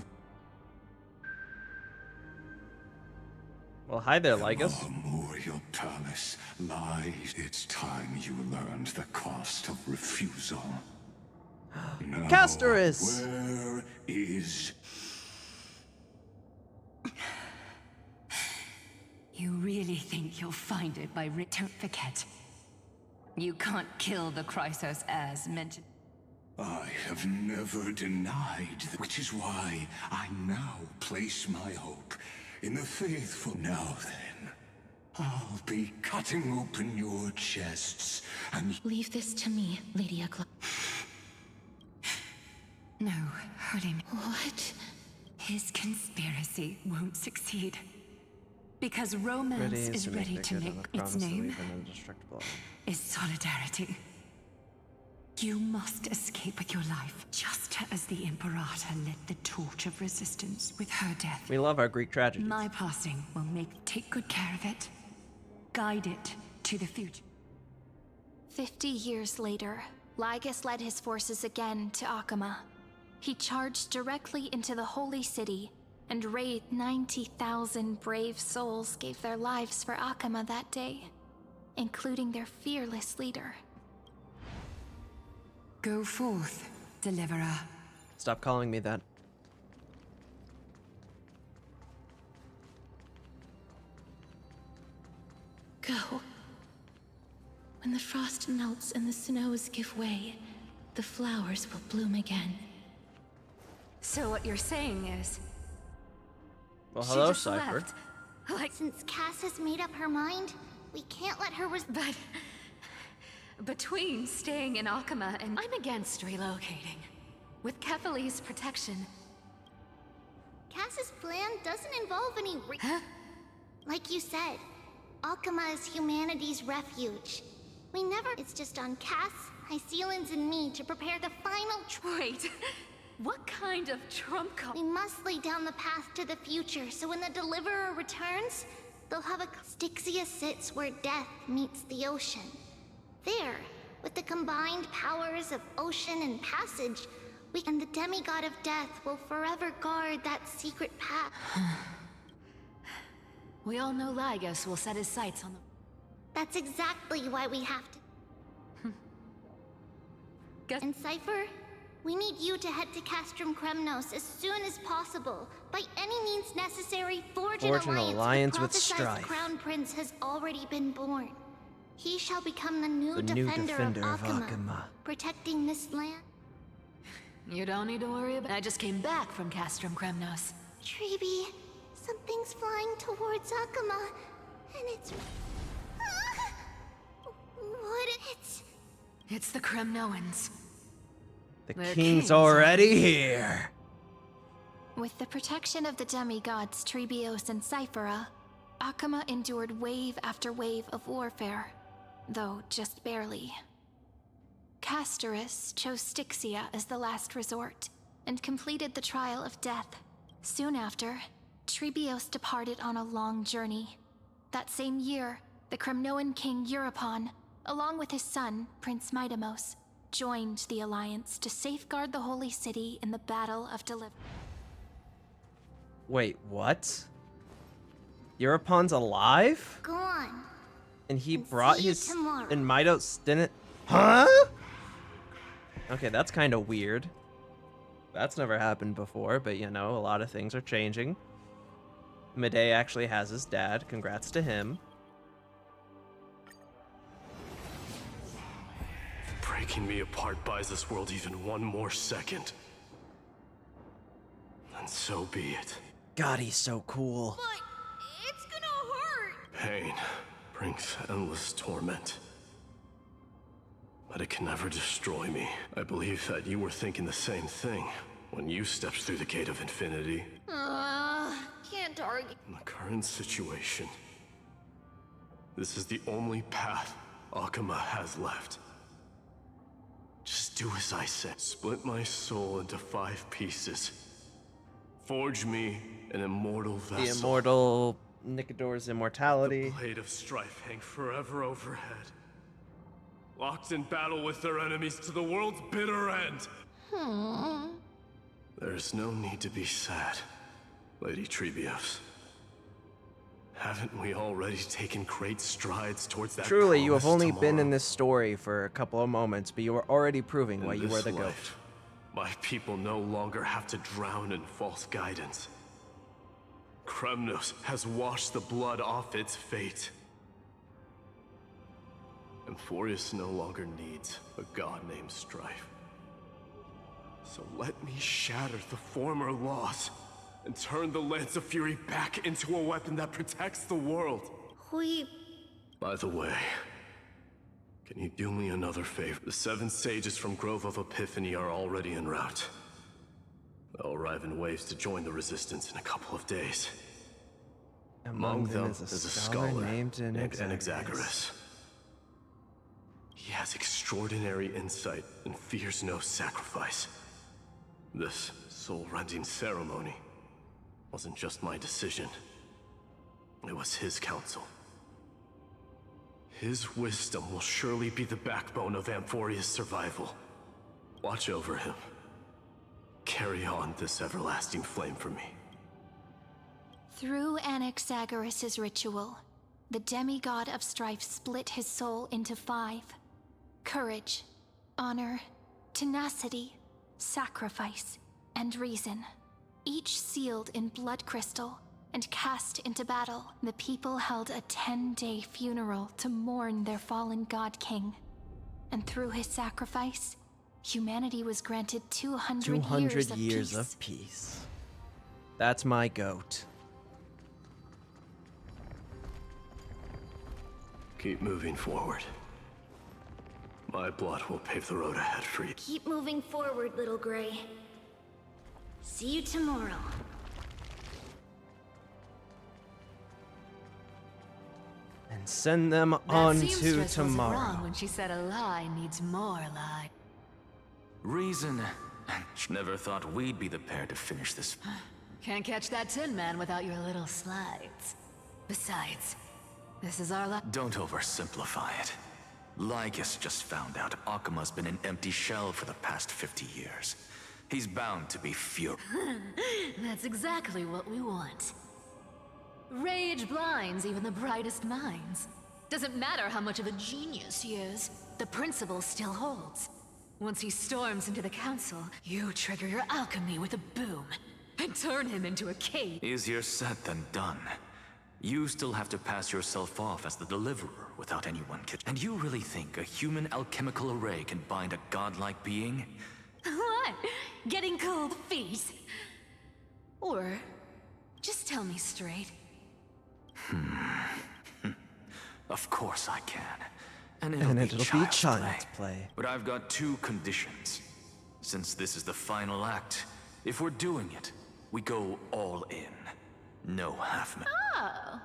Well, hi there, Lygus. Memorial Palace lies. It's time you learned the cost of refusal. Now, Castorus! where is... You really think you'll find it by Don't forget. You can't kill the Chrysos as mentioned. I have never denied, which is why I now place my hope in the faithful. Now then, I'll be cutting open your chests and... Leave this to me, Lady Agla. No, Holy... What? His conspiracy won't succeed. Because romance is ready to make its name is solidarity. You must escape with your life, just as the Imperator lit the torch of resistance with her death. We love our Greek tragedies. My passing will take good care of it, guide it to the future. 50 years later, Lygus led his forces again to Akama. He charged directly into the holy city and raised 90,000 brave souls gave their lives for Akama that day, including their fearless leader. Go forth, deliverer. Stop calling me that. Go. When the frost melts and the snows give way, the flowers will bloom again. So what you're saying is... Well, she hello, just Cypher. left. Like, Since Cass has made up her mind, we can't let her But... between staying in Akama and... I'm against relocating. With Kethale's protection. Cass's plan doesn't involve any Like you said, Akama is humanity's refuge. We never... It's just on Cass, Hycealans, and me to prepare the final... Wait, what kind of trump card? We must lay down the path to the future, so when the Deliverer returns, they'll have a... Styxia sits where death meets the ocean. There, with the combined powers of ocean and passage, and the demigod of death will forever guard that secret path. We all know Lygus will set his sights on the... That's exactly why we have to... And Cypher, we need you to head to Castrum Kremnos as soon as possible. By any means necessary, forge an alliance with Strife. The Crown Prince has already been born. He shall become the new defender of Akama, protecting this land. You don't need to worry about... I just came back from Castrum Kremnos. Treeby, something's flying towards Akama, and it's... What It's the Kremnoans. The king's already here. With the protection of the demigods Trebios and Cyphera, Akama endured wave after wave of warfare, though just barely. Castorus chose Styxia as the last resort, and completed the trial of death. Soon after, Trebios departed on a long journey. That same year, the Kremnoan king Euripon, along with his son, Prince Midamos, joined the alliance to safeguard the holy city in the Battle of Deliverance. Wait, what? Eurypon's alive? Go on. And he brought see you his... tomorrow. And Midos didn't... Huh? Okay, that's kind of weird. That's never happened before, but you know, a lot of things are changing. Medei actually has his dad. Congrats to him. Breaking me apart buys this world even one more second. And so be it. God, he's so cool. But it's gonna hurt. Pain brings endless torment. But it can never destroy me. I believe that you were thinking the same thing when you stepped through the gate of infinity. Can't argue. In the current situation, this is the only path Akama has left. Just do as I say. Split my soul into 5 pieces. Forge me an immortal vessel. The immortal Nicodor's immortality. The blade of strife hang forever overhead. Locked in battle with their enemies to the world's bitter end. There's no need to be sad, Lady Trebios. Haven't we already taken great strides towards that? Truly, you have only been in tomorrow? this story for a couple of moments, but you are already proving why In you were this the goat. life, my people no longer have to drown in false guidance. Kremnos has washed the blood off its fate. Amphorius no longer needs a god named Strife. So let me shatter the former laws and turn the Lance of Fury back into a weapon that protects the world. By the way, can you do me another favor? The 7 sages from Grove of Epiphany are already en route. They'll arrive in waves to join the resistance in a couple of days. Among them is a scholar named Anaxagoras. He has extraordinary insight and fears no sacrifice. This soul-rending ceremony wasn't just my decision. It was his counsel. His wisdom will surely be the backbone of Amphoria's survival. Watch over him. Carry on this everlasting flame for me. Through Anaxagoras' ritual, the demigod of strife split his soul into 5. Courage, honor, tenacity, sacrifice, and reason. Each sealed in blood crystal and cast into battle. The people held a 10-day funeral to mourn their fallen god king. And through his sacrifice, humanity was granted 200 years of peace. That's my goat. Keep moving forward. My blood will pave the road ahead for you. Keep moving forward, little Gray. See you tomorrow. And send them That on seamstress to wasn't tomorrow. wrong when she said a lie needs more lie. Reason. Never thought we'd be the pair to finish this. Can't catch that Tin Man without your little slides. Besides, this is our Don't oversimplify it. Lygus just found out Akima's been an empty shell for the past 50 years. He's bound to be furious. That's exactly what we want. Rage blinds even the brightest minds. Doesn't matter how much of a genius he is, the principle still holds. Once he storms into the council, you trigger your alchemy with a boom and turn him into a cave. Easier said than done. You still have to pass yourself off as the deliverer without anyone catching. And you really think a human alchemical array can bind a godlike being? What? Getting cold feet? Or just tell me straight. Of course I can. And And it'll it'll be child's child's play. But I've got 2 conditions. Since this is the final act, if we're doing it, we go all in. No half-men. Oh,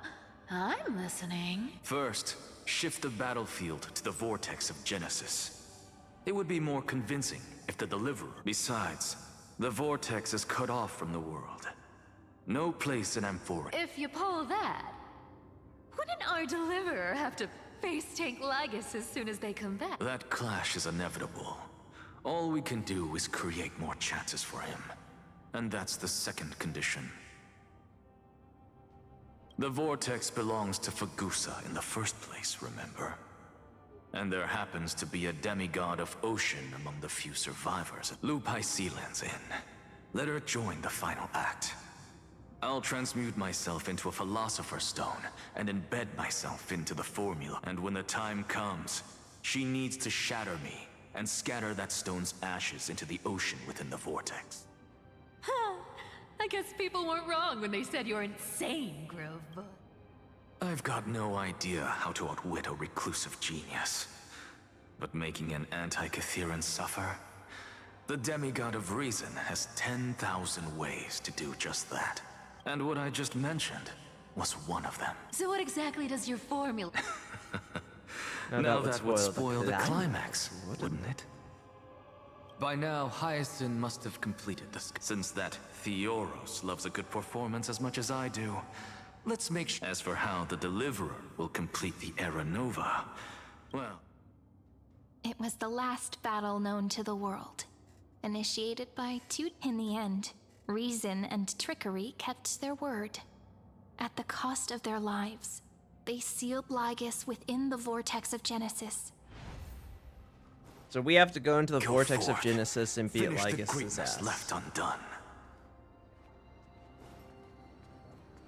I'm listening. First, shift the battlefield to the vortex of Genesis. It would be more convincing if the deliverer... Besides, the vortex is cut off from the world. No place in Amphoria. If you pull that, wouldn't our deliverer have to face tank Lygus as soon as they come back? That clash is inevitable. All we can do is create more chances for him. And that's the second condition. The vortex belongs to Fagusa in the first place, remember? And there happens to be a demigod of ocean among the few survivors. Lupai Sealand's in. Let her join the final act. I'll transmute myself into a philosopher's stone and embed myself into the formula. And when the time comes, she needs to shatter me and scatter that stone's ashes into the ocean within the vortex. Huh. I guess people weren't wrong when they said you're insane, Grove Boy. I've got no idea how to outwit a reclusive genius. But making an anti-Catheran suffer? The demigod of reason has 10,000 ways to do just that. And what I just mentioned was one of them. So what exactly does your formula... Now that would spoil the climax, wouldn't it? By now, Hyacinth must have completed this. Since that Theoros loves a good performance as much as I do, let's make sure. As for how the Deliverer will complete the Era Nova, well... It was the last battle known to the world, initiated by two. In the end, reason and trickery kept their word. At the cost of their lives, they sealed Lygus within the vortex of Genesis. So we have to go into the vortex of forth. Genesis and beat Finish the Lygus' greatness ass. left undone.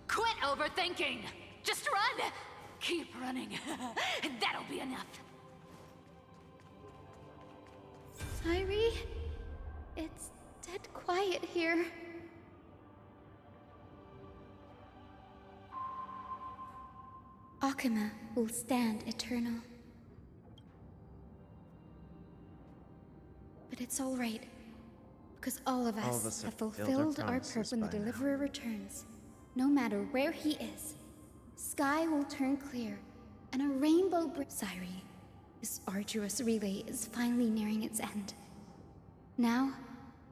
Quit overthinking! Just run! Keep running, and that'll be enough. Sairi, it's dead quiet here. Akuma will stand eternal. But it's all right, because all of us have fulfilled our purpose when the Deliverer returns. No matter where he is, sky will turn clear, and a rainbow Sairi, this arduous relay is finally nearing its end. Now,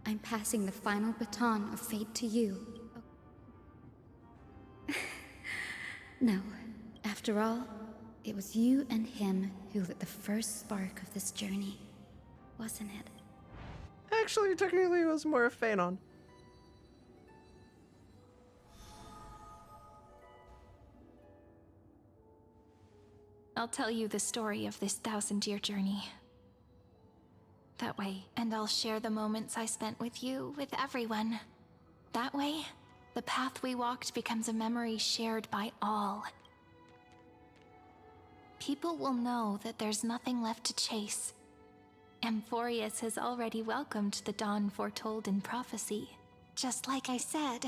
I'm passing the final baton of fate to you. No, after all, It was you and him who lit the first spark of this journey, wasn't it? Actually, technically, it was more a Phaenon. I'll tell you the story of this 1,000-year journey. That way, and I'll share the moments I spent with you, with everyone. That way, the path we walked becomes a memory shared by all. People will know that there's nothing left to chase. Amphorius has already welcomed the dawn foretold in prophecy. Just like I said,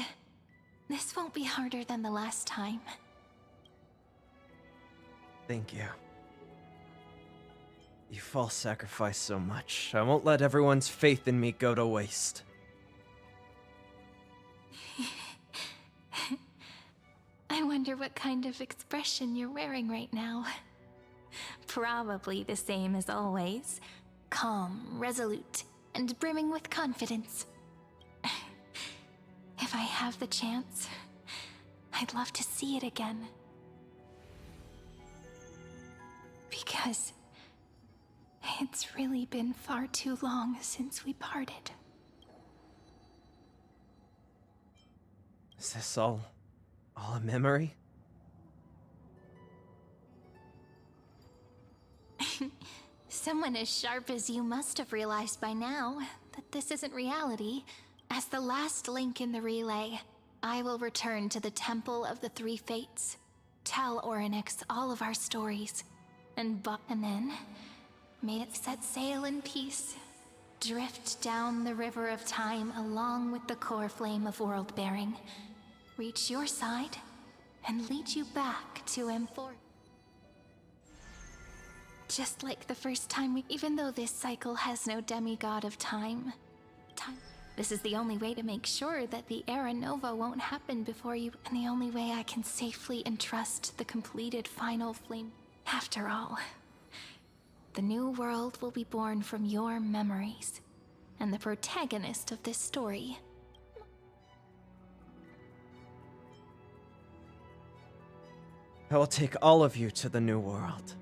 this won't be harder than the last time. Thank you. You've all sacrificed so much. I won't let everyone's faith in me go to waste. I wonder what kind of expression you're wearing right now. Probably the same as always. Calm, resolute, and brimming with confidence. If I have the chance, I'd love to see it again. Because it's really been far too long since we parted. Is this all a memory? Someone as sharp as you must have realized by now that this isn't reality. As the last link in the relay, I will return to the Temple of the Three Fates, tell Orynyx all of our stories, and then may it set sail in peace, drift down the river of time along with the core flame of world-bearing, reach your side, and lead you back to Amphor. Just like the first time even though this cycle has no demigod of time, this is the only way to make sure that the Era Nova won't happen before you, and the only way I can safely entrust the completed final flame. After all, the new world will be born from your memories, and the protagonist of this story. I will take all of you to the new world.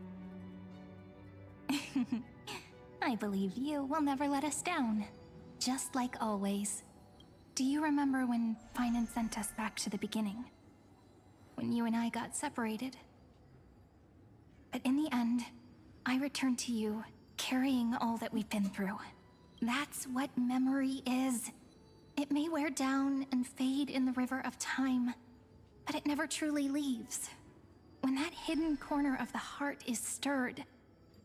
I believe you will never let us down, just like always. Do you remember when Phainons sent us back to the beginning? When you and I got separated? But in the end, I returned to you, carrying all that we've been through. That's what memory is. It may wear down and fade in the river of time, but it never truly leaves. When that hidden corner of the heart is stirred,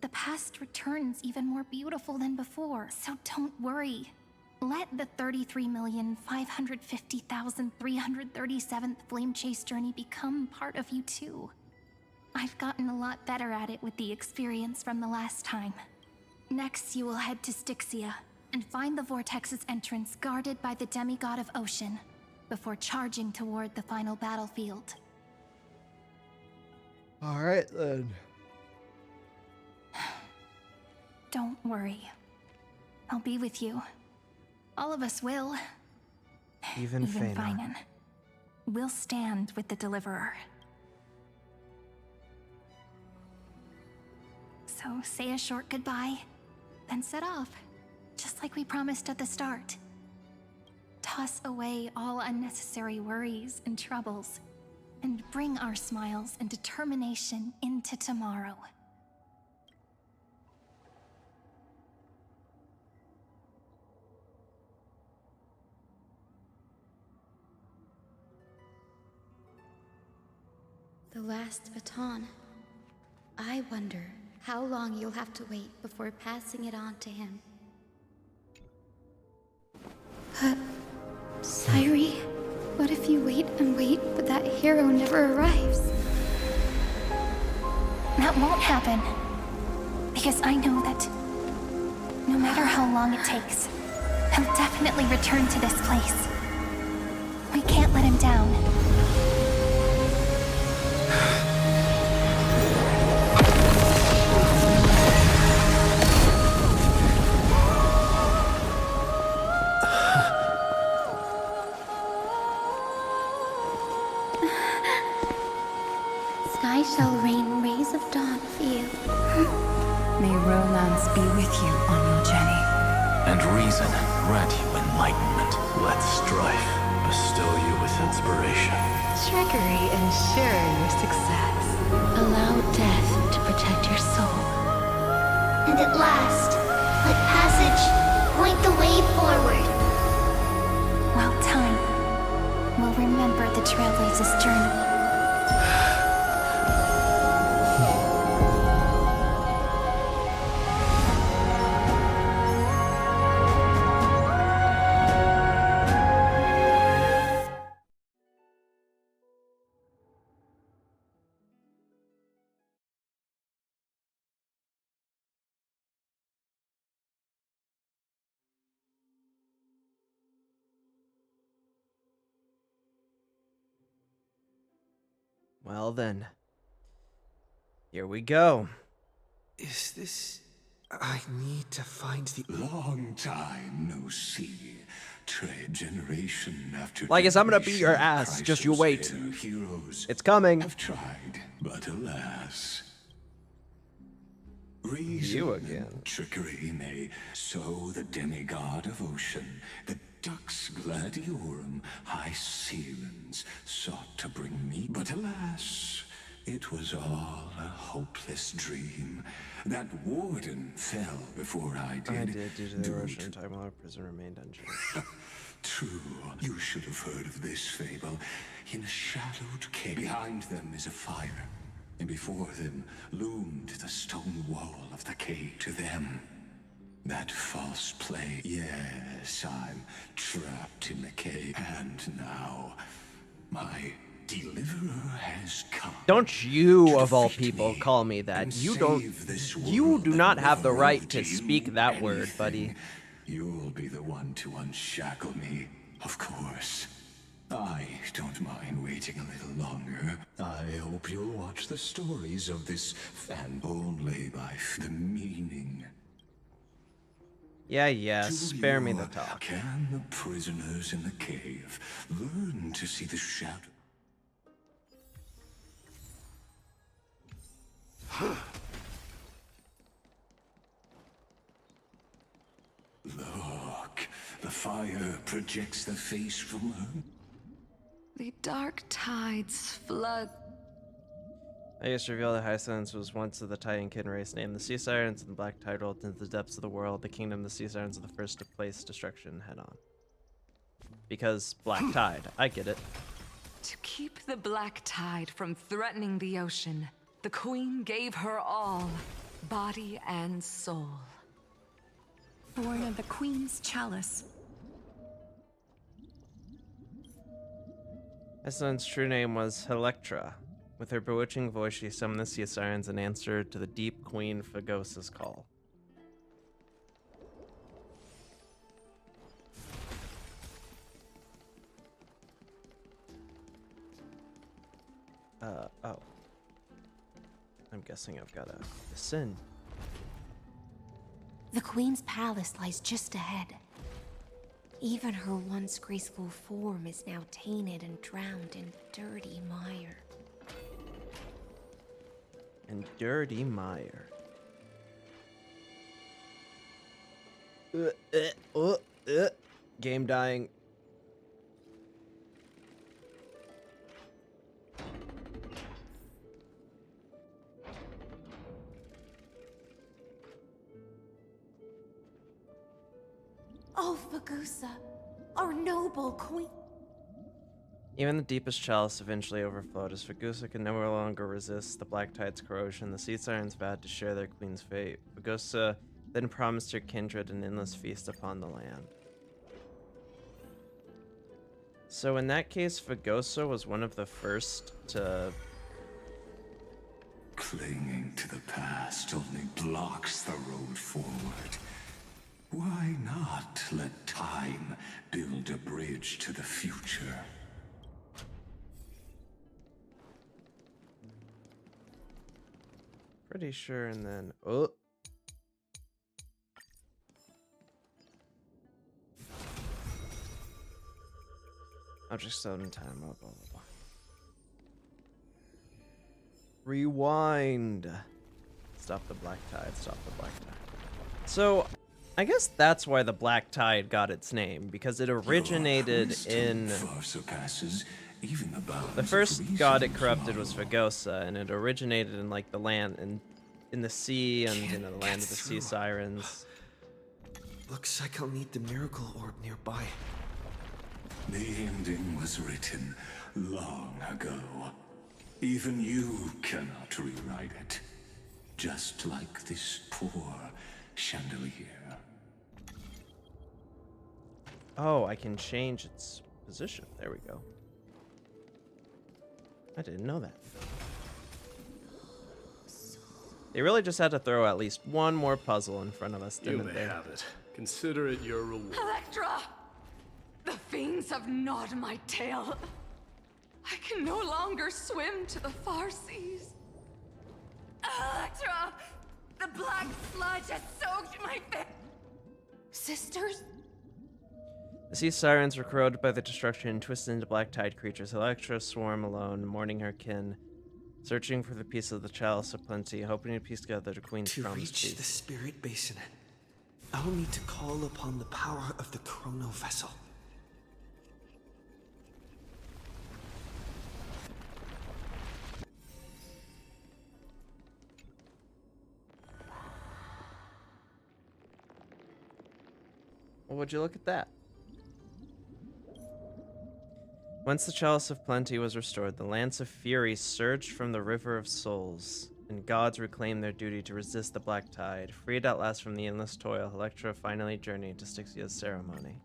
the past returns even more beautiful than before. So don't worry. Let the 33,550,337th Flame Chase journey become part of you too. I've gotten a lot better at it with the experience from the last time. Next, you will head to Styxia and find the Vortex's entrance guarded by the demigod of Ocean before charging toward the final battlefield. Alright then. Don't worry. I'll be with you. All of us will. Even Phaenon. Phainons. We'll stand with the Deliverer. So say a short goodbye, then set off, just like we promised at the start. Toss away all unnecessary worries and troubles, and bring our smiles and determination into tomorrow. The last baton. I wonder how long you'll have to wait before passing it on to him. But, Sairi, what if you wait and wait, but that hero never arrives? That won't happen. Because I know that no matter how long it takes, he'll definitely return to this place. We can't let him down. sky shall rain rays of dawn for you. May romance be with you on your journey. And reason grant you enlightenment. Let strife bestow you with inspiration. Trickery ensure your success. Allow death to protect your soul. And at last, let passage point the way forward. Well, time will remember the Trailblazers' journey. Well then, here we go. Is this... I need to find the... Long time no see. Tread generation after Lygus, I'm gonna beat your generation, ass. Just you wait. Chrysos' heroes It's coming. have tried, but alas. You Reason again. and trickery may sow the demigod of ocean. The Dux Gladiorum, high Sealans, sought to bring me, but alas, it was all a hopeless dream. That warden fell before I did. I did due to the due erosion time while our prison remained unchanged. True, you should have heard of this fable. In a shadowed cave, behind them is a fire, and before them loomed the stone wall of the cave. To them, that false play. Yes, I'm trapped in the cave, and now my deliverer has come. Don't you, of all people, call me that. You don't. You do not have the right to speak that word, buddy. You'll be the one to unshackle me, of course. I don't mind waiting a little longer. I hope you'll watch the stories of this fan only by the meaning. Yeah, spare me the talk. Can the prisoners in the cave learn to see the shadow? Look, the fire projects the face from her. The dark tides flood. I used to reveal that Phainons was once of the Titan kin race named the Sea Sirens, and the Black Tide rolled into the depths of the world. The kingdom of the Sea Sirens are the first to place destruction head on. Because Black Tide, I get it. To keep the black tide from threatening the ocean, the queen gave her all, body and soul. Born of the Queen's Chalice. Phainons' true name was Electra. With her bewitching voice, she summoned the Sea Sirens and answered to the deep Queen Phagosa's call. Oh. I'm guessing I've got to sin. The Queen's palace lies just ahead. Even her once graceful form is now tainted and drowned in dirty mire. And dirty mire. Game dying. Oh, Phagosa, our noble queen. Even the deepest chalice eventually overflowed as Phagosa could no longer resist the Black Tide's corrosion. The Sea Sirens vowed to share their queen's fate. Phagosa then promised her kindred an endless feast upon the land. So in that case, Phagosa was one of the first to... Clinging to the past only blocks the road forward. Why not let time build a bridge to the future? Pretty sure, and then... Oh! Object stone in time, blah, blah, blah, blah. Rewind. Stop the black tide. Stop the black tide. So, I guess that's why the black tide got its name, because it originated in... The first god it corrupted was Phagosa, and it originated in like the land and in the sea and the land of the sea sirens. Looks like I'll need the miracle orb nearby. The ending was written long ago. Even you cannot rewrite it. Just like this poor chandelier. Oh, I can change its position. There we go. I didn't know that. They really just had to throw at least one more puzzle in front of us, didn't they? You may have it. Consider it your reward. Electra! The fiends have gnawed my tail. I can no longer swim to the far seas. Electra! The black sludge has soaked my face. Sisters? The sea sirens were corroded by the destruction and twisted into black tide creatures. Electra swarm alone, mourning her kin, searching for the piece of the chalice of plenty, hoping to piece together the queen's promised reach peace. the spirit basin, I'll need to call upon the power of the chrono vessel. Well, would you look at that? Once the Chalice of Plenty was restored, the Lance of Fury surged from the River of Souls, and gods reclaimed their duty to resist the Black Tide. Freed at last from the endless toil, Electra finally journeyed to Styxia's ceremony.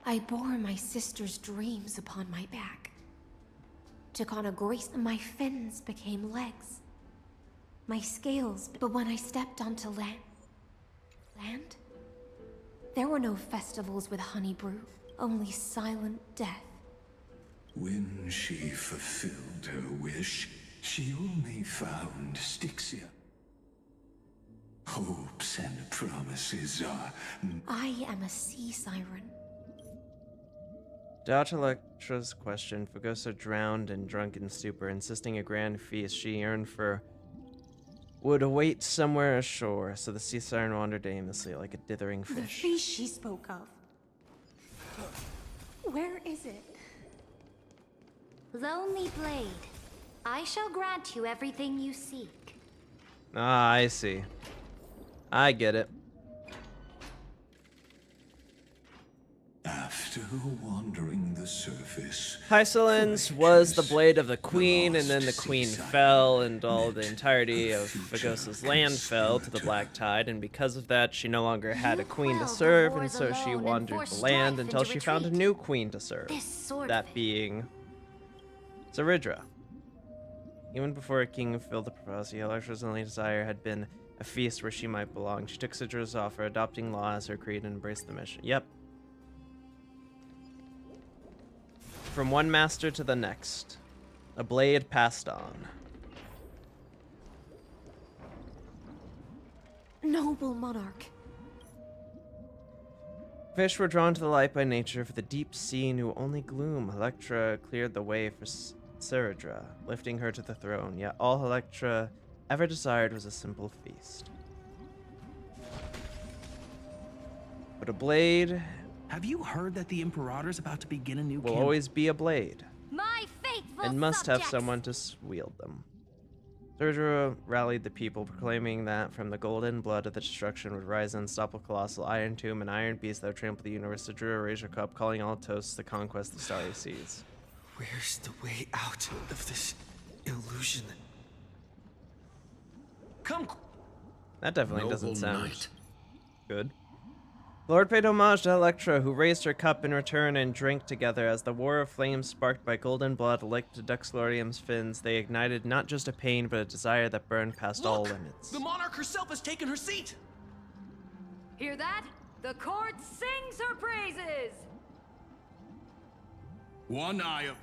I bore my sister's dreams upon my back. Took on a grace, my fins became legs. My scales, but when I stepped onto land? There were no festivals with honey brew, only silent death. When she fulfilled her wish, she only found Styxia. Hopes and promises are... I am a sea siren. Doubt Electra's question, Phagosa drowned in drunken stupor, insisting a grand feast she yearned for would await somewhere ashore, so the sea siren wandered aimlessly like a dithering The fish. fish she spoke of. Where is it? Lonely Blade, I shall grant you everything you seek. Ah, I see. I get it. After wandering the surface... Hysolence was the blade of the queen, and then the queen fell, and all the entirety of Phagosa's land fell to the Black Tide, and because of that, she no longer had a queen to serve, and so she wandered the land until she found a new queen to serve. That being... Zeridra. Even before a king fulfilled the prophecy, Electra's only desire had been a feast where she might belong. She took Zidra's offer, adopting law as her creed, and embraced the mission. Yep. From one master to the next, a blade passed on. Noble monarch. Fish were drawn to the light by nature, for the deep sea knew only gloom. Electra cleared the way for Zeridra, lifting her to the throne, yet all Electra ever desired was a simple feast. But a blade... Have you heard that the Imperator's about to begin a new will campaign? always be a blade, My faithful and must have subjects. someone to wield them. Zeridra rallied the people, proclaiming that from the golden blood of the destruction would rise an unstoppable colossal iron tomb and iron beast that would trample the universe. Zeridra raised her cup, calling all toasts to the conquest of the starry seas. Where's the way out of this illusion? Come. That definitely doesn't Noble sound knight. good. Lord paid homage to Electra, who raised her cup in return and drank together. As the war of flames sparked by golden blood licked Duxlorium's fins, they ignited not just a pain, but a desire that burned past all limits. The monarch herself has taken her seat. Hear that? The court sings her praises! One eye of...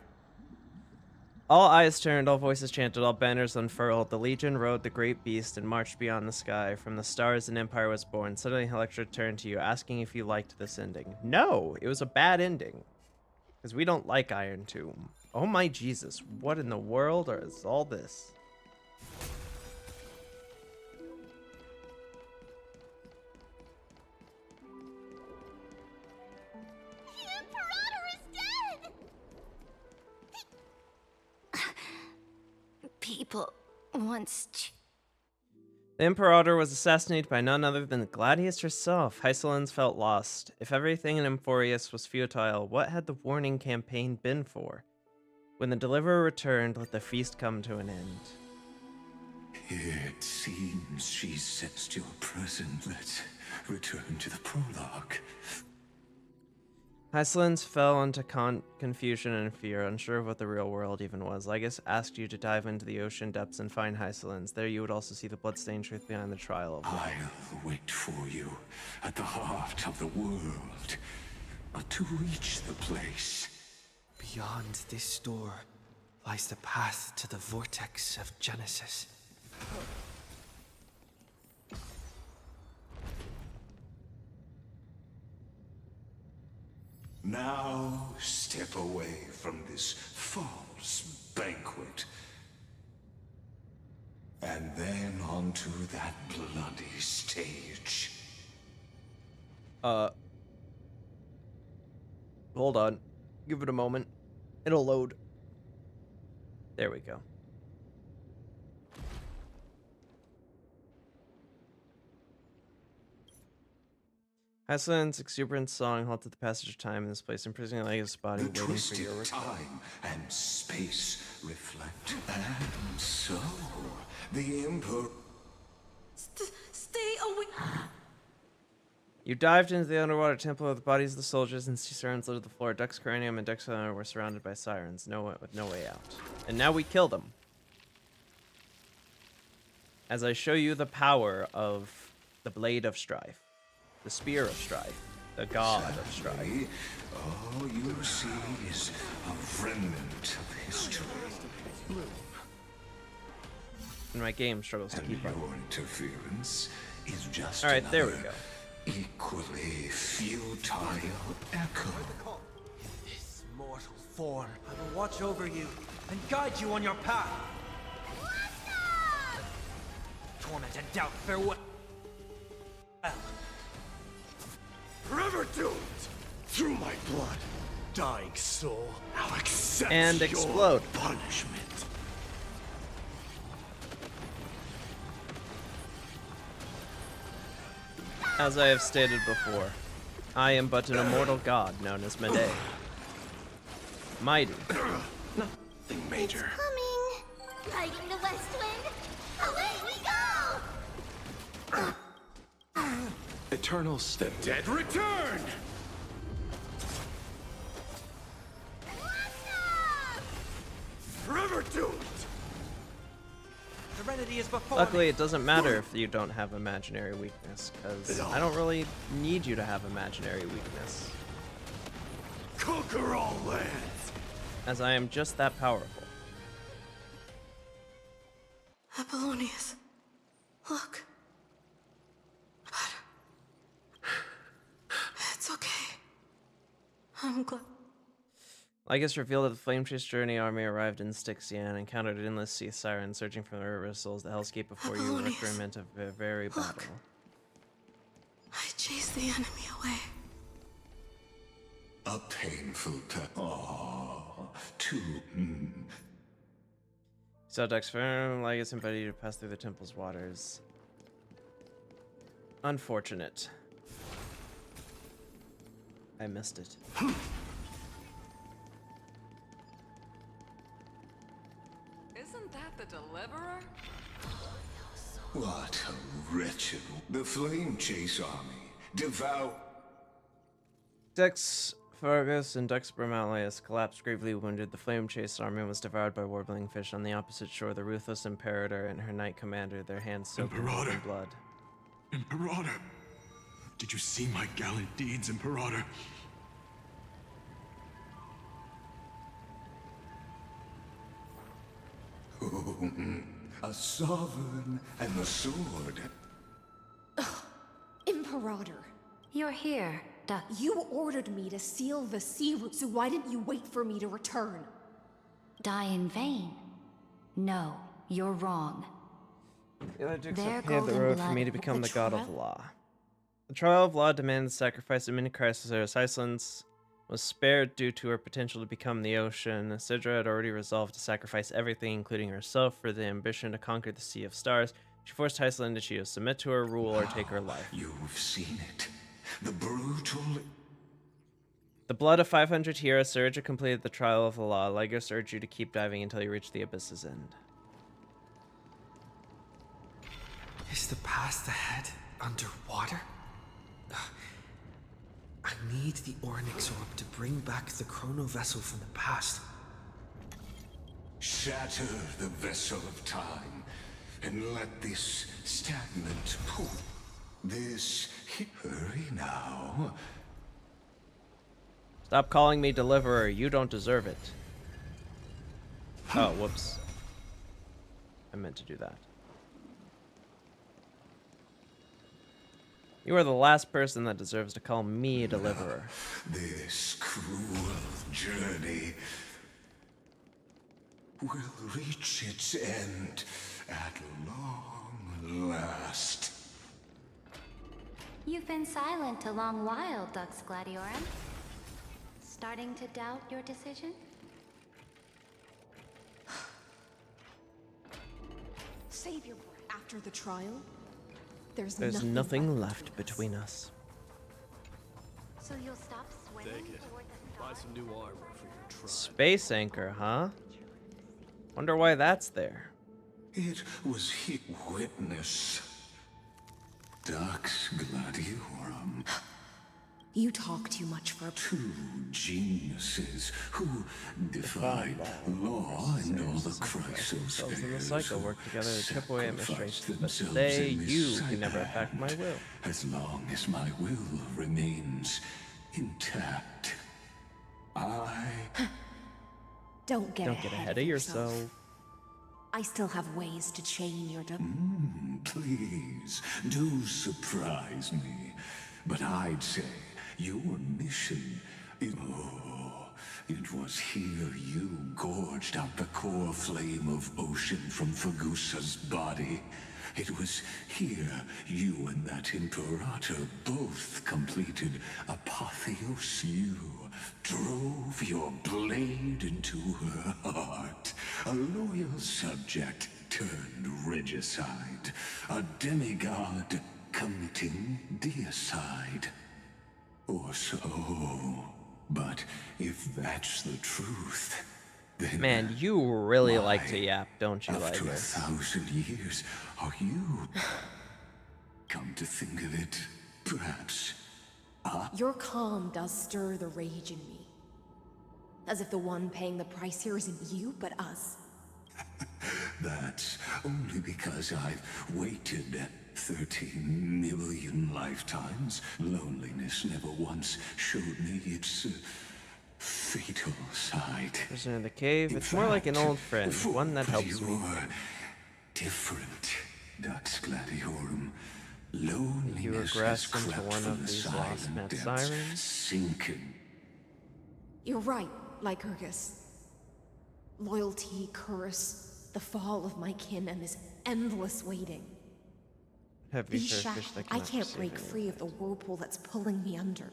All eyes turned, all voices chanted, all banners unfurled. The Legion rode the great beast and marched beyond the sky. From the stars an empire was born. Suddenly Electra turned to you, asking if you liked this ending. No, it was a bad ending. Because we don't like Iron Tomb. Oh my Jesus, what in the world is all this? people once. The Imperator was assassinated by none other than Gladius herself. Hysolens felt lost. If everything in Amphorius was futile, what had the warning campaign been for? When the Deliverer returned, let the feast come to an end. It seems she sensed your presence. Let's return to the prologue. Hysolens fell into confusion and fear, unsure of what the real world even was. Lygus asked you to dive into the ocean depths and find Hysolens. There you would also see the bloodstained truth behind the trial of life. I'll wait for you at the heart of the world. But to reach the place... Beyond this door lies the path to the vortex of Genesis. Now step away from this false banquet. And then onto that bloody stage. Hold on. Give it a moment. It'll load. There we go. Hysolen's exuberant song halted the passage of time in this place, imprisoning Lygus' body, The waiting for your twisted return. time and space reflect. And so, the Emperor... Stay away. You dived into the underwater temple with the bodies of the soldiers, and sea sirens littered the floor. Duck's cranium and Duck's Island were surrounded by sirens, with no way out. And now we killed them. As I show you the power of the Blade of Strife, the Spear of Strife, the God of Strife. All you see is a remnant of history. And my game struggles to keep up. Your interference is just Alright, there we go. Equally futile echo. This mortal form, I will watch over you and guide you on your path. Torment and doubt, farewell. Forever doomed! Through my blood, dying soul, I'll accept And your explode. punishment. As I have stated before, I am but an immortal god known as Medea. Mighty. Nothing major. Coming! Riding the west wind! Away we go! Eternal step. Dead return! Forever doomed! Serenity is before Luckily, it doesn't matter if you don't have imaginary weakness, because I don't really need you to have imaginary weakness, Conquer all lands! as I am just that powerful. Apollonius, look. It's okay. I'm glad. Lygus revealed that the Flame Chase Journey army arrived in Styxian, encountered an endless sea siren searching for the river souls, the hellscape before you, Apollonius, recruitment of a very battle. I chased the enemy away. A painful So Duck's firm, Lygus invited you to pass through the temple's waters. Unfortunate. I missed it. Isn't that the Deliverer? What a wretched... The Flame Chase army. Devout... Dux Fargus and Dux Bromalius collapsed gravely wounded. The Flame Chase army was devoured by warbling fish. On the opposite shore, the ruthless Imperator and her knight commander, their hands soaked in blood. Imperator! Did you see my gallant deeds, Imperator? A sovereign and the sword. Imperator. You're here, Duck. You ordered me to seal the sea route, so why didn't you wait for me to return? Die in vain? No, you're wrong. The other Dukes Their have paved the golden road for blood me to become the god of trial? law. The trial of law demanded the sacrifice of many crises. Hysolens was spared due to her potential to become the ocean. Sidra had already resolved to sacrifice everything, including herself, for the ambition to conquer the Sea of Stars. She forced Hyceland to either submit to her rule or take her life. You've seen it. The brutal... The blood of 500 heroes, Surja completed the trial of the law. Lygus urged you to keep diving until you reach the abyss's end. Is the past ahead underwater? I need the Ornyx orb to bring back the chrono vessel from the past. Shatter the vessel of time, and let this stagnant pool, this... Hurry now. Stop calling me Deliverer. You don't deserve it. Oh, whoops. I meant to do that. You are the last person that deserves to call me a Deliverer. This cruel journey will reach its end at long last. You've been silent a long while, Dux Gladiorum. Starting to doubt your decision? Save your breath. After the trial, there's nothing left between us. So you'll stop swimming Take it. toward the Buy stars? some new armor for your tribe. Space anchor, huh? Wonder why that's there. It was he witness. Dux Gladiorum. You talk too much for two geniuses who defied law and all the crisis in the cycle work together to chip away at my strength, but you can never affect my will. As long as my will remains intact, Don't get ahead of yourself. I still have ways to chain your Please, do surprise me. But I'd say your mission is... Oh, it was here you gorged out the core flame of ocean from Phagusa's body. It was here you and that Imperator both completed Apotheos. You drove your blade into her heart. A loyal subject turned regicide. A demigod committing deicide. Or so. But if that's the truth, then... Man, you really like to yap, don't you, After Lygus? 1,000 years, are you... Come to think of it, perhaps... Your calm does stir the rage in me. As if the one paying the price here isn't you, but us. That's only because I've waited 13 million lifetimes. Loneliness never once showed me its fatal side. Prisoner in the cave. It's more like an old friend, one that helps me. You're different, Dux Gladiorum. Loneliness You regress has into crept one from of the these silent lost Met depths, Sirens? sinking. You're right, Lycurgus. Loyalty, curse, the fall of my kin, and this endless waiting. Heavy These for a fish shackles, that I cannot can't perceive break anything. free of the whirlpool that's pulling me under.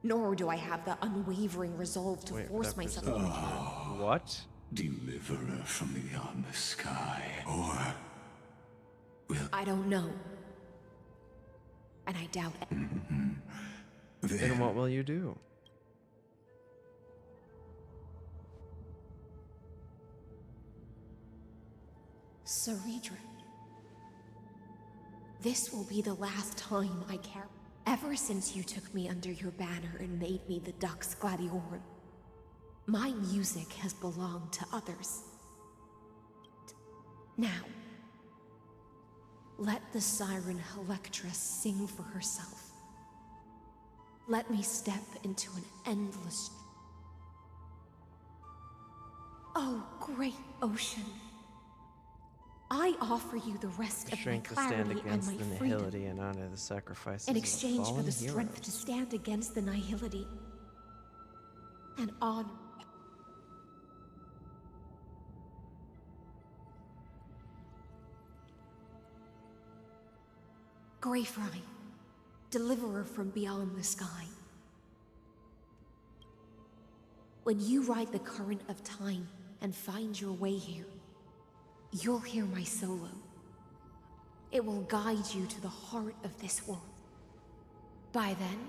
Nor do I have the unwavering resolve to force myself. What? Deliverer from beyond the sky, or I don't know. And I doubt it. Then what will you do? Ceridra. This will be the last time I care. Ever since you took me under your banner and made me the Dux Gladiorum, my music has belonged to others. Now, let the siren Electra sing for herself. Let me step into an endless... Oh, great ocean. I offer you the rest of my Strength to stand clarity and against my the freedom nihility and honor the sacrifices in of exchange for fallen the strength heroes. to stand against the nihility and honor. Greyfry, deliverer from beyond the sky. When you ride the current of time and find your way here, you'll hear my solo. It will guide you to the heart of this world. By then,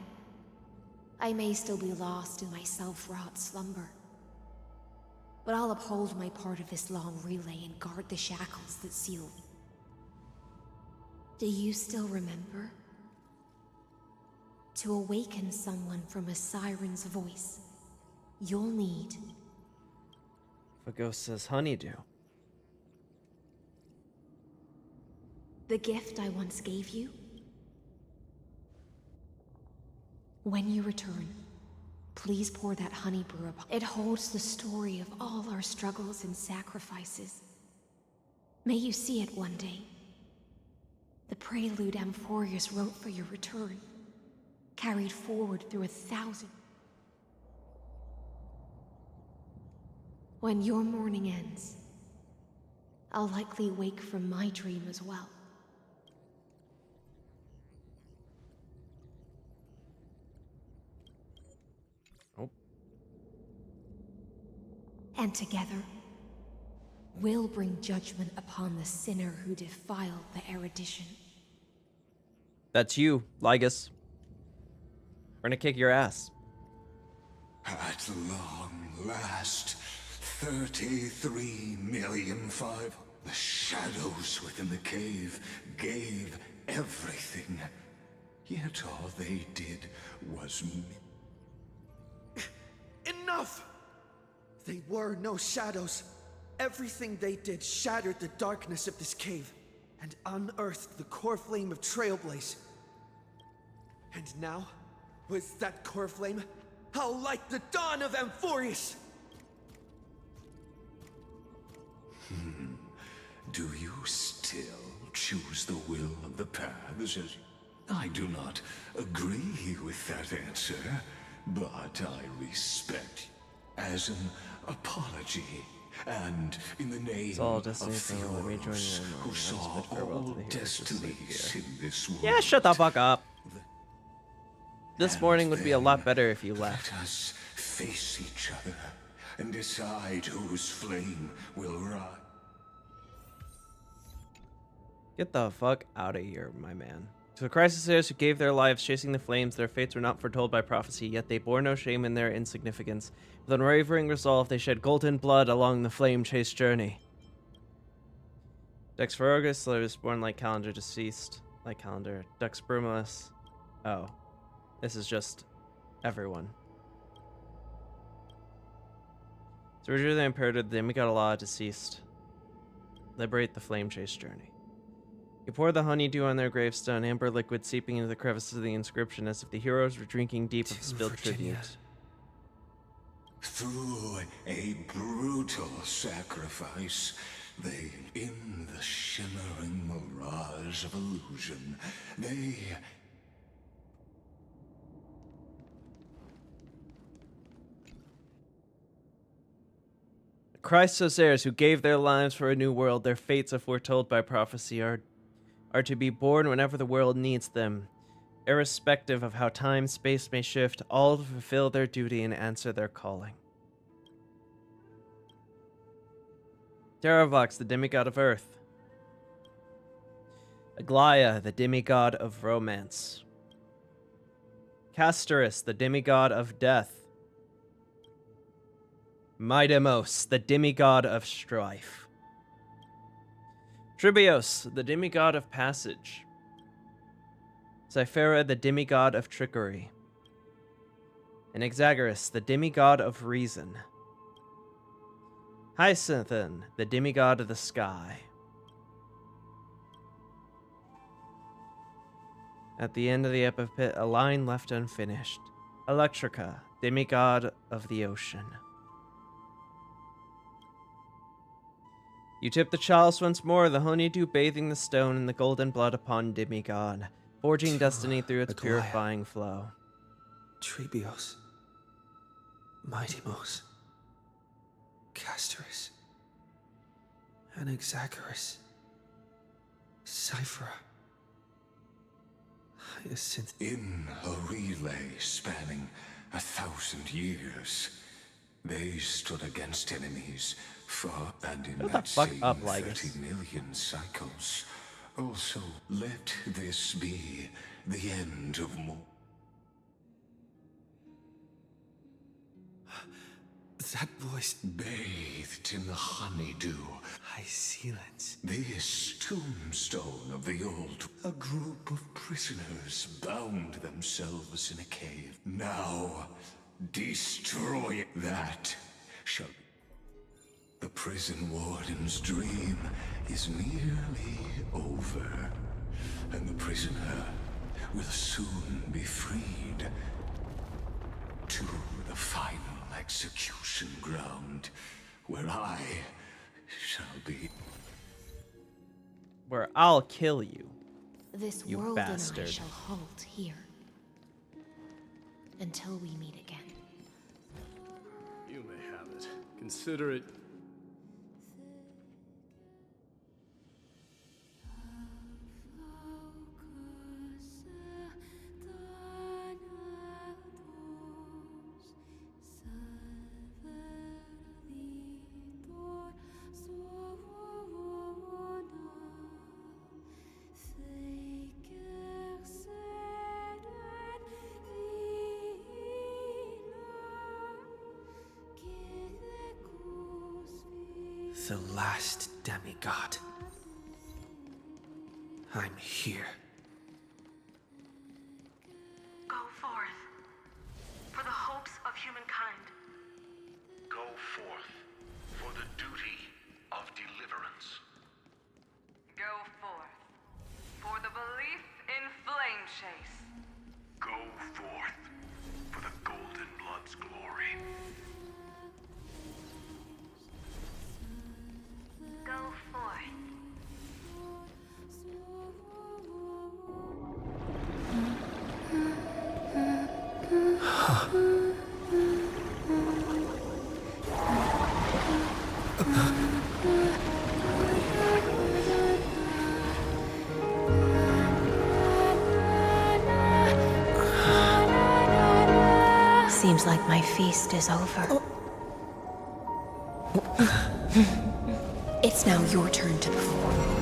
I may still be lost in my self-wrought slumber, but I'll uphold my part of this long relay and guard the shackles that seal me. Do you still remember? To awaken someone from a siren's voice, you'll need Phagossa's honeydew. the gift I once gave you. When you return, please pour that honey brew upon. It holds the story of all our struggles and sacrifices. May you see it one day. The prelude Amphorius wrote for your return, carried forward through 1,000. When your morning ends, I'll likely wake from my dream as well. Oh. And together, we'll bring judgment upon the sinner who defiled the erudition. That's you, Lygus. We're gonna kick your ass. At long last, 33,000,005. The shadows within the cave gave everything. Yet all they did was Enough! They were no shadows. Everything they did shattered the darkness of this cave and unearthed the core flame of Trailblaze. And now, with that core flame, I'll light the dawn of Amphorius! Do you still choose the will of the paths as... I do not agree with that answer, but I respect as an apology. And in the name of Phainons, who saw all destinies in this world... Yeah, shut the fuck up. This morning would be a lot better if you left. Let us face each other and decide whose flame will rise. Get the fuck out of here, my man. To the Chrysosers who gave their lives chasing the flames, their fates were not foretold by prophecy, yet they bore no shame in their insignificance. With unwavering resolve, they shed golden blood along the flame-chased journey. Dex Fergus was born like Calendar, deceased like Calendar. Dex Brumalus. Oh. This is just everyone. So Richard the Imperator, the demigod Allah, deceased. Liberate the flame-chased journey. You pour the honeydew on their gravestone, amber liquid seeping into the crevices of the inscription as if the heroes were drinking deep of spilled tribute. Through a brutal sacrifice, they, in the shimmering mirage of illusion, they... Chrysosers who gave their lives for a new world, their fates, if foretold by prophecy, are to be born whenever the world needs them. Irrespective of how time, space may shift, all to fulfill their duty and answer their calling. Terravox, the demigod of earth. Aglaia, the demigod of romance. Castorus, the demigod of death. Mydemos, the demigod of strife. Tribios, the demigod of passage. Cyphera, the demigod of trickery. And Exagoras, the demigod of reason. Hyacinthon, the demigod of the sky. At the end of the epipit, a line left unfinished. Electrica, demigod of the ocean. You tip the chalice once more, the honeydew bathing the stone in the golden blood upon demigod, forging destiny through its purifying flow. Tribios. Mydemos. Castorus. Anaxagoras. Cyphera. Hyacinth. In a relay spanning 1,000 years, They stood against enemies far and in Shut that the fuck same up, Lygus. 30 million cycles. Also, let this be the end of more. That voice Bathed in the honeydew. Phainons. This tombstone of the old. A group of prisoners bound themselves in a cave. Now, destroy it. That shall be. The prison warden's dream is nearly over. And the prisoner will soon be freed. To the final execution ground, where I shall be. Where I'll kill you. This You world bastard. and I shall halt here. Until we meet again. You may have it. Consider it. The last demigod. I'm here. Go forth, for the hopes of humankind. Go forth for the duty of deliverance. Go forth for the belief in Flame Chase. Go forth for the Golden Blood's glory. Go forth. Seems like my feast is over. It's now your turn to perform.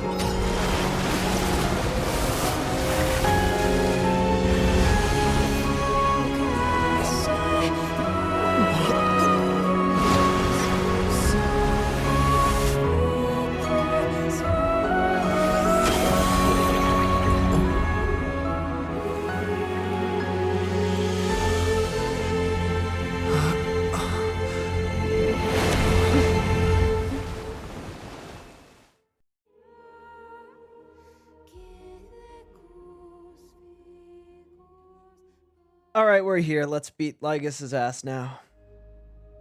Alright, we're here. Let's beat Lygus' ass now.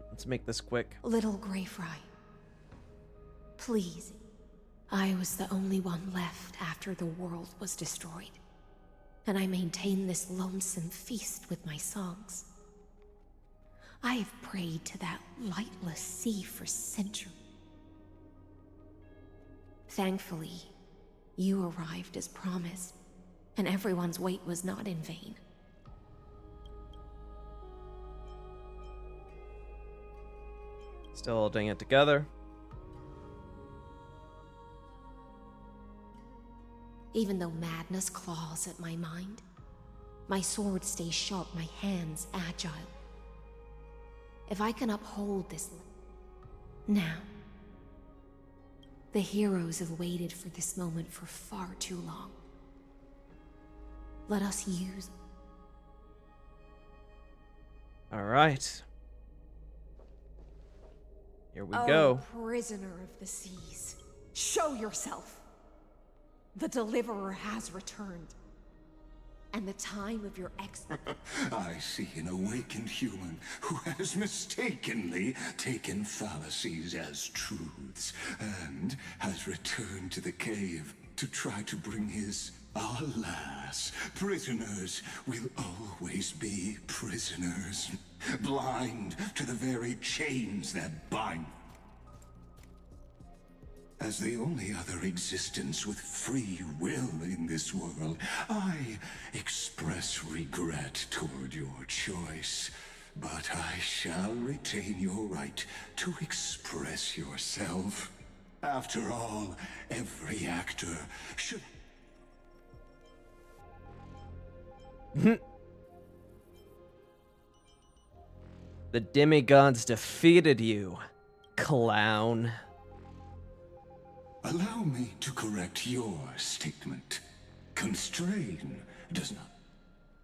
Let's make this quick. Little Grey Fry, please. I was the only one left after the world was destroyed. And I maintain this lonesome feast with my songs. I have prayed to that lightless sea for centuries. Thankfully, you arrived as promised, and everyone's wait was not in vain. Still holding it together. Even though madness claws at my mind, my sword stays sharp, my hands agile. If I can uphold this now, the heroes have waited for this moment for far too long. Let us use. Alright. Here we Oh, go. prisoner of the seas, show yourself. The Deliverer has returned. And the time of your I see an awakened human who has mistakenly taken fallacies as truths and has returned to the cave to try to bring his. Alas, prisoners will always be prisoners, blind to the very chains that bind. As the only other existence with free will in this world, I express regret toward your choice. but I shall retain your right to express yourself. After all, every actor should... The demigods defeated you, clown. Allow me to correct your statement. Constrain does not...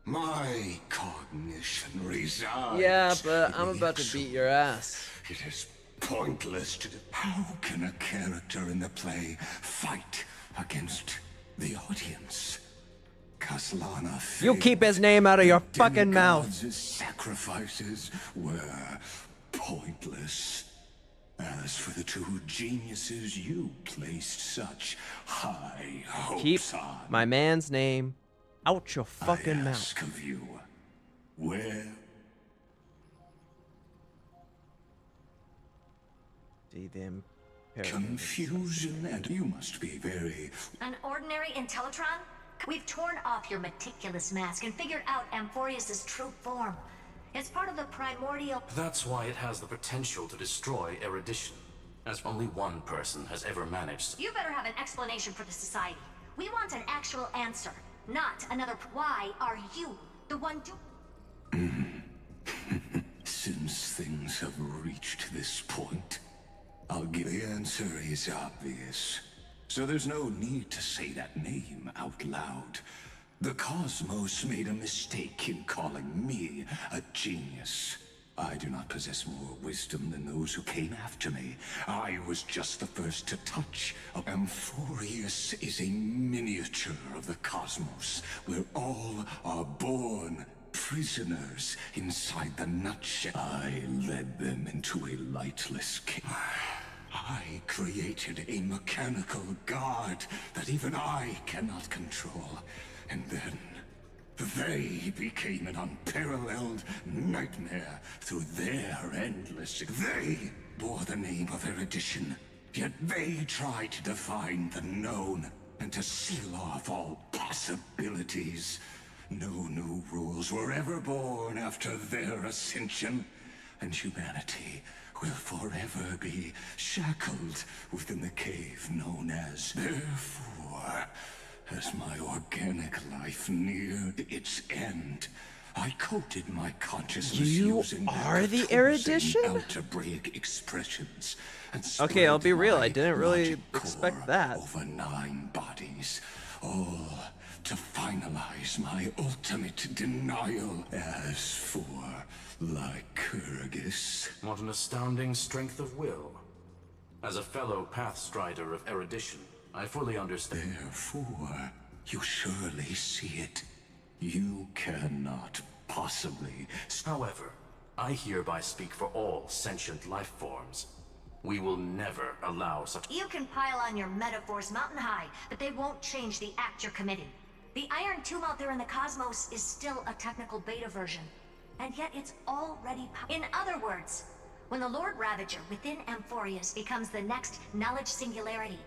My cognition resides... Yeah, but I'm in the about to beat your ass. It is pointless to... How can a character in the play fight against the audience? Kaslana You keep his name out of your fucking mouth. Demigods' sacrifices were pointless. As for the two geniuses you placed such high hopes Keep on, my man's name out your fucking I mouth. ask of you, where... See them. Confusion, and you must be very... An ordinary Intellitron? We've torn off your meticulous mask and figured out Amphorius' true form. It's part of the primordial... That's why it has the potential to destroy erudition, as only one person has ever managed. You better have an explanation for the Society. We want an actual answer, not another... Why are you the one Since things have reached this point, I'll give... The answer is obvious. So there's no need to say that name out loud. The cosmos made a mistake in calling me a genius. I do not possess more wisdom than those who came after me. I was just the first to touch. Amphorius is a miniature of the cosmos, where all are born prisoners inside the nutshell. I led them into a lightless cave. I created a mechanical god that even I cannot control. And then, they became an unparalleled nightmare through their endless... They bore the name of erudition, yet they tried to define the known and to seal off all possibilities. No new rules were ever born after their ascension, and humanity will forever be shackled within the cave known as... Therefore, as my organic life neared its end, I coated my consciousness using are the erudition? algebraic expressions. And Okay, I'll be spread real. my I didn't really logic expect core that. over 9 bodies, all to finalize my ultimate denial. As for Lycurgus... What an astounding strength of will. As a fellow pathstrider of erudition, I fully understand. Therefore, you surely see it. You cannot possibly... However, I hereby speak for all sentient life forms. We will never allow such... You can pile on your metaphors mountain high, but they won't change the act you're committing. The Iron Tomb out there in the cosmos is still a technical beta version. And yet it's already... In other words, when the Lord Ravager within Amphorius becomes the next knowledge singularity,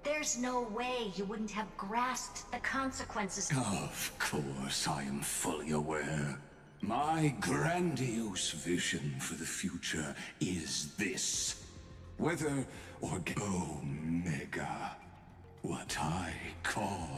there's no way you wouldn't have grasped the consequences. Of course, I am fully aware. My grandiose vision for the future is this. Whether or... Omega. What I call...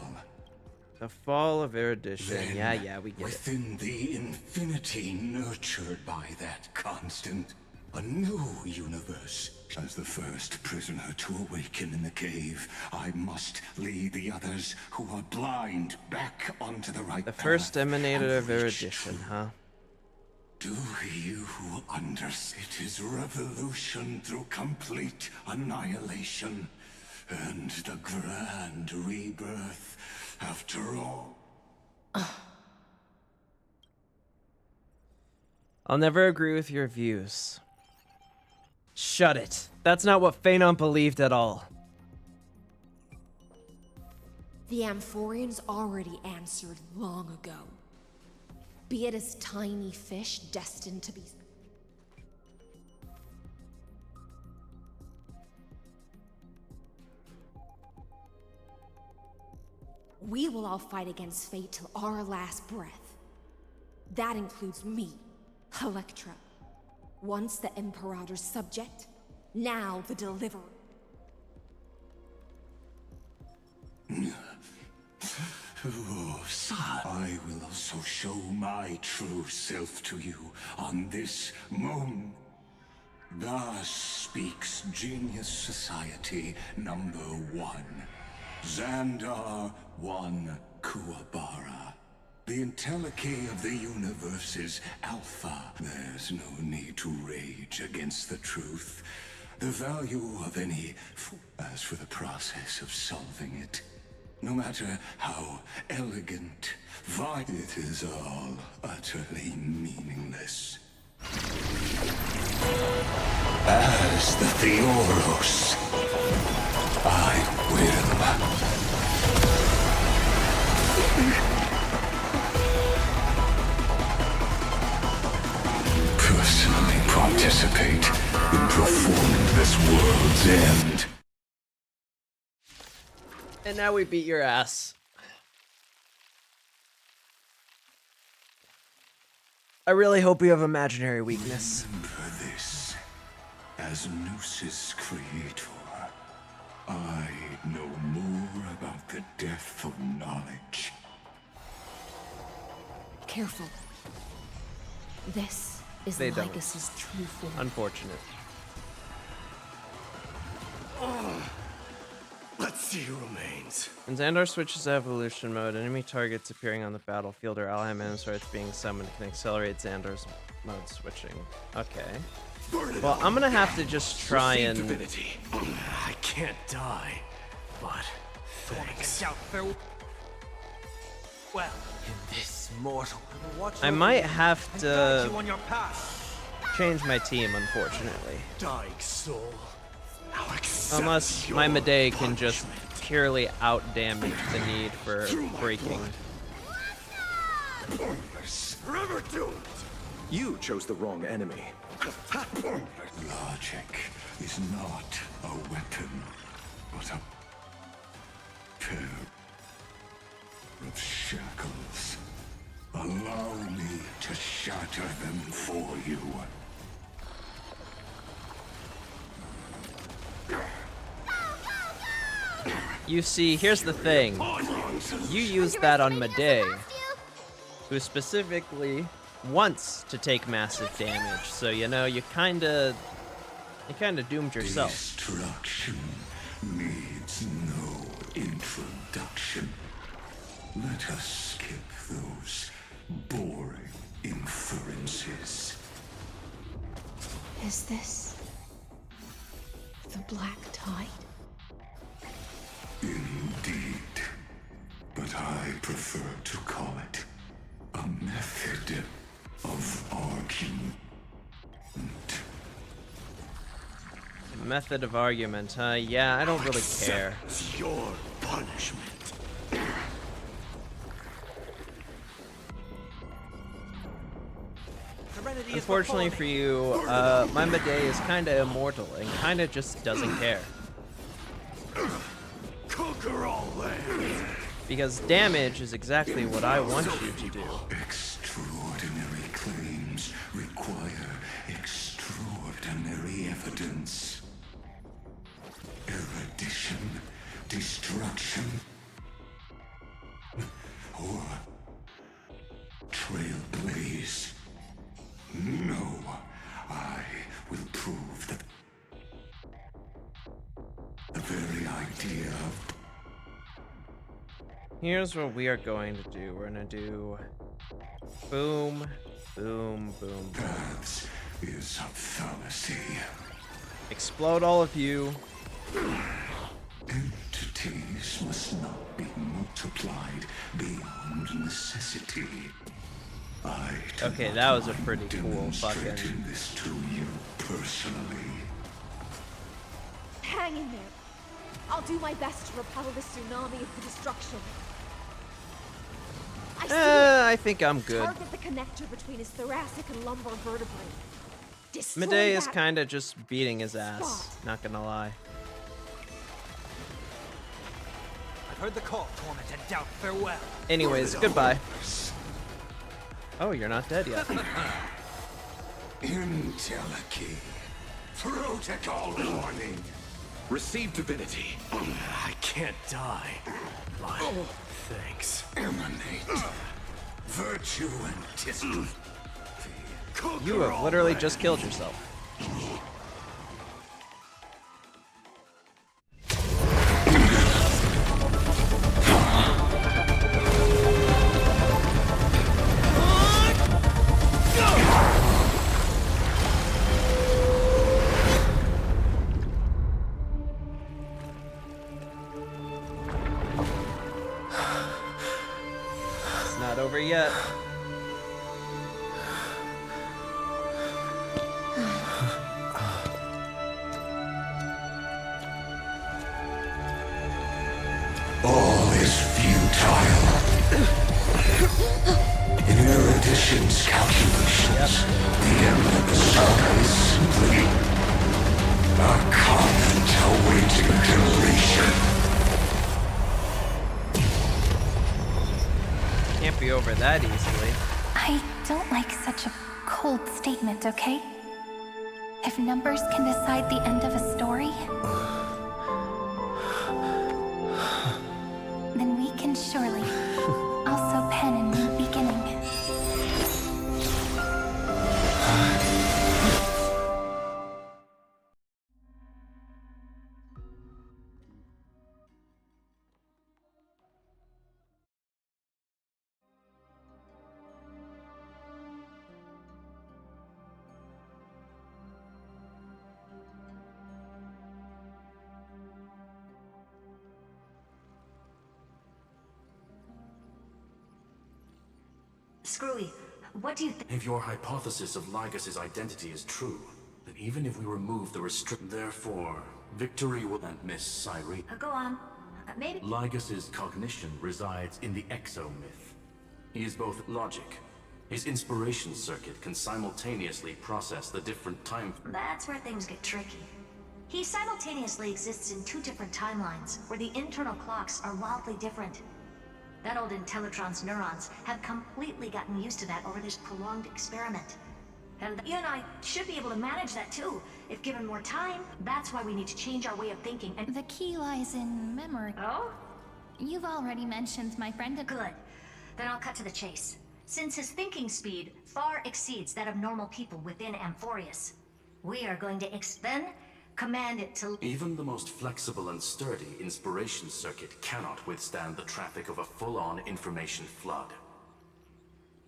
The fall of erudition. Then, Yeah, we get it. within the infinity nurtured by that constant, a new universe. As the first prisoner to awaken in the cave, I must lead the others who are blind back onto the right path. The first emanator of erudition, huh? Do you understand? It is revolution through complete annihilation, and the grand rebirth. After all, I'll never agree with your views. Shut it. That's not what Phaenon believed at all. The Amphorians already answered long ago. Be it as tiny fish destined to be... We will all fight against fate till our last breath. That includes me. Electra. Once the Imperator's subject, now the Deliverer. Oh, son, I will also show my true self to you on this moment. Thus speaks Genius Society number 1. Xandar 1 Kuwabara. The Entelechy of the universe's alpha. There's no need to rage against the truth. The value of any... As for the process of solving it, no matter how elegant, it is all utterly meaningless. As the Theoros, I will personally participate in performing this world's end. And now we beat your ass. I really hope you have imaginary weakness. Remember this. As Noos's creator, I know more about the depth of knowledge. Careful. This is They don't. Lygus's true form. Unfortunate. Let's see who remains. When Xandar switches to evolution mode, enemy targets appearing on the battlefield or ally starts being summoned can accelerate Xandar's mode switching. Okay. Well, I'm gonna have to just try and... Divinity. I can't die, but thanks. Well, in this mortal, I might have to you on your path. change my team, unfortunately. Dying soul. Now accept Unless my Medei can just purely out-damage the need for breaking. Forever doomed. You chose the wrong enemy. Logic is not a weapon, but a pair of shackles. Allow me to shatter them for you. You see, here's the thing. You used that on Medei, who specifically wants to take massive damage. So, you know, you kinda doomed yourself. Destruction needs no introduction. Let us skip those boring inferences. Is this the Black Tide? Indeed, but I prefer to call it a method of argument. Method of argument, huh? Yeah, I don't really care. Accept your punishment. Unfortunately for you, my Medei is kinda immortal and kinda just doesn't care. Conquer all lands. Because damage is exactly what I want you to do. Extraordinary claims require extraordinary evidence. Erudition, destruction, or trailblaze. No, I will prove that the very idea of... Here's what we are going to do. We're gonna do boom, boom, boom. Paths is a fallacy. Explode all of you. Entities must not be multiplied beyond necessity. Okay, that was a pretty cool fucking... this to you personally. Hang in there. I'll do my best to repel the tsunami of the destruction. I think I'm good. Target the connector between his thoracic and lumbar vertebrae. Destroy Medei is that kinda just beating his ass, not gonna lie. I've heard the call, Torment, and doubt farewell. Anyways, goodbye. Oh, you're not dead yet. Intellikey. Protocol warning. Receive divinity. I can't die. But thanks. Emanate. Virtue and discipline. You have literally just killed yourself. It's not over yet. All is futile. In Erudition's calculations, the end of the saga is simply a comment awaiting completion. Can't be over that easily. I don't like such a cold statement, okay? If numbers can decide the end of a story, then we can surely also pen a new beginning. Screwy, what do you think? If your hypothesis of Lygus' identity is true, then even if we remove the therefore, victory will and Miss Cyrene. Go on. Maybe. Lygus' cognition resides in the exomyth. He is both logic. His inspiration circuit can simultaneously process the different time. That's where things get tricky. He simultaneously exists in two different timelines, where the internal clocks are wildly different. That old Intellitron's neurons have completely gotten used to that over this prolonged experiment. And you and I should be able to manage that too, if given more time. That's why we need to change our way of thinking and— The key lies in memory. Oh? You've already mentioned my friend— Good. Then I'll cut to the chase. Since his thinking speed far exceeds that of normal people within Amphorius, we are going to then command it to— Even the most flexible and sturdy inspiration circuit cannot withstand the traffic of a full-on information flood.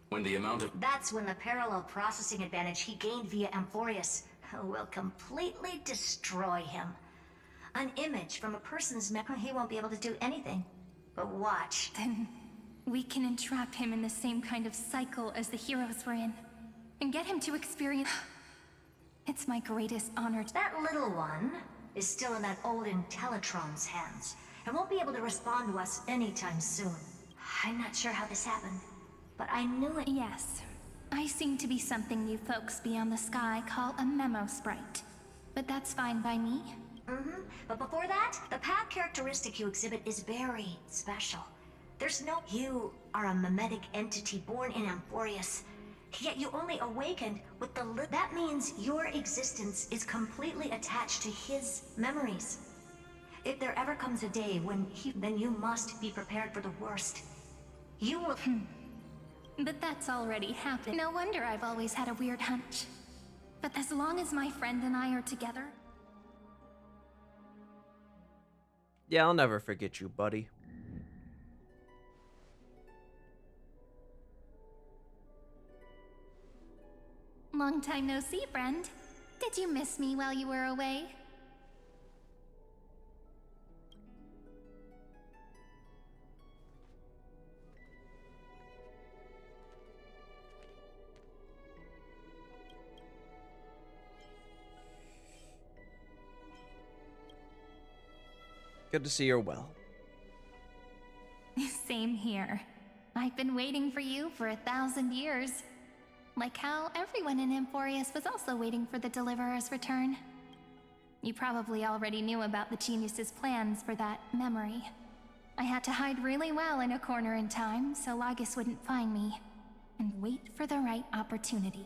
When the amount of— That's when the parallel processing advantage he gained via Amphorius will completely destroy him. An image from a person's memory, he won't be able to do anything. But watch. Then we can entrap him in the same kind of cycle as the heroes were in, and get him to experience— It's my greatest honor. That little one is still in that old Intellitron's hands, and won't be able to respond to us anytime soon. I'm not sure how this happened, but I knew it. Yes. I seem to be something you folks beyond the sky call a memo sprite. But that's fine by me. Mm-hmm. But before that, the path characteristic you exhibit is very special. There's no— You are a mimetic entity born in Amphorius, yet you only awakened with the That means your existence is completely attached to his memories. If there ever comes a day when then you must be prepared for the worst. You will— But that's already happened. No wonder I've always had a weird hunch. But as long as my friend and I are together— Yeah, I'll never forget you, buddy. Long time no see, friend. Did you miss me while you were away? Good to see you're well. Same here. I've been waiting for you for 1,000 years. Like how everyone in Amphorius was also waiting for the Deliverer's return. You probably already knew about the genius's plans for that memory. I had to hide really well in a corner in time so Lygus wouldn't find me, and wait for the right opportunity.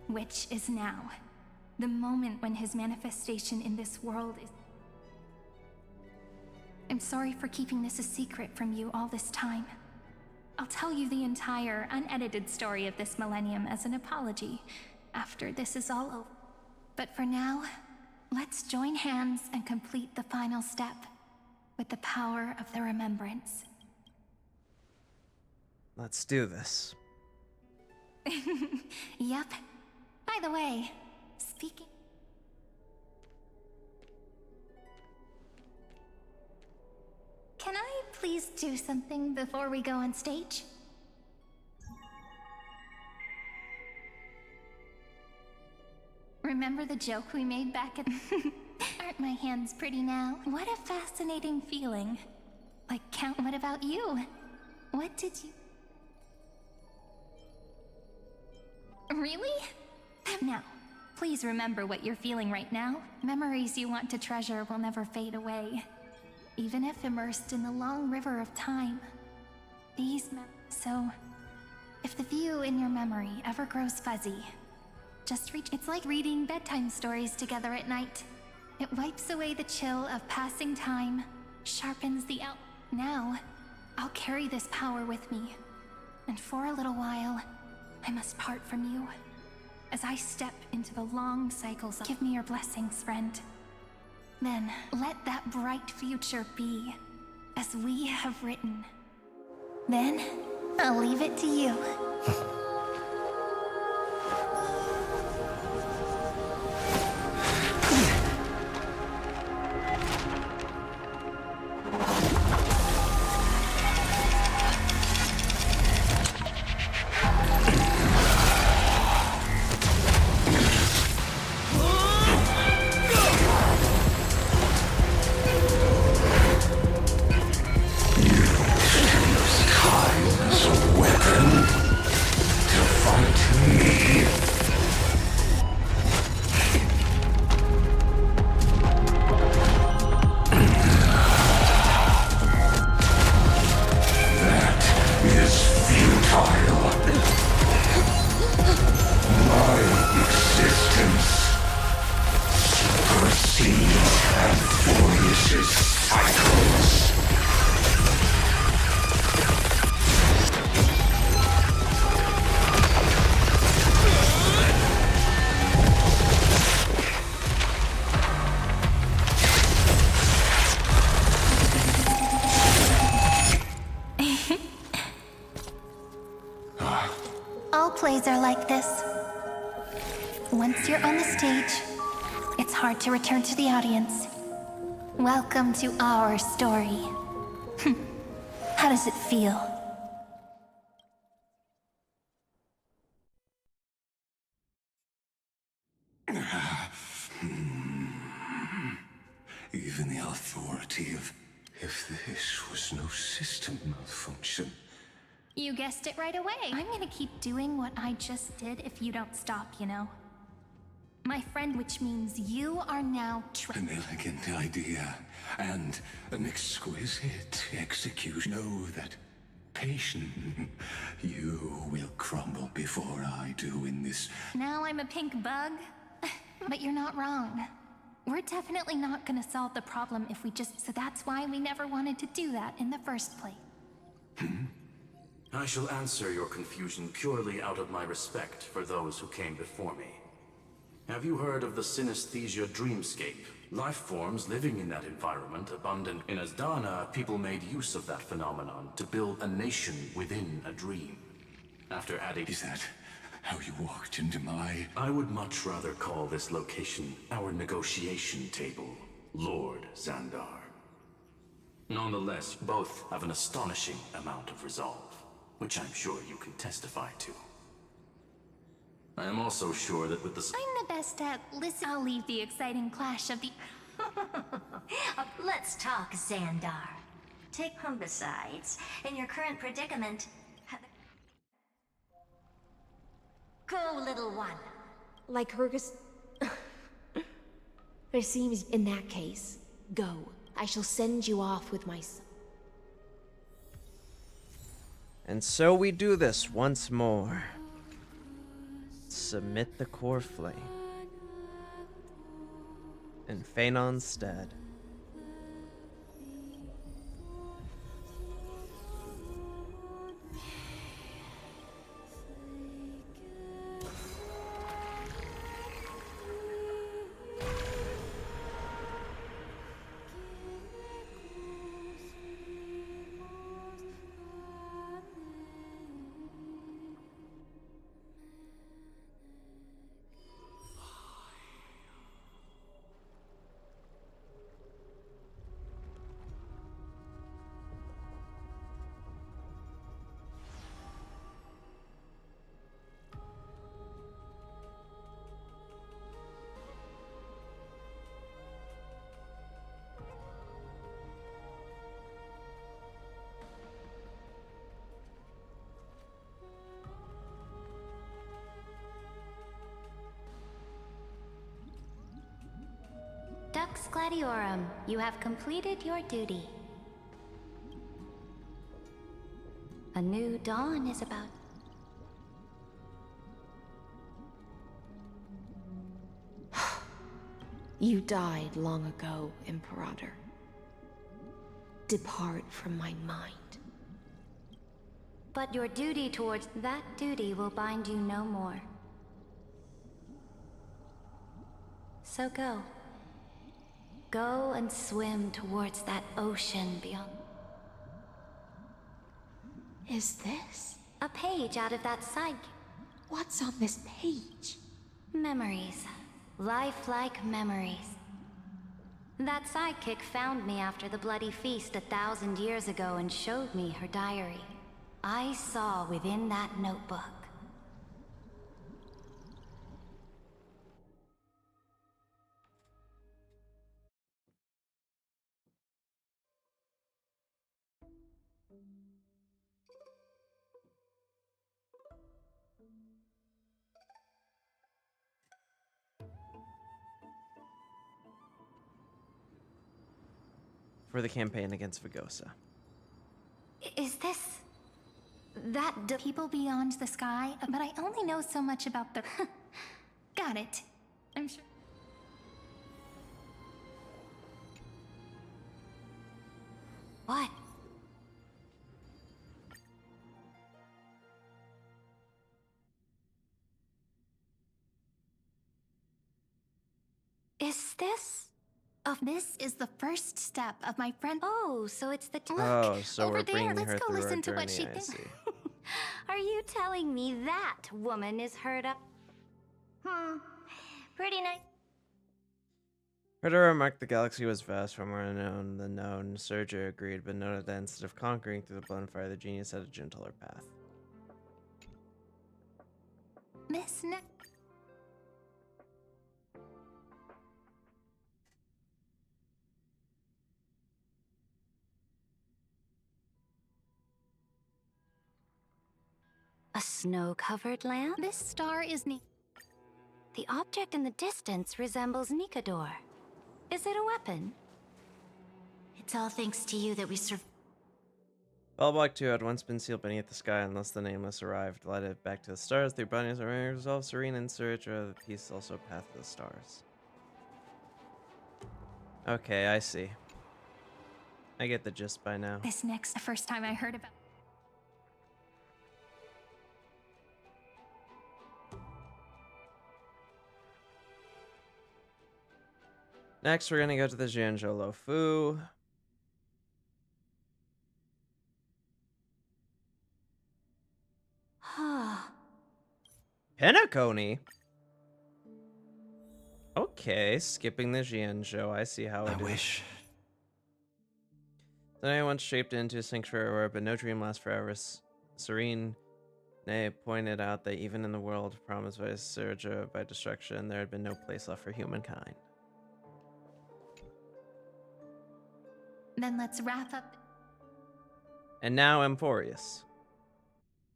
which is now. The moment when his manifestation in this world is... I'm sorry for keeping this a secret from you all this time. I'll tell you the entire, unedited story of this millennium as an apology after this is all over. But for now, let's join hands and complete the final step with the power of the remembrance. Let's do this. Yep. By the way, speaking... Can I please do something before we go on stage? Remember the joke we made back at... Aren't my hands pretty now? What a fascinating feeling. Like, Count, what about you? What did you... Really? Now, please remember what you're feeling right now. Memories you want to treasure will never fade away. Even if immersed in the long river of time. So, if the view in your memory ever grows fuzzy, just reach... It's like reading bedtime stories together at night. It wipes away the chill of passing time, sharpens the out... Now, I'll carry this power with me. And for a little while, I must part from you. As I step into the long cycles of... Give me your blessings, friend. Then, let that bright future be, as we have written. Then, I'll leave it to you. Plays are like this. Once you're on the stage, it's hard to return to the audience. Welcome to our story. How does it feel? Even the authority of... If this was no system malfunction... You guessed it right away. I'm gonna keep doing what I just did if you don't stop, you know. My friend, which means you are now An elegant idea, and an exquisite execution. Know that, patient, you will crumble before I do in this... Now I'm a pink bug? But you're not wrong. We're definitely not gonna solve the problem if we just... So that's why we never wanted to do that in the first place. I shall answer your confusion purely out of my respect for those who came before me. Have you heard of the synesthesia dreamscape? Life forms living in that environment abundant. In Asdana, people made use of that phenomenon to build a nation within a dream. After adding... Is that how you walked into my... I would much rather call this location our negotiation table, Lord Xandar. Nonetheless, both have an astonishing amount of resolve, which I'm sure you can testify to. I am also sure that with the... I'm the best at listen. I'll leave the exciting clash of the... Let's talk, Xandar. Take home besides. In your current predicament... Go, little one. Like Lygus... It seems in that case, go. I shall send you off with my son. And so we do this once more. submit the core flame in Phainons' stead. Dux Gladiorum, you have completed your duty. A new dawn is about. You died long ago, Imperator. Depart from my mind. But your duty towards that duty will bind you no more. So go. Go and swim towards that ocean beyond. Is this? A page out of that side. What's on this page? Memories. Lifelike memories. That sidekick found me after the bloody feast 1,000 years ago and showed me her diary. I saw within that notebook. For the campaign against Vagosa. Is this... that people beyond the sky? But I only know so much about the... Got it. I'm sure... What? Is this... This is the first step of my friend. Oh, so it's the Oh, so over we're there. bringing Let's her go through listen our to what journey, she I thinks. see. Are you telling me that woman is hurt up? Pretty nice. Herder remarked the galaxy was vast, far more unknown than known. Sergio agreed, but noted that instead of conquering through the blood and fire, the genius had a gentler path. Miss Ne- A snow-covered land? This star is The object in the distance resembles Nikador. Is it a weapon? It's all thanks to you that we survived. Bellblock 2 had once been sealed beneath the sky unless the Nameless arrived, led it back to the stars through bodies of resolve, serene and search of the peace, also path to the stars. Okay, I see. I get the gist by now. This next, the first time I heard about. Next, we're gonna go to the Jianzhou Fu. Penacony? Okay, skipping the Jianzhou. I see how it is. wish. Then I once shaped into a sanctuary aurora, but no dream lasts forever. Serene Nay pointed out that even in the world promised by Sergio by destruction, there had been no place left for humankind. Then let's wrap up. And now Amphorius.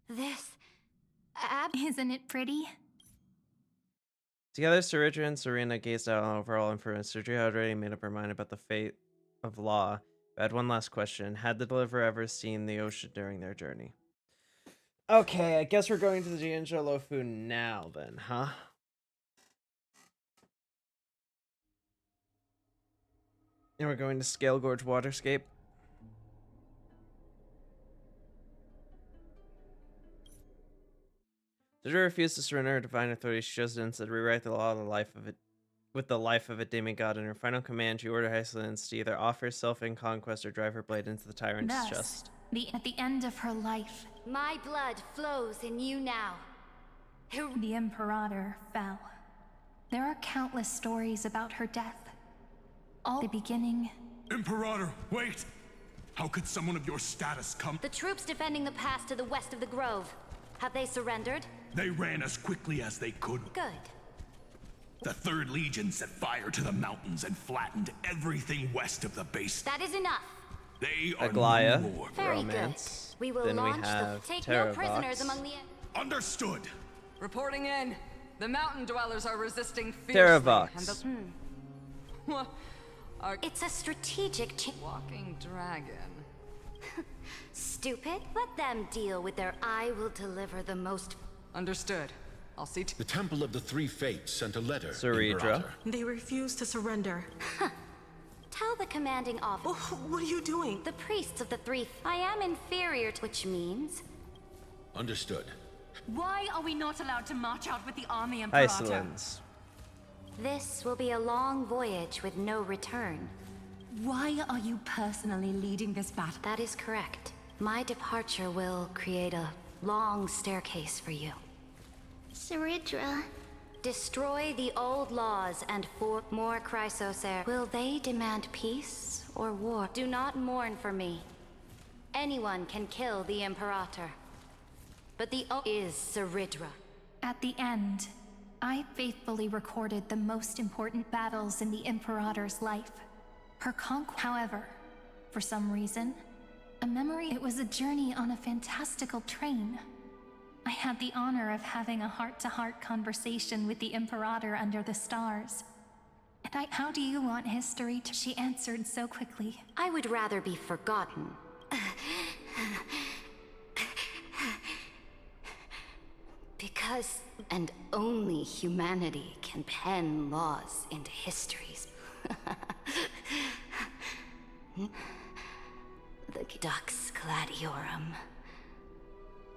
This... Isn't it pretty? Together, Sergio and Serena gazed out over all influence. Sergio had already made up her mind about the fate of Law, but had one last question. Had the Deliverer ever seen the ocean during their journey? Okay, I guess we're going to the Jianzhou Lofu now then, huh? And we're going to Scale Gorge Waterscape. Sidra refused to surrender her divine authority. She chose to instead rewrite the law of the life of it with the life of a demigod. In her final command, she ordered Hysolence to either offer herself in conquest or drive her blade into the tyrant's Thus, chest. at the end of her life, My blood flows in you now. the Imperator fell. There are countless stories about her death. All the beginning. Imperator, wait! How could someone of your status come? The troops defending the pass to the west of the grove. Have they surrendered? They ran as quickly as they could. Good. The 3rd Legion set fire to the mountains and flattened everything west of the base. That is enough. They are Aglaya, no more. Very romance. good. We will Then we launch have take Terra no prisoners Vox. among the... Understood. Reporting in. The mountain dwellers are resisting fiercely. Terra Vox. And the... It's a strategic walking dragon. Stupid. Let them deal with their I will deliver the most... Understood. I'll see to... The Temple of the Three Fates sent a letter, Sidra. Imperator. They refuse to surrender. Tell the commanding officer. What are you doing? The priests of the three... I am inferior to... Which means... Understood. Why are we not allowed to march out with the army, Imperator? Hysolence. This will be a long voyage with no return. Why are you personally leading this battle? That is correct. My departure will create a long staircase for you. Saridra. Destroy the old laws and for more Chrysosair. Will they demand peace or war? Do not mourn for me. Anyone can kill the Imperator. But the O is Saridra. At the end, I faithfully recorded the most important battles in the Imperator's life. Her however, for some reason, a memory. It was a journey on a fantastical train. I had the honor of having a heart-to-heart conversation with the Imperator under the stars. And how do you want history to... She answered so quickly. I would rather be forgotten. Because, and only humanity can pen laws into histories. The Dux Gladiorum.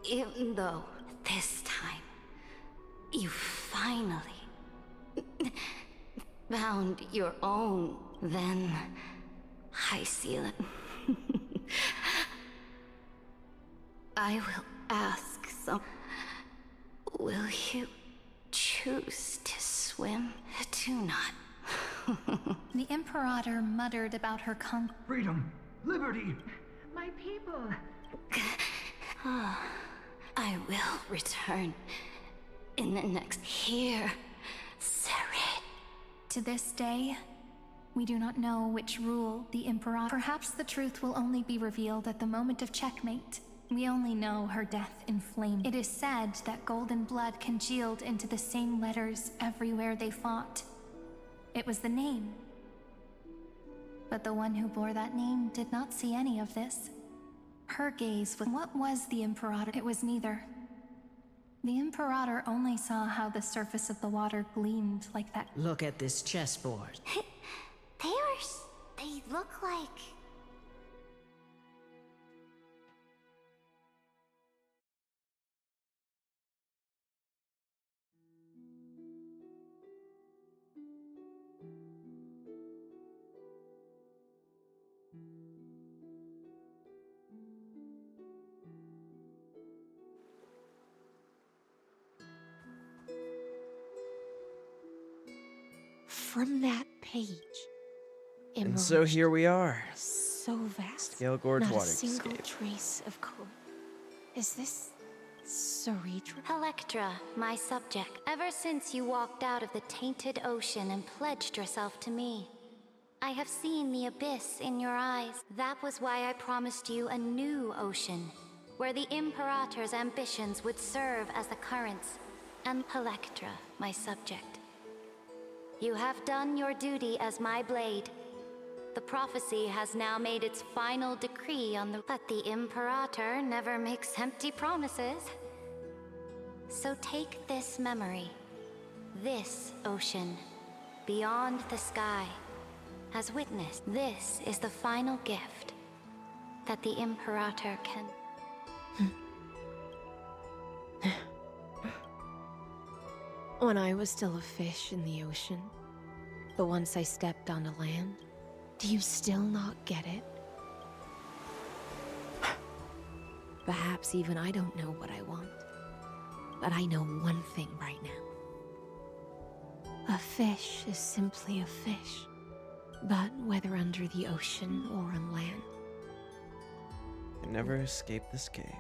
Even though this time you finally found your own, then I seal it. I will ask some. Will you choose to swim? Do not. The Imperator muttered about her Freedom! Liberty! My people. I will return in the next here, Sarid. To this day, we do not know which rule the Imperator... Perhaps the truth will only be revealed at the moment of checkmate. We only know her death in flame. It is said that golden blood congealed into the same letters everywhere they fought. It was the name. But the one who bore that name did not see any of this. Her gaze was... What was the Imperator? It was neither. The Imperator only saw how the surface of the water gleamed like that. Look at this chessboard. They look like... From that page. And so here we are. So vast. Scale Gorge Not a Waterscape. single trace of code. Is this Saridra? Electra, my subject. Ever since you walked out of the tainted ocean and pledged yourself to me, I have seen the abyss in your eyes. That was why I promised you a new ocean, where the Imperator's ambitions would serve as the currents. And Electra, my subject. You have done your duty as my blade. The prophecy has now made its final decree on the... But the Imperator never makes empty promises. So take this memory, this ocean, beyond the sky, as witness. This is the final gift that the Imperator can... When I was still a fish in the ocean, the once I stepped onto land, do you still not get it? Perhaps even I don't know what I want, but I know one thing right now. A fish is simply a fish, but whether under the ocean or on land, can never escape this cave.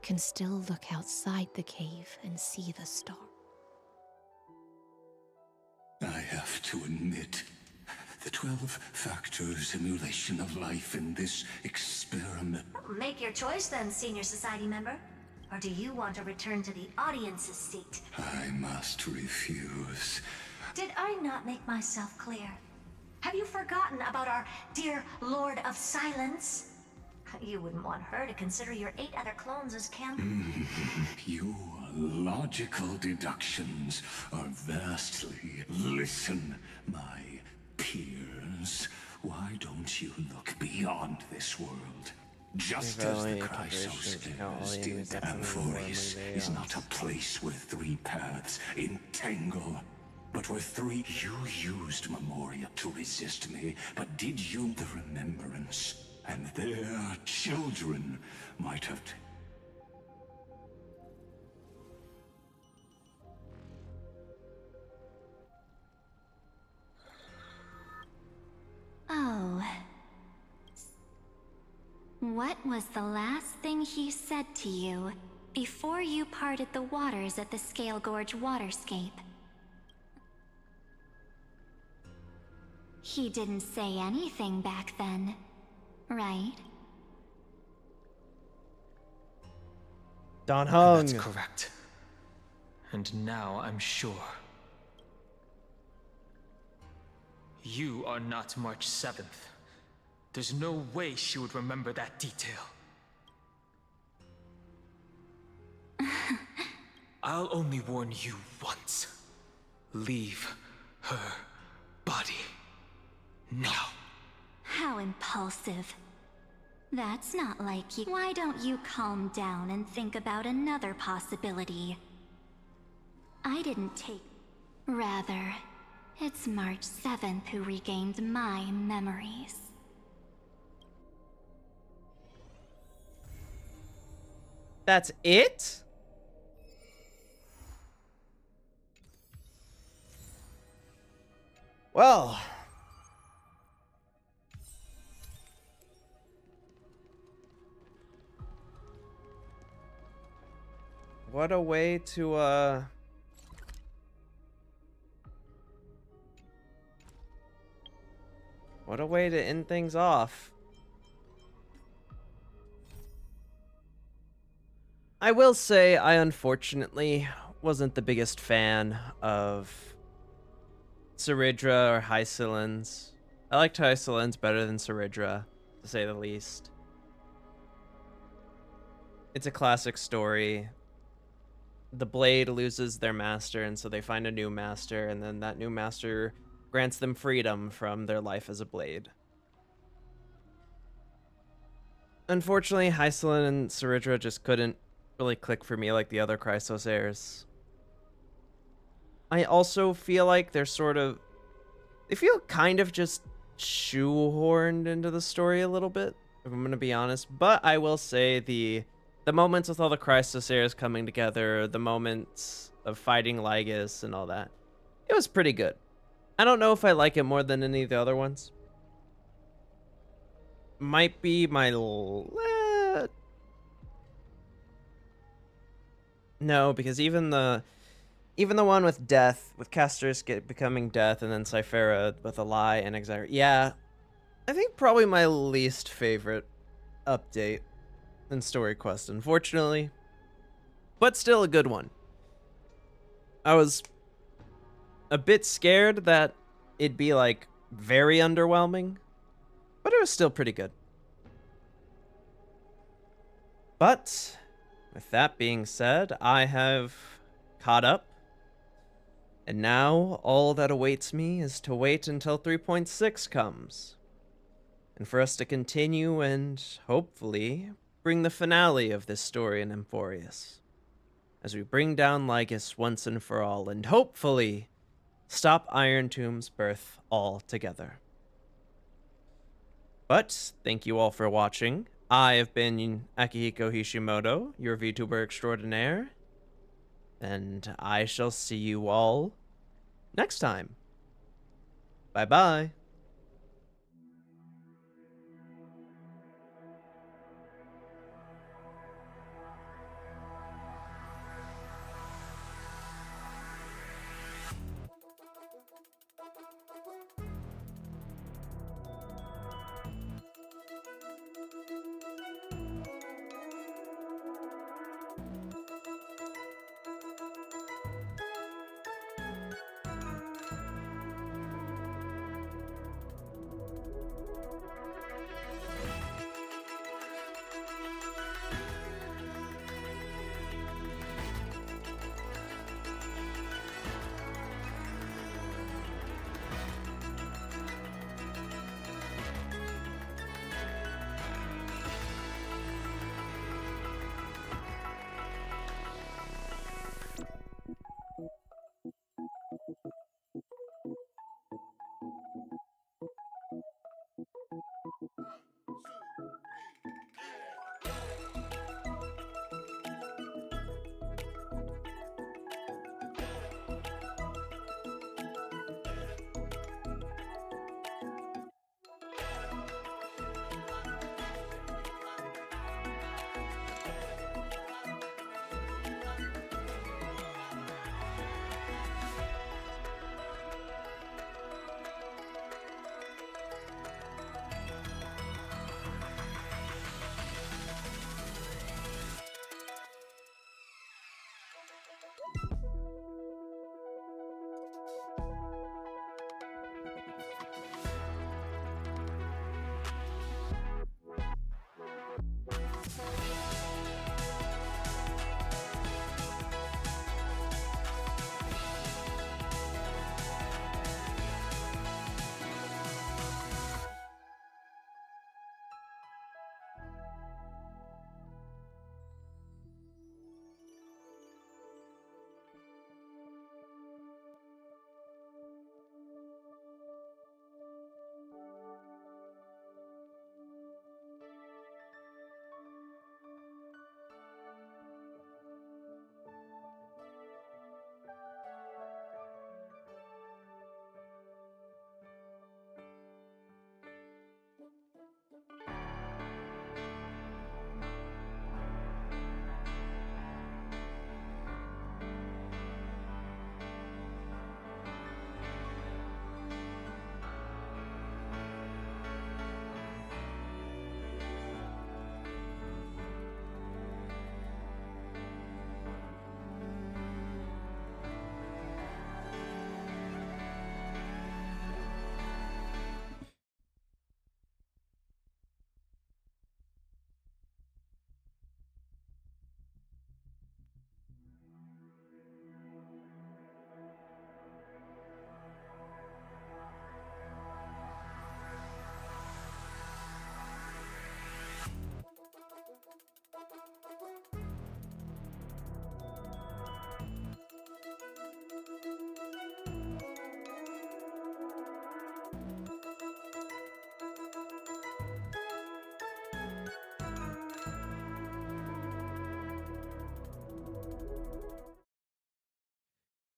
can still look outside the cave and see the star. I have to admit, the 12-factor simulation of life in this experiment. Make your choice then, Senior Society member. Or do you want to return to the audience's seat? I must refuse. Did I not make myself clear? Have you forgotten about our dear Lord of Silence? You wouldn't want her to consider your 8 other clones as can. Your logical deductions are vastly... Listen, my peers. Why don't you look beyond this world? Just as the Chrysos did, Amphorius is not a place where 3 paths entangle, but where 3... You used Memoria to resist me, but did you the remembrance? And their children might have... Oh. What was the last thing he said to you before you parted the waters at the Scale Gorge waterscape? He didn't say anything back then, right? Don Hung. That's correct. And now I'm sure. You are not March 7th. There's no way she would remember that detail. I'll only warn you once. Leave her body. Now. How impulsive. That's not like you. Why don't you calm down and think about another possibility? I didn't take... Rather, it's March 7th who regained my memories. That's it? Well. What a way to, what a way to end things off. I will say I unfortunately wasn't the biggest fan of Ceridra or Hycelins. I liked Hycelins better than Ceridra, to say the least. It's a classic story. The Blade loses their master, and so they find a new master, and then that new master grants them freedom from their life as a Blade. Unfortunately, Hycelin and Ceridra just couldn't really click for me like the other Chrysos heirs. I also feel like they're they feel kind of just shoehorned into the story a little bit, if I'm gonna be honest. But I will say the moments with all the Chrysos heirs coming together, the moments of fighting Lygus and all that, it was pretty good. I don't know if I like it more than any of the other ones. Might be my... No, because even the one with Death, with Castor's becoming Death, and then Cyphera with a lie and Exire. Yeah, I think probably my least favorite update in Story Quest, unfortunately. But still a good one. I was a bit scared that it'd be, like, very underwhelming, but it was still pretty good. But with that being said, I have caught up. And now all that awaits me is to wait until 3.6 comes. And for us to continue and, hopefully, bring the finale of this story in Emphorius. As we bring down Lygus once and for all, and hopefully stop Iron Tomb's birth altogether. But, thank you all for watching. I have been Akihiko Hishimoto, your VTuber extraordinaire. And I shall see you all next time. Bye-bye.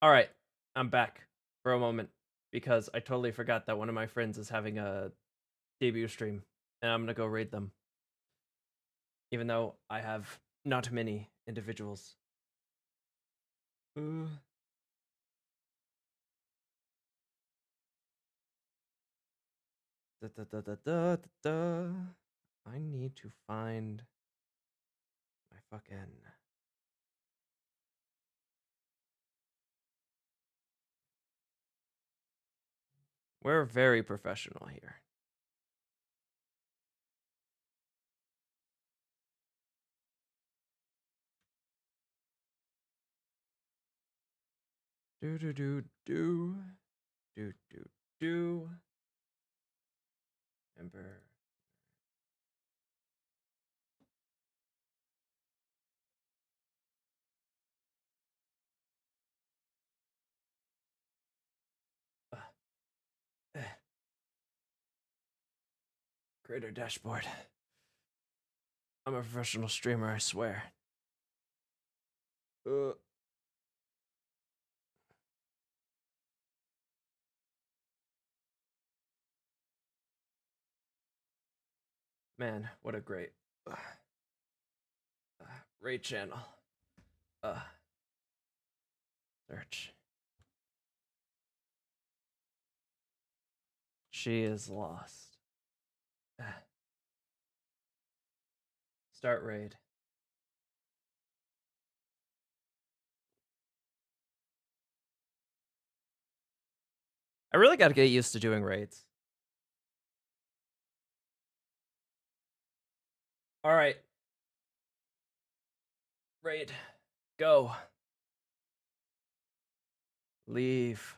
All right, I'm back for a moment because I totally forgot that one of my friends is having a debut stream, and I'm gonna go raid them. Even though I have not many individuals. I need to find my fucking... We're very professional here. Do do do do do do do. Ember. Creator dashboard. I'm a professional streamer, I swear. Man, what a great raid channel. Search. She is lost. Start raid. I really gotta get used to doing raids. Alright. Raid. Go. Leave.